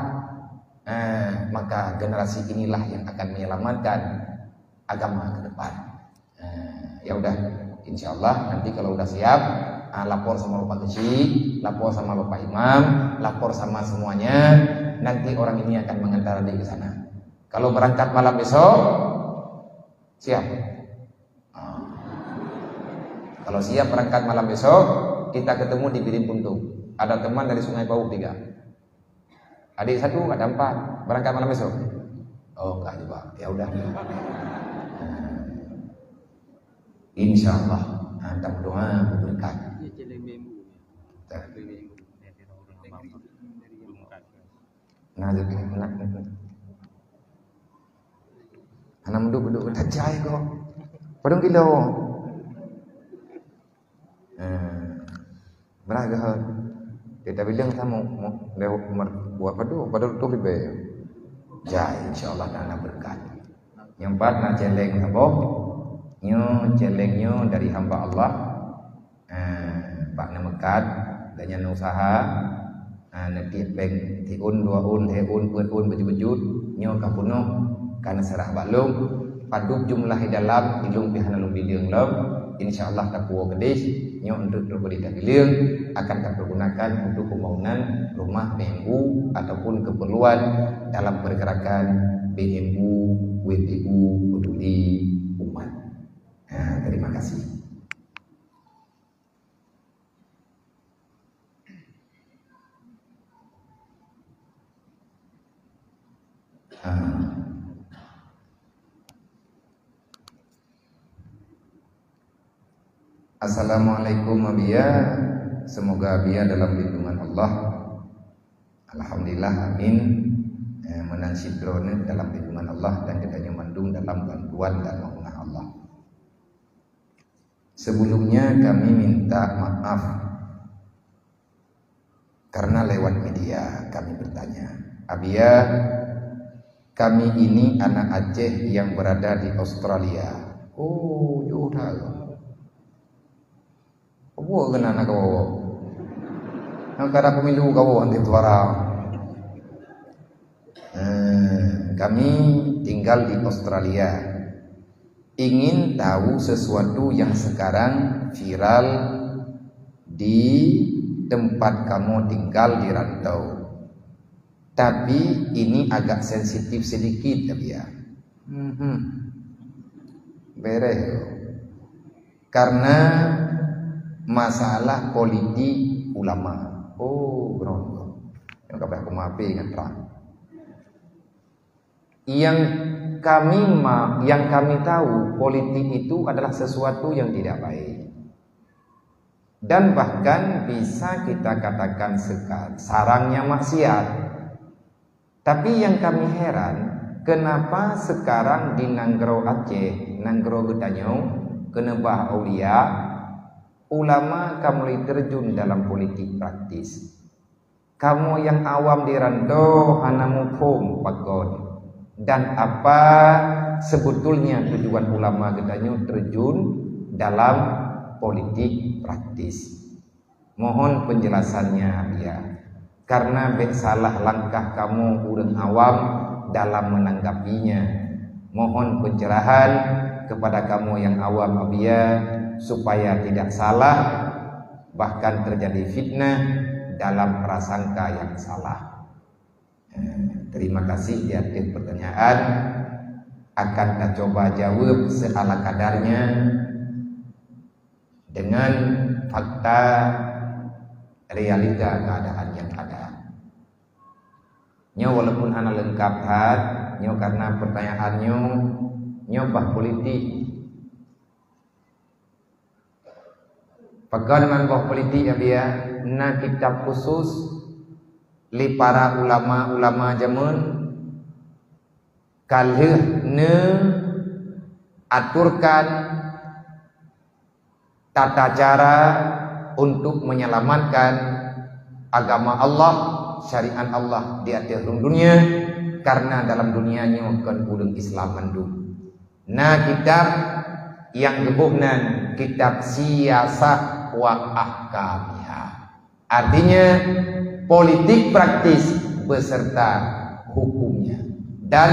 Maka generasi inilah yang akan menyelamatkan agama ke depan. Ya udah, insya Allah nanti kalau udah siap, lapor sama Bapak Kecil, lapor sama Bapak Imam, lapor sama semuanya. Nanti orang ini akan mengantar adik ke sana. Kalau berangkat malam besok, siap. Kalau siap berangkat malam besok, kita ketemu di Birin Puntung. Ada teman dari Sungai Bau 3. Adik 1 ada 4 berangkat malam besok. Oh enggak juga. Ya udah. Insya Allah kita berdoa berkat. Anak menduk tajai kok. Padung kilo. Beragam. Kita bilang kita mau buat pada tu lebih jai insyaallah dana berkat. Yang 4 nak celeng apa? Celengnya dari hamba Allah. Pak Namekat dan yang usaha nanti bank tiun 2 un 3 un 4 un bejut-bejut nyo kapuno kana serah balung paduk jumlah dalam ilung pihana lung bideung lom insyaallah tapuo gedis nyo untuk berbeda bileung akan dipergunakan untuk pembangunan rumah BMU ataupun keperluan dalam pergerakan BMU, WTU, peduli umat. Terima kasih. Assalamualaikum Abia. Semoga Abia dalam lindungan Allah. Alhamdulillah amin. Menansi drone dalam lindungan Allah dan kedanya mandung dalam bantuan dan maunah Allah. Sebelumnya kami minta maaf karena lewat media kami bertanya. Abia, kami ini anak Aceh yang berada di Australia. Oh, jauh dah. Apa kena nak kau? Nak kada pemilu kau anti suara. Kami tinggal di Australia. Ingin tahu sesuatu yang sekarang viral di tempat kamu tinggal di rantau. Tapi ini agak sensitif sedikit ya. Beres. Karena masalah politik ulama. Oh, bro. Yang kabeh aku maafin ngatra. Yang kami tahu politik itu adalah sesuatu yang tidak baik. Dan bahkan bisa kita katakan sarangnya maksiat. Tapi yang kami heran, kenapa sekarang di Nanggro Aceh, Nanggro Gedanyo, Kenebah Aulia, ulama kamu terjun dalam politik praktis. Kamu yang awam di rantau hana mufhum pagon. Dan apa sebetulnya tujuan ulama Gedanyo terjun dalam politik praktis? Mohon penjelasannya ya. Karena salah langkah kamu urang awam dalam menanggapinya. Mohon pencerahan kepada kamu yang awam abia supaya tidak salah, bahkan terjadi fitnah dalam prasangka yang salah. Terima kasih di akhir pertanyaan. Akan kita coba jawab seala kadarnya dengan fakta realita keadaan yang ada. Nyo walaupun ana lengkap hat, nyo karena pertanyaannya nyo bah politik. Pegan dengan bah politik ya dia, na kitab khusus li para ulama-ulama zaman kalih ne aturkan tata cara untuk menyelamatkan agama Allah, syariat Allah di akhir dunia, karena dalam dunianya kan urang Islam mandum. Nah, kitab yang gebuhnan kitab Siyasah wa Ahkamiha. Artinya politik praktis beserta hukumnya dan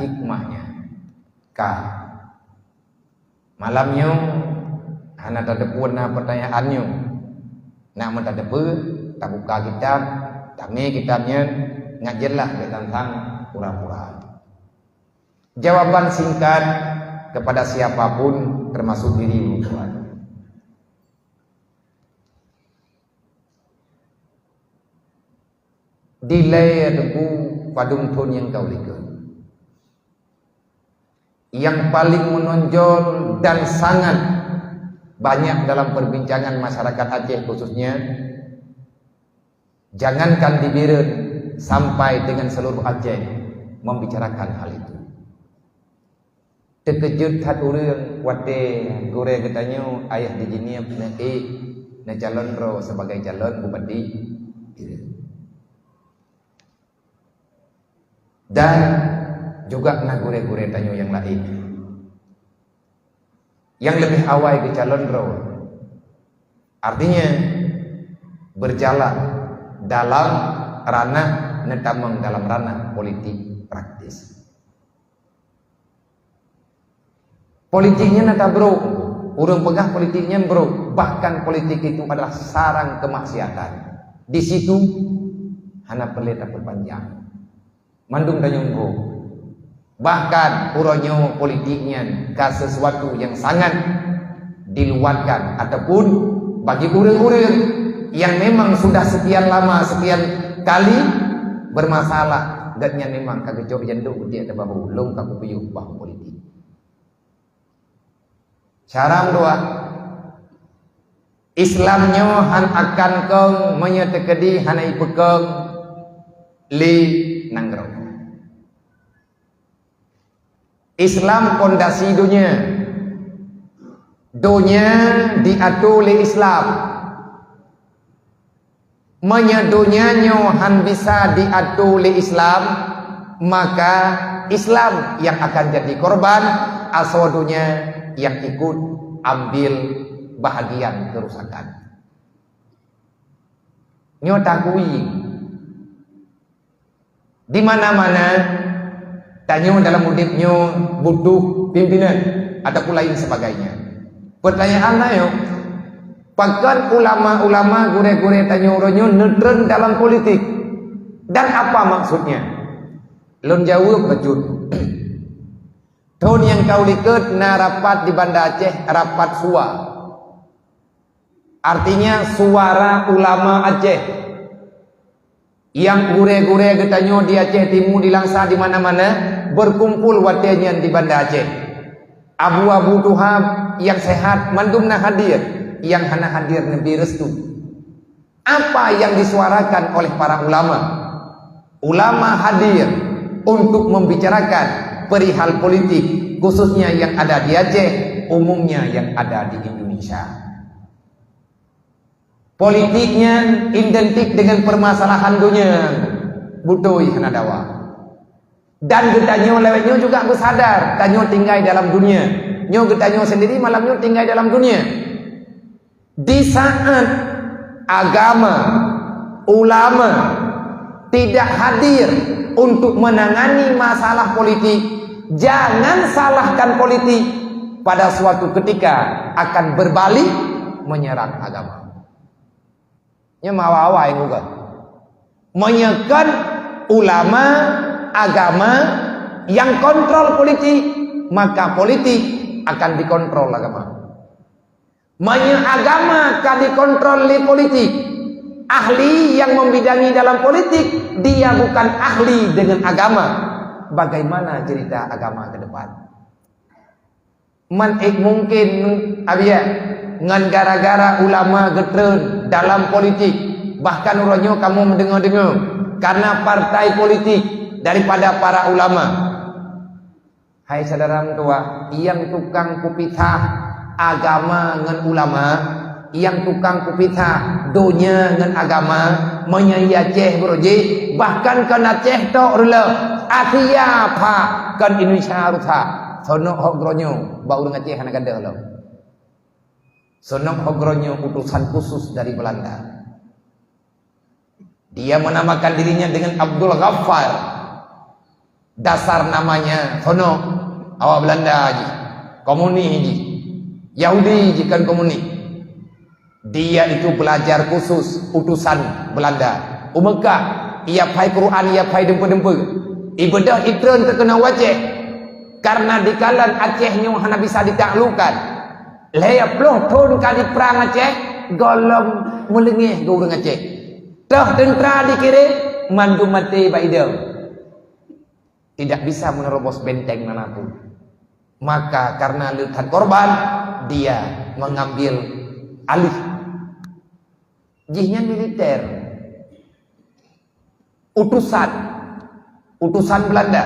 hikmahnya. Malamnya hana tadepuna pertanyaannya. Nak mentadape, tak buka kitab, tak kitabnya ngajarlah tentang pura-pura. Jawaban singkat kepada siapapun termasuk dirimu Tuhan. Dilai debu padung tun yang kau lihat. Yang paling menonjol dan sangat banyak dalam perbincangan masyarakat Aceh khususnya, jangankan di Biren sampai dengan seluruh Aceh membicarakan hal itu. Terkejut hat urang wate gore getanyo ayah di jiniap na calon ro sebagai calon bupati Biren. Dan juga na gore-gore tanyo yang lain. Yang lebih awal ke calon roh, artinya berjalan dalam ranah netamang dalam ranah politik praktis. Politiknya nata bro, urang pegah politiknya bro, bahkan politik itu adalah sarang kemaksiatan. Di situ hana pelita perpanjang, mandung danyung bro. Bahkan uronyo politiknya ke sesuatu yang sangat diluarkan, ataupun bagi urang-urang yang memang sudah sekian lama, sekian kali bermasalah, dan memang kagejok jenduk dia terbahu long kaku puyuh bah politik. Cara doa Islamnya han akan kong menyetekedi hanai pekong li nangrong. Islam pondasi dunia diatur oleh Islam, menyedunyanya han bisa diatur oleh Islam, maka Islam yang akan jadi korban, asodunya yang ikut ambil bahagian kerusakan. Nyotakui di mana-mana tanya dalam hidupnya butuh pimpinan ataupun lain sebagainya. Pertanyaannya yo, pakan ulama-ulama gure-gure tanya orangnya neutral dalam politik, dan apa maksudnya? Lon jawab bejut. Tahun yang kau liket na rapat di Banda Aceh, rapat SUA. Artinya suara ulama Aceh. Yang gure-gure getanyo di Aceh Timur, di Langsa, di mana-mana berkumpul watenya di Banda Aceh. Abu-abu Tuhab yang sehat mandumna hadir, yang hana hadir nabi restu. Apa yang disuarakan oleh para ulama? ulama hadir untuk membicarakan perihal politik, khususnya yang ada di Aceh, umumnya yang ada di Indonesia. Politiknya identik dengan permasalahan dunia, butuh hanadawa. Dan getanyo lewatnya juga aku sadar, tanyo tinggal dalam dunia. Nyo getanyo sendiri malamnya tinggal dalam dunia. Di saat agama, ulama tidak hadir untuk menangani masalah politik, jangan salahkan politik, pada suatu ketika akan berbalik menyerang agama. Nya mawa-mawa yang juga menyekan ulama agama yang kontrol politik, maka politik akan dikontrol agama. Agama akan dikontrol oleh politik. Ahli yang membidangi dalam politik, dia bukan ahli dengan agama. Bagaimana cerita agama ke depan? Mungkin abia ngan gara-gara ulama getren dalam politik, bahkan uronyo kamu mendengar-dengar karena partai politik daripada para ulama. Hai saudara tua, yang tukang kupitah agama ngan ulama, yang tukang kupitah dunia ngan agama, menyai Aceh beroji, bahkan kan Aceh tok rela, akhia pa kan Indonesia ruta, sonok hogronyo, bau dengan Aceh anak ada lo. Sonok hogronyo utusan khusus dari Belanda. Dia menamakan dirinya dengan Abdul Ghaffar. Dasar namanya sonok awak Belanda aja, komuni aja, Yahudi jikan komuni. Dia itu belajar khusus utusan Belanda. Umekah ia pai Quran, ia pai dempe-dempe. Ibadah itren terkena wajah. Karena di kalan Aceh nyo hana bisa ditaklukkan. Leya ploh ton kali perang Aceh, golom melengeh go urang Aceh. Dah tentera dikirim mandu mati baidam. Tidak bisa menerobos benteng manapun. Maka karena lihat korban, dia mengambil alih. Jihnya militer, utusan Belanda.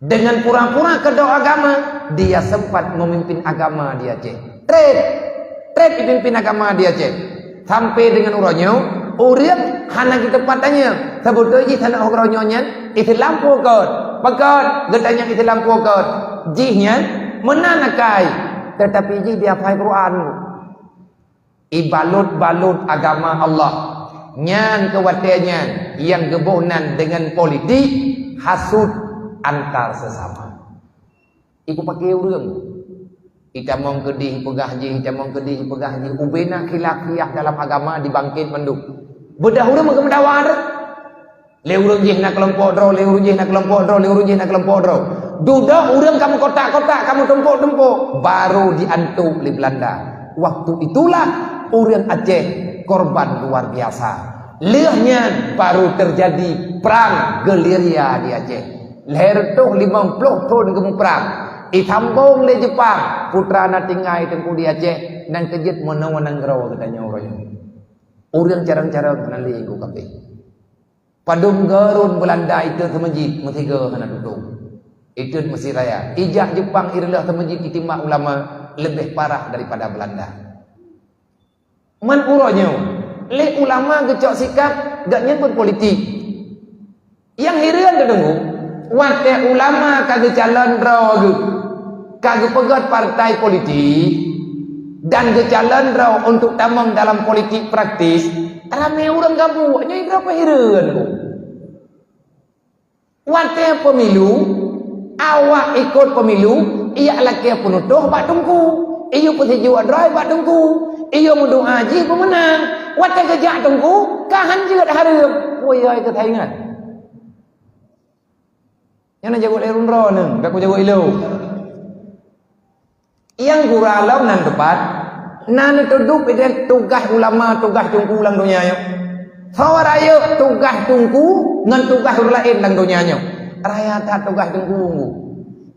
Dengan pura-pura kedua agama, dia sempat memimpin agama di Aceh. Trade dipimpin agama di Aceh. Sampai dengan uronyo, orang hana kita patanya. Sebetulnya jih tanah uronyonya, itu lampu kot. Pekat, getanya itu lampu kot. Jihnya menanakai. Tetapi jih dia faham Quran. Ibalut-balut agama Allah. Nyan kewatiannya yang gebonan dengan politik, hasud antar sesama. Iku pakai urang. Ita mong kedih pegahji, ita mong kedih pegahji. Ubena khilafiyah dalam agama dibangkit menduk. Bedah urang mengemdawar. Le urang jih nak kelompok dro, le urang jih nak kelompok dro, le urang jih nak kelompok dro. Duda urang kamu kotak-kotak, kamu tempok-tempok, baru diantuk oleh Belanda. Waktu itulah urang Aceh korban luar biasa. Lehnya baru terjadi perang gerilya di Aceh. Leher tuh 50 tahun kamu perang. Itambung le Jepang, putra na tinggal tengku di Aceh dan kejut menang-menang gerau katanya orangnya. Orang carang-carang kena liku kabeh. Padum gerun Belanda itu temajid metiga kana duduk. Itu Mesir Raya. Ijak Jepang irilah temajid itimak ulama lebih parah daripada Belanda. Man uronyo, le ulama gecok sikap gak nyebut politik. Yang hirian kedengu, wate ulama kagak calon rogu. Kagak pegat partai politik dan gejalan raw untuk tamang dalam politik praktis, rame orang gabu, nyai berapa hiran ku. Wate pemilu, awak ikut pemilu, ia laki penutuh bak tungku, iyo pesiju adrai bak tungku, iyo mundu haji pemenang, wate kejak tungku, kahan juga harum, woya itu taingan. Yang nak jago lerun raw neng, gak ku jago ilu. Yang guralau nan tepat nan tuduk ide tugas ulama tugas tungku lang dunia nyo. Sawar ayo tugas tungku ngan tugas lain lang dunia nyo. Raya tak tugas tungku.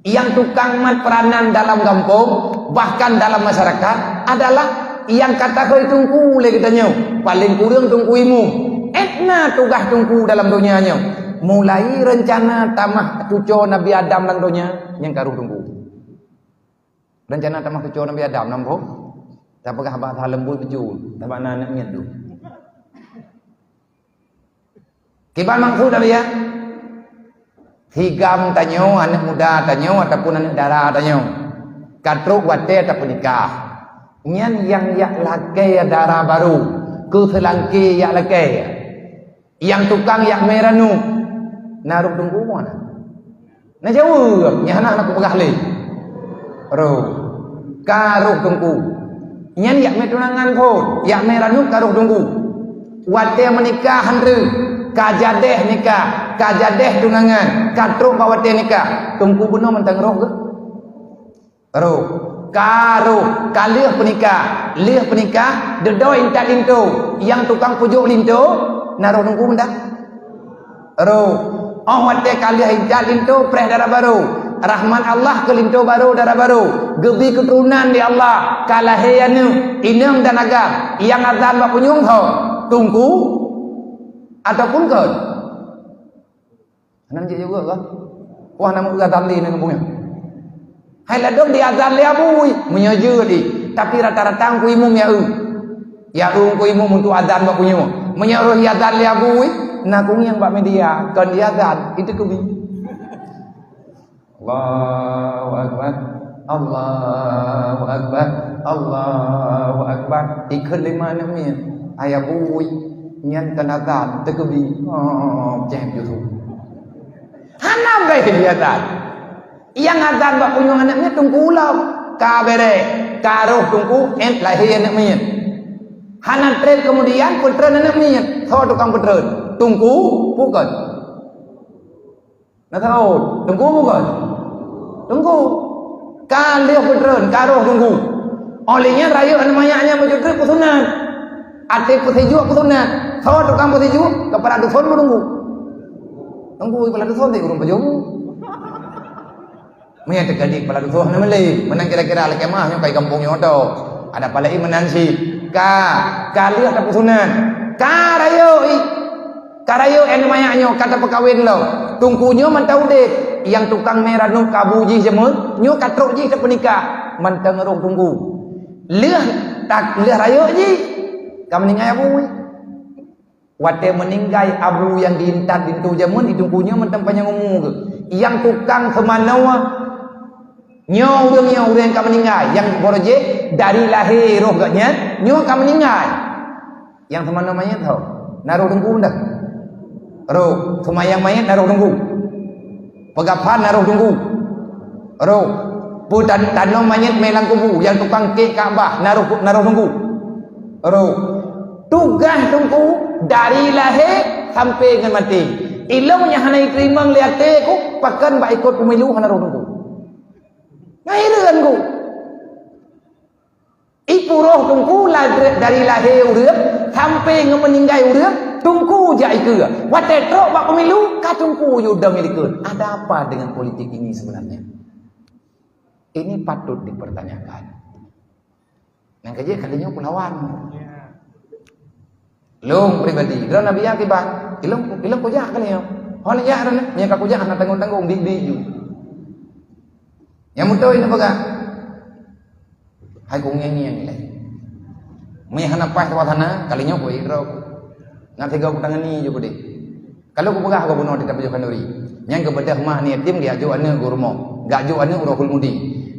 Yang tukang mat peranan dalam kampung bahkan dalam masyarakat adalah yang kata kau tungku le kita nyo. Paling kurang tungku imu. Etna tugas tungku dalam dunianya. Mulai rencana tamah cucu Nabi Adam dalam dunia yang karuh tunggu. Rencana tamah cucu Nabi Adam nampak. Tak pegah bahasa lembu pejul. Tak mana nak nyet tu. Kiban maksud apa ya? Higam tanyo anak muda tanyo ataupun anak dara tanyo. Katruk wate ataupun nikah. Nyan yang yak laki dara baru. Ke selangki yak laki. Yang tukang yak meranu. Naruh tunggu mana? Nak jauh. Yang anak aku pegah leh. Roh. Karuh tunggu. Nyan yak metunangan pun. Yak meranu karuh tunggu. Wate menikah handre. Kajadeh nikah, kajadeh tunangan, katruk bawate nikah. Tungku benar mentang roh ke? Roh. Karuh, kalih penikah, lih penikah, dedo intak lintu, yang tukang pujuk lintu, naruh tungku mendak. Roh. Oh wate kalih intak lintu, preh darah baru. Rahman Allah ke lintu baru, darah baru. Gebi keturunan di Allah, kalahiyanu, inem dan agam, yang azan bak punyung ho. Tungku ataupun kau anak je juga ke wah nama azan li nang kampungnya hai ladong di azan li abui menyaja di tapi rata-rata ku imum ya ku imum untuk azan bak punya menyaruh azan li abui nak ku yang bak media kan dia azan itu ku Allahu akbar Allahu akbar Allahu akbar ikut lima namanya ayah bui nyan kanazan tekebi cem YouTube hanam bae dia azan yang azan bak punyung anaknya tunggu ulau ka bere karuh tunggu lahir anak mayat hanan tren kemudian putran anak mayat tho tukang putran tunggu bukan nak tahu tunggu bukan tunggu kalih putran karuh tunggu olehnya rayu anak mayatnya berjudul kusunan ate putiju kusunan tho tukang putiju kepada dusun menunggu tunggu kepala dusun di urung pejumu maya terjadi kepala dusun nama leh menang kira-kira lek mah yang kai kampung nyoto ada palai menansi kali ada pusunan karayo en mayaknyo kata pekawin lo tungkunyo mentau dek yang tukang merah nu kabuji jemun nyo katrok ji sepenikah mentang ngerong tunggu leh tak leh rayo ji kamu ningai abu wate meninggai abu yang diintat dintu jamun ditungkunya mentang panjang umum ke yang tukang kemana nyo urang kamu ningai yang boroje dari lahir roh gaknya nyo kamu ningai yang kemana namanya tau naruh tunggu ndak roh semayang mayat naruh tunggu pegapan naruh tunggu roh putan tanam mayat melang kubu yang tukang kek Ka'bah naruh tunggu roh tugas tunggu dari lahir sampai dengan mati ilmunya hanai terima lihat ku pakan ba ikut pemilu hana tunggu ngaireun ku iku roh tunggu dari lahir urang sampai meninggal urang tunggu ja ikeu wate trok ba pemilu ka tunggu yuda milikeun ada apa dengan politik ini sebenarnya ini patut dipertanyakan nang kaje kalinya pelawan long pribadi dalam nabi ya kiba ilong ko ja kali yo hon ya ran nya ka ko ja na tanggung di ju yang mutoy na baga hai kung nyanyi yang ilai may hanapah tawatana kalinya ko iro nanti gau tangani ju deh kalau ko baga ko buno di tapajo kanuri yang kebedah mah ni tim dia ju ane gurmo ga ju ane urahul mudi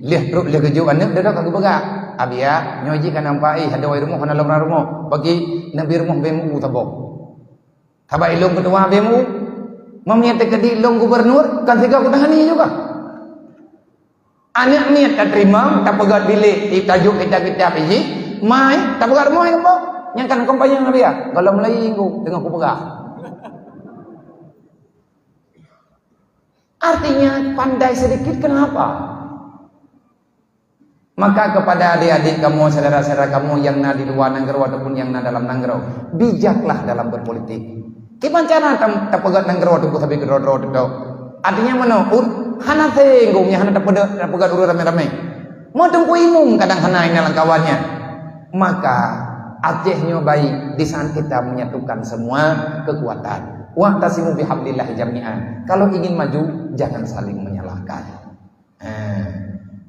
leh truk leh ju ane dah ka baga abia nyoji kan nampai hada wai rumo hana lamra rumo bagi nabi rumo bemu tabok taba ilung kedua bemu mamnya tekedi ilung gubernur kan tiga kutangani juga anak niat tak terima tak pegat bilik tajuk kita biji mai tak pegat rumo yang po yang kan kompanya nabi ya kalau mulai inggu dengan ku pegah artinya pandai sedikit kenapa. Maka kepada adik-adik kamu, saudara-saudara kamu yang na di luar nanggero ataupun yang na dalam nanggero, bijaklah dalam berpolitik. Kipan cara tak pegat nanggero tu sabi kedro-dro tu. Artinya mana? Hana tenggungnya hana tak pegat uru rame-rame. Mau tunggu imum kadang hana ini kawannya. Maka acehnya baik di saat kita menyatukan semua kekuatan. Wa'tasimu bihablillah jami'an. Kalau ingin maju, jangan saling menyalahkan.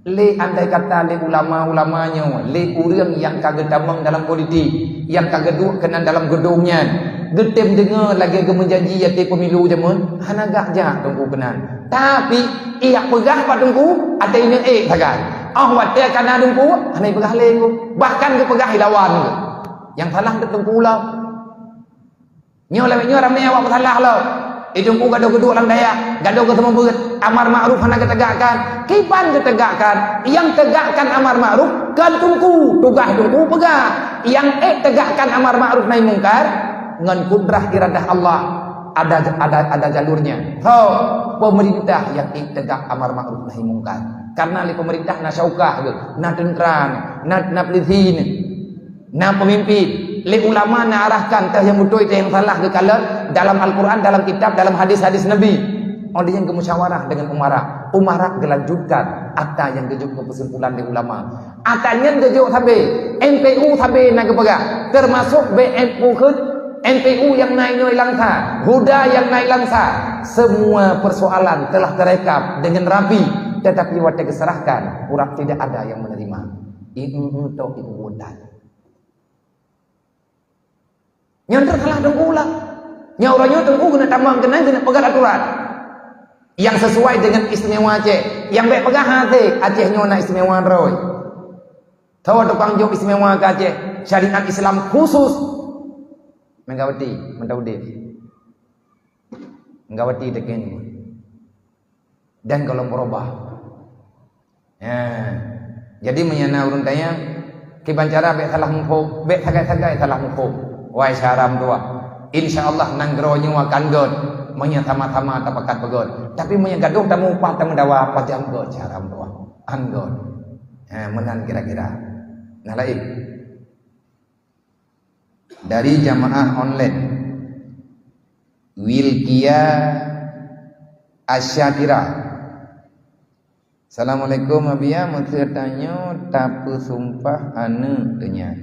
Le andai kata le ulama-ulamanya, le orang yang kagak damang dalam politik, yang kagak duduk kena dalam gedungnya, getem dengar lagi ke menjanji yati pemilu jamun, hanagak jak tunggu kenan. Tapi ia pegah pada tunggu, ada ini tagan. Awat dia kena tunggu, hanai pegah lengku, bahkan ke pegah hilawan ke. Yang salah ke tunggu lah. Nyolah ramai awak salah lah. Tunggu gaduh-gaduh orang Dayak, gaduh ke semua berat. Amar ma'ruf hana ketegakkan, kipan ketegakkan. Yang tegakkan amar ma'ruf kan tunggu, tugas tunggu pegah. Yang tegakkan amar ma'ruf nahi mungkar dengan kudrah iradah Allah ada jalurnya. So, pemerintah yang tegak amar ma'ruf nahi mungkar. Karena li pemerintah na syaukah ke, na tentera, na polisin, na pemimpin. Li ulama na arahkan teh yang betul teh yang salah ke kalau dalam Al-Quran, dalam kitab, dalam hadis-hadis Nabi. Oleh yang kemusyawarah dengan umarah. Umarah gelanjutkan akta yang gejuk ke kesimpulan di ulama. Akanya gejuk sampai NPU sampai nak kepegah. Termasuk BNU ke NPU yang naik langsa, Huda yang naik langsa. Semua persoalan telah terekap dengan rapi, tetapi waktu diserahkan, orang tidak ada yang menerima. Itu ibu budak. Yang tersalah tunggu lah. Yang orangnya tunggu kena tambang kena pegang aturan yang sesuai dengan istimewa Aceh. Yang baik pegang hati Acehnya nak istimewa roy. Tahu tukang jom istimewa ke Aceh, syariat Islam khusus. Menggawati, mentaudir. Menggawati deken. Dan kalau berubah. Jadi menyana urun tanya kibancara baik salah mufuk, baik sagai-sagai salah mufuk. Wahai syaram tua, insyaallah nanggronya akan god, menyatama-tama tapakat pegod. Tapi menyagaduh tamu upah tamu dawa pajam god syaram tua, anggot. Menan kira-kira. Nah lain. Dari jamaah online, Wilkia Asyakira. Assalamualaikum abia, mau tanya tapi sumpah anu tanya.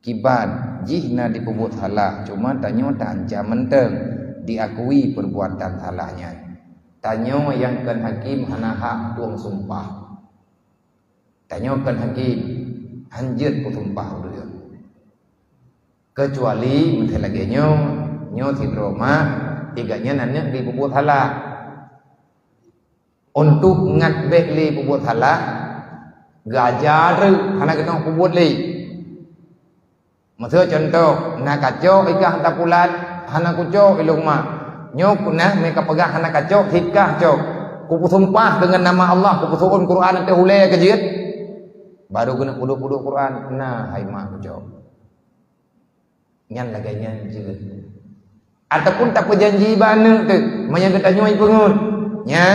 Kiban jihna dipubut salah, cuma tanya tanja menteng diakui perbuatan salahnya. Tanya yang kan hakim hana hak tuang sumpah. Tanya kan hakim hanjut sumpah dulu. Kecuali menteri lagi nyo sidroma tiganya nanya dipubut salah. Untuk ngat bekli pubut salah gajar hana kita pubut li. Maksud contoh, nak kacau ikah tapulat, hana kucok ilung mak. Nyok nah mereka pegang hana kacau, hikah cok. Kupu sumpah dengan nama Allah, kupu suun Quran nanti hulai kejit. Baru kena puduk-puduk Quran, nah hai mak kucok. Nyan lagi nyan jeut. Ataupun tak perjanji bana tu, menyangkut anyoi pengun. Nya,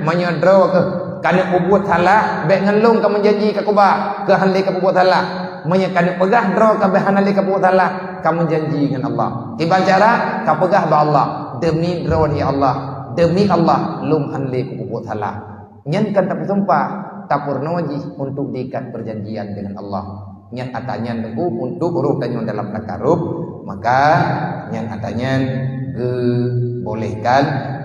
menyodro ke kana pubut salah, baik ngelung ka menjanji ka kubah, ke handai ka pubut salah. Menyakani pegah draw kabeh hanali ka salah kamu janji dengan Allah. Tiba cara ka pegah ba Allah demi draw ni Allah, demi Allah lum hanli ku salah. Nyen kan tak sumpah tapurno ji untuk diikat perjanjian dengan Allah. Nyen atanya nunggu untuk huruf dan dalam takarub, maka nyen atanya bolehkan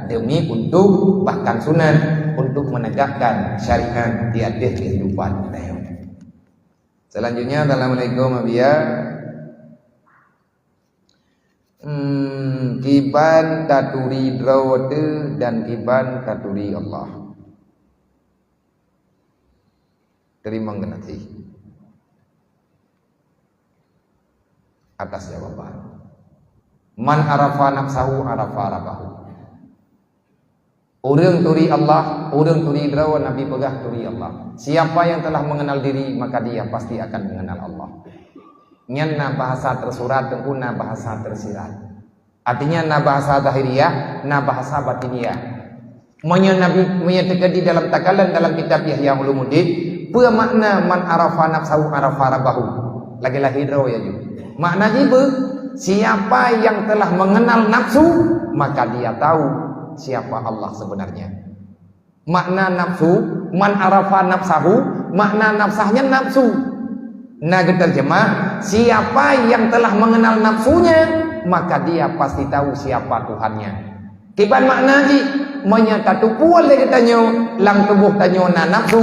demi untuk bahkan sunan untuk menegakkan syariat di atas kehidupan kita. Selanjutnya, assalamualaikum abia. Kiban taturi drawate dan kiban taturi Allah. Terima kasih atas jawaban. Man arafa nafsahu arafa rabbahu. Orang turi Allah, orang turi draw, Nabi pegah turi Allah. Siapa yang telah mengenal diri, maka dia pasti akan mengenal Allah. Nyan bahasa tersurat, tengkuna bahasa tersirat. Artinya na bahasa zahiriyah, na bahasa batiniyah. Nabi menyatakan dalam takalan dalam kitab Yahya Ulumuddin, apa makna man arafa nafsahu arafa rabbahu. Lagi-lagi draw ya juga. Makna ibu, siapa yang telah mengenal nafsu, maka dia tahu siapa Allah sebenarnya. Makna nafsu, man arafa nafsahu, makna nafsahnya nafsu. Nah, terjemah, siapa yang telah mengenal nafsunya, maka dia pasti tahu siapa Tuhannya. Kiban makna ji, menyata tupuan lagi tanyo, lang tubuh tanyo na nafsu,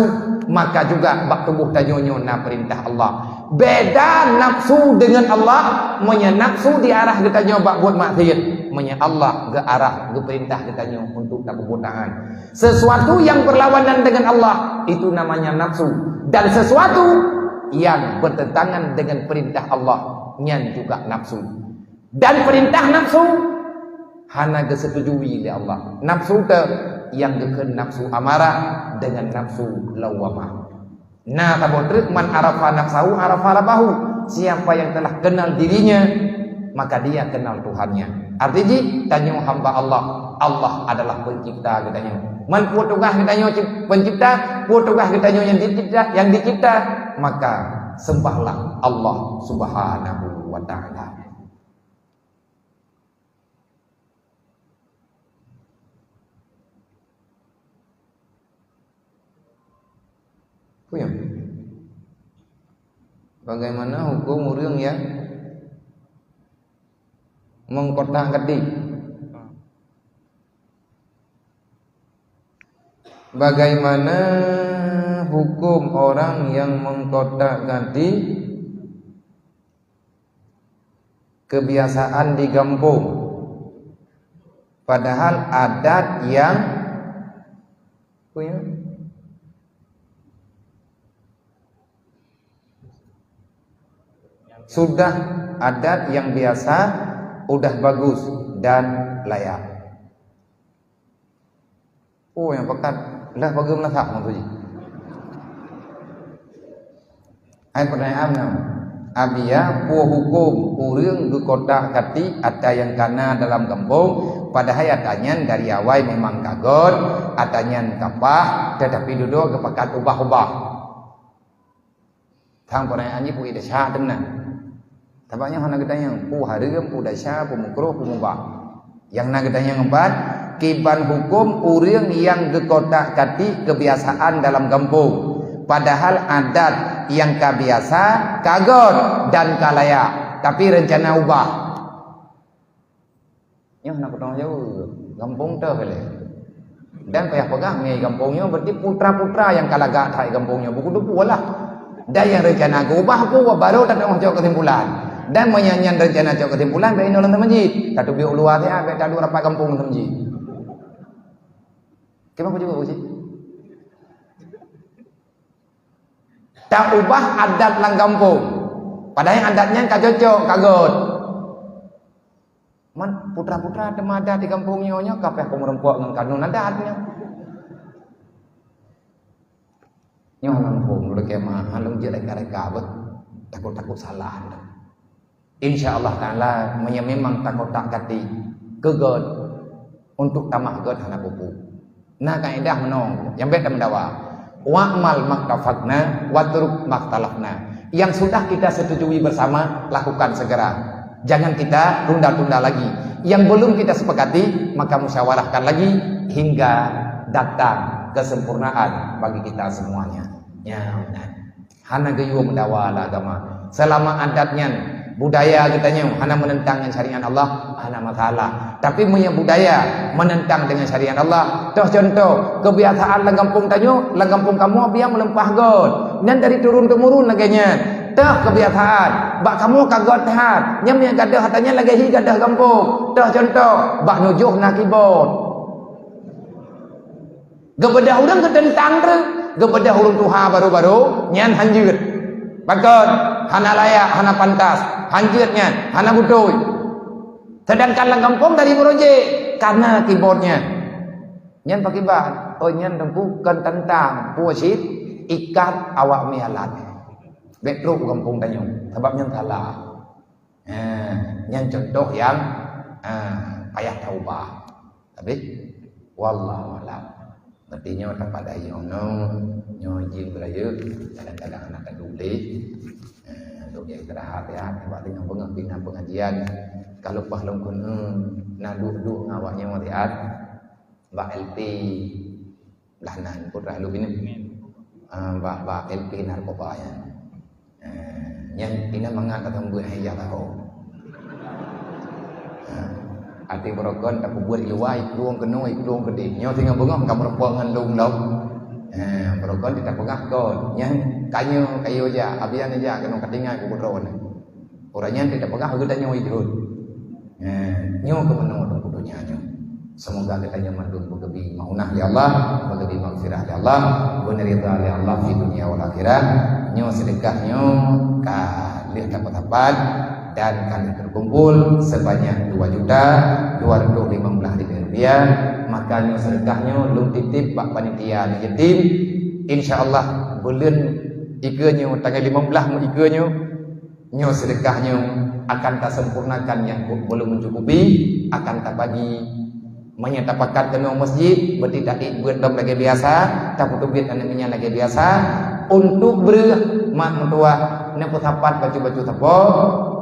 maka juga bak tubuh tanyo na perintah Allah. Beda nafsu dengan Allah, menya nafsu diarah ke tanyo bak buat maksiat, menya Allah ke arah ke perintah ke tanyo untuk tak perbuatan. Sesuatu yang berlawanan dengan Allah itu namanya nafsu, dan sesuatu yang bertentangan dengan perintah Allah nyan juga nafsu. Dan perintah nafsu hana disetujui oleh Allah. Nafsu te yang geken nafsu amarah dengan nafsu lawamah. Nah, tabotrik man arafa nafsahu arafa rabbahu. Siapa yang telah kenal dirinya, maka dia kenal Tuhannya. Artinya tanyo hamba Allah, Allah adalah pencipta katanya. Man putugas katanya pencipta, putugas katanya yang dicipta, maka sembahlah Allah Subhanahu wa taala. Punya. Bagaimana hukum orang yang mengkotak-katik? Bagaimana hukum orang yang mengkotak-katik kebiasaan di kampung, padahal adat yang punya sudah adat yang biasa, udah bagus dan layak. Oh, yang pekat lah bagaimana tak maksudnya? Ai pertanyaan nam. Abia pu hukum urang di kota kati ada yang kana dalam kampung, padahal adanya dari awal memang kagot, adanya kapah, tetapi duduk kepakat ubah-ubah. Tang pertanyaan ini pu ida sya tenan. Tabaknya hana getanya pu hareum, pu dasya, pu mukruh, pu mubah. Yang na getanya ngempat kiban hukum urang yang di kota kati kebiasaan dalam kampung, padahal adat yang kabiasa kagot dan kalaya, tapi rencana ubah. Nyoh nak potong jauh kampung teh le. Dan payah pegang ngai kampungnya berarti putra-putra yang kalagak thai kampungnya buku dupu lah. Dan yang rencana ubah ku baru tak ada kesimpulan. Dan menyanyian rencana kesimpulan bae nolong masjid. Katu biu luar teh bae tadu rapat kampung masjid. Kenapa juga uji? Tak ubah adat lang kampung, padahal adatnya tak cocok, kagot. Man putra-putra ada di kampungnya, kapeh pemerempuan dengan kanun adatnya. Nyoh kampung udah kemah, halung je reka-reka bet, takut salah. Insyaallah taala memang takut tak kati kegot untuk tamah kegot hana pupu. Nah kaidah menong yang beda mendawa wa'mal maktafakna watruk maktalafna. Yang sudah kita setujui bersama lakukan segera, jangan kita tunda-tunda lagi. Yang belum kita sepakati maka musyawarahkan lagi hingga datang kesempurnaan bagi kita semuanya. Ya benar. Hana geyu mendawa agama selama adatnya budaya katanya hana menentang dengan syariat Allah, hana masalah. Tapi punya budaya menentang dengan syariat Allah. Contoh kebiasaan lang kampung tanyo, lang kampung kamu biar melempah god. Dan dari turun temurun laganya. Tah kebiasaan, bak kamu kagot hat. Nyam yang gadah hatanya lagi hi gadah kampung. Tah contoh, bak nujuh na keyboard. Gebedah urang ketentang re, gebedah urang tuha baru-baru nyan hanjut. Bakot hana layak, hana pantas, hanjutnya, hana butuh. Sedangkan lang kampung dari proje karena keyboardnya. Nyan pakai bahan, oh nyan tempukan tentang puasit ikat awak mialat. Betro kampung tanyo, sebabnya salah. Nyan contoh yang payah taubah. Tapi wallahu a'lam. Artinya tempat ayo nyojin belayu kadang-kadang anak kaduli untuk yang istirahat ya tempat dengan pengajian kalau pahlong kun nadu ngawaknya melihat Mbak LP lahnan putra lu ini Mbak LP narkoba ya Yang ina mangat atau buat hayya tahu. Ati berokon tak buat luai keluang kenoi keluang gede. Nyo tinggal bengok kamu repok ngan lung dong. Berokon tidak pegah kon. Yang kayu aja, abian aja kena ketinggal ku kodron. Orangnya tidak pegah kita nyo itu. Nyo ke mana orang kudunya nyo. Semoga kita nyaman dulu begebi maunah ya Allah, begebi maghfirah ya Allah, bener ridha ya Allah di dunia wal akhirat. Nyo sedekah nyo kali dapat dan kali terkumpul sebanyak 2.215.000 rupiah. Maka nyo sedekahnya lung titip bak panitia yatim. Insyaallah bulan ikanyo tanggal 15 mu ikanyo nyo sedekahnya akan tak sempurnakan yang belum mencukupi, akan tak bagi menyatapakan kena masjid bertidak berdom lagi biasa tak putubit anaknya lagi biasa untuk mak mentua neput hapat baju-baju tepo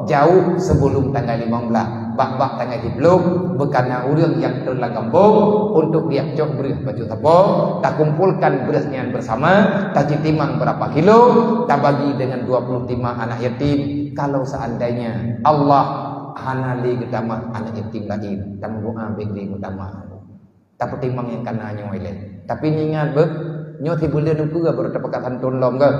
jauh sebelum tanggal 15 bak-bak tanggal 10 bekana urang yang terlang kampung untuk dia cok beras baju tepo tak kumpulkan berasnya bersama tak timang berapa kilo tak bagi dengan 20 timang anak yatim. Kalau seandainya Allah hanali ketama anak yatim lain tamu ambil di utama tapi timang yang kena nyo ile tapi ingat be nyo ti bulan ku ga bertepakatan ton lom ga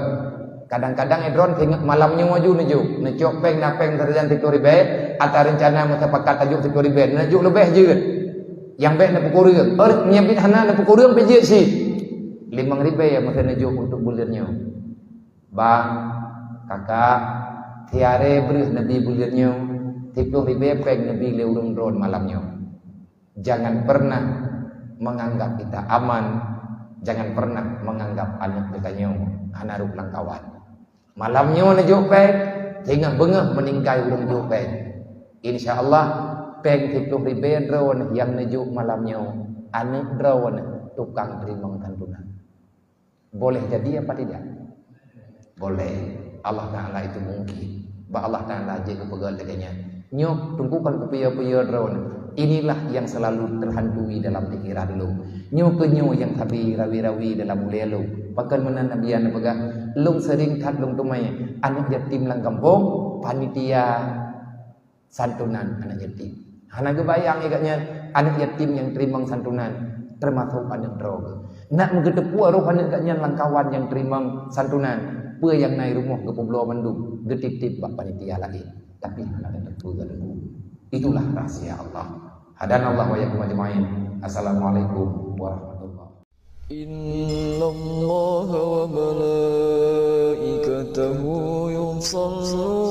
kadang-kadang edron ingat malamnya maju neju necok peng napeng terjan ti ribe ata rencana mutapakat tajuk ti ribe neju lebih je yang baik na pukurang nyabit hana na pukurang pe je si 5.000 ya masa neju untuk bulannya bang kakak tiare beris nabi bulannya 30.000 peng nabi leurung drone malamnya. Jangan pernah menganggap kita aman, jangan pernah menganggap anak kita nyo hanaruk langkawan. Malamnya nejuk peng, tinggal bengah meningkai urung juk peng. Insyaallah peng 30.000 drone yang nejuk malamnya anak drone tukang terima santunan. Boleh jadi apa tidak? Boleh. Allah Taala itu mungkin. Ba Allah Taala aja kepegal dekanya. Nyok tungkukan kepiya-piya drone. Inilah yang selalu terhantui dalam pikiran lu. Nyok kenyo yang tabi rawi-rawi dalam mulia lu. Bahkan mana nabiyan pegah lung sering kat lung tumai anak yatim lang kampung panitia santunan anak yatim. Hana kebayang agaknya anak yatim yang terima santunan termasuk anak drone. Nak mengetepu aruh anak agaknya langkawan yang terima santunan. Apa yang naik rumah ke Pulau Bandung getip-tip bak panitia lagi tapi ada tentu gadu itulah rahasia Allah hadan Allah wa yakum ajmain. Assalamualaikum warahmatullahi wabarakatuh. Innallaha wa malaikatahu yusalluna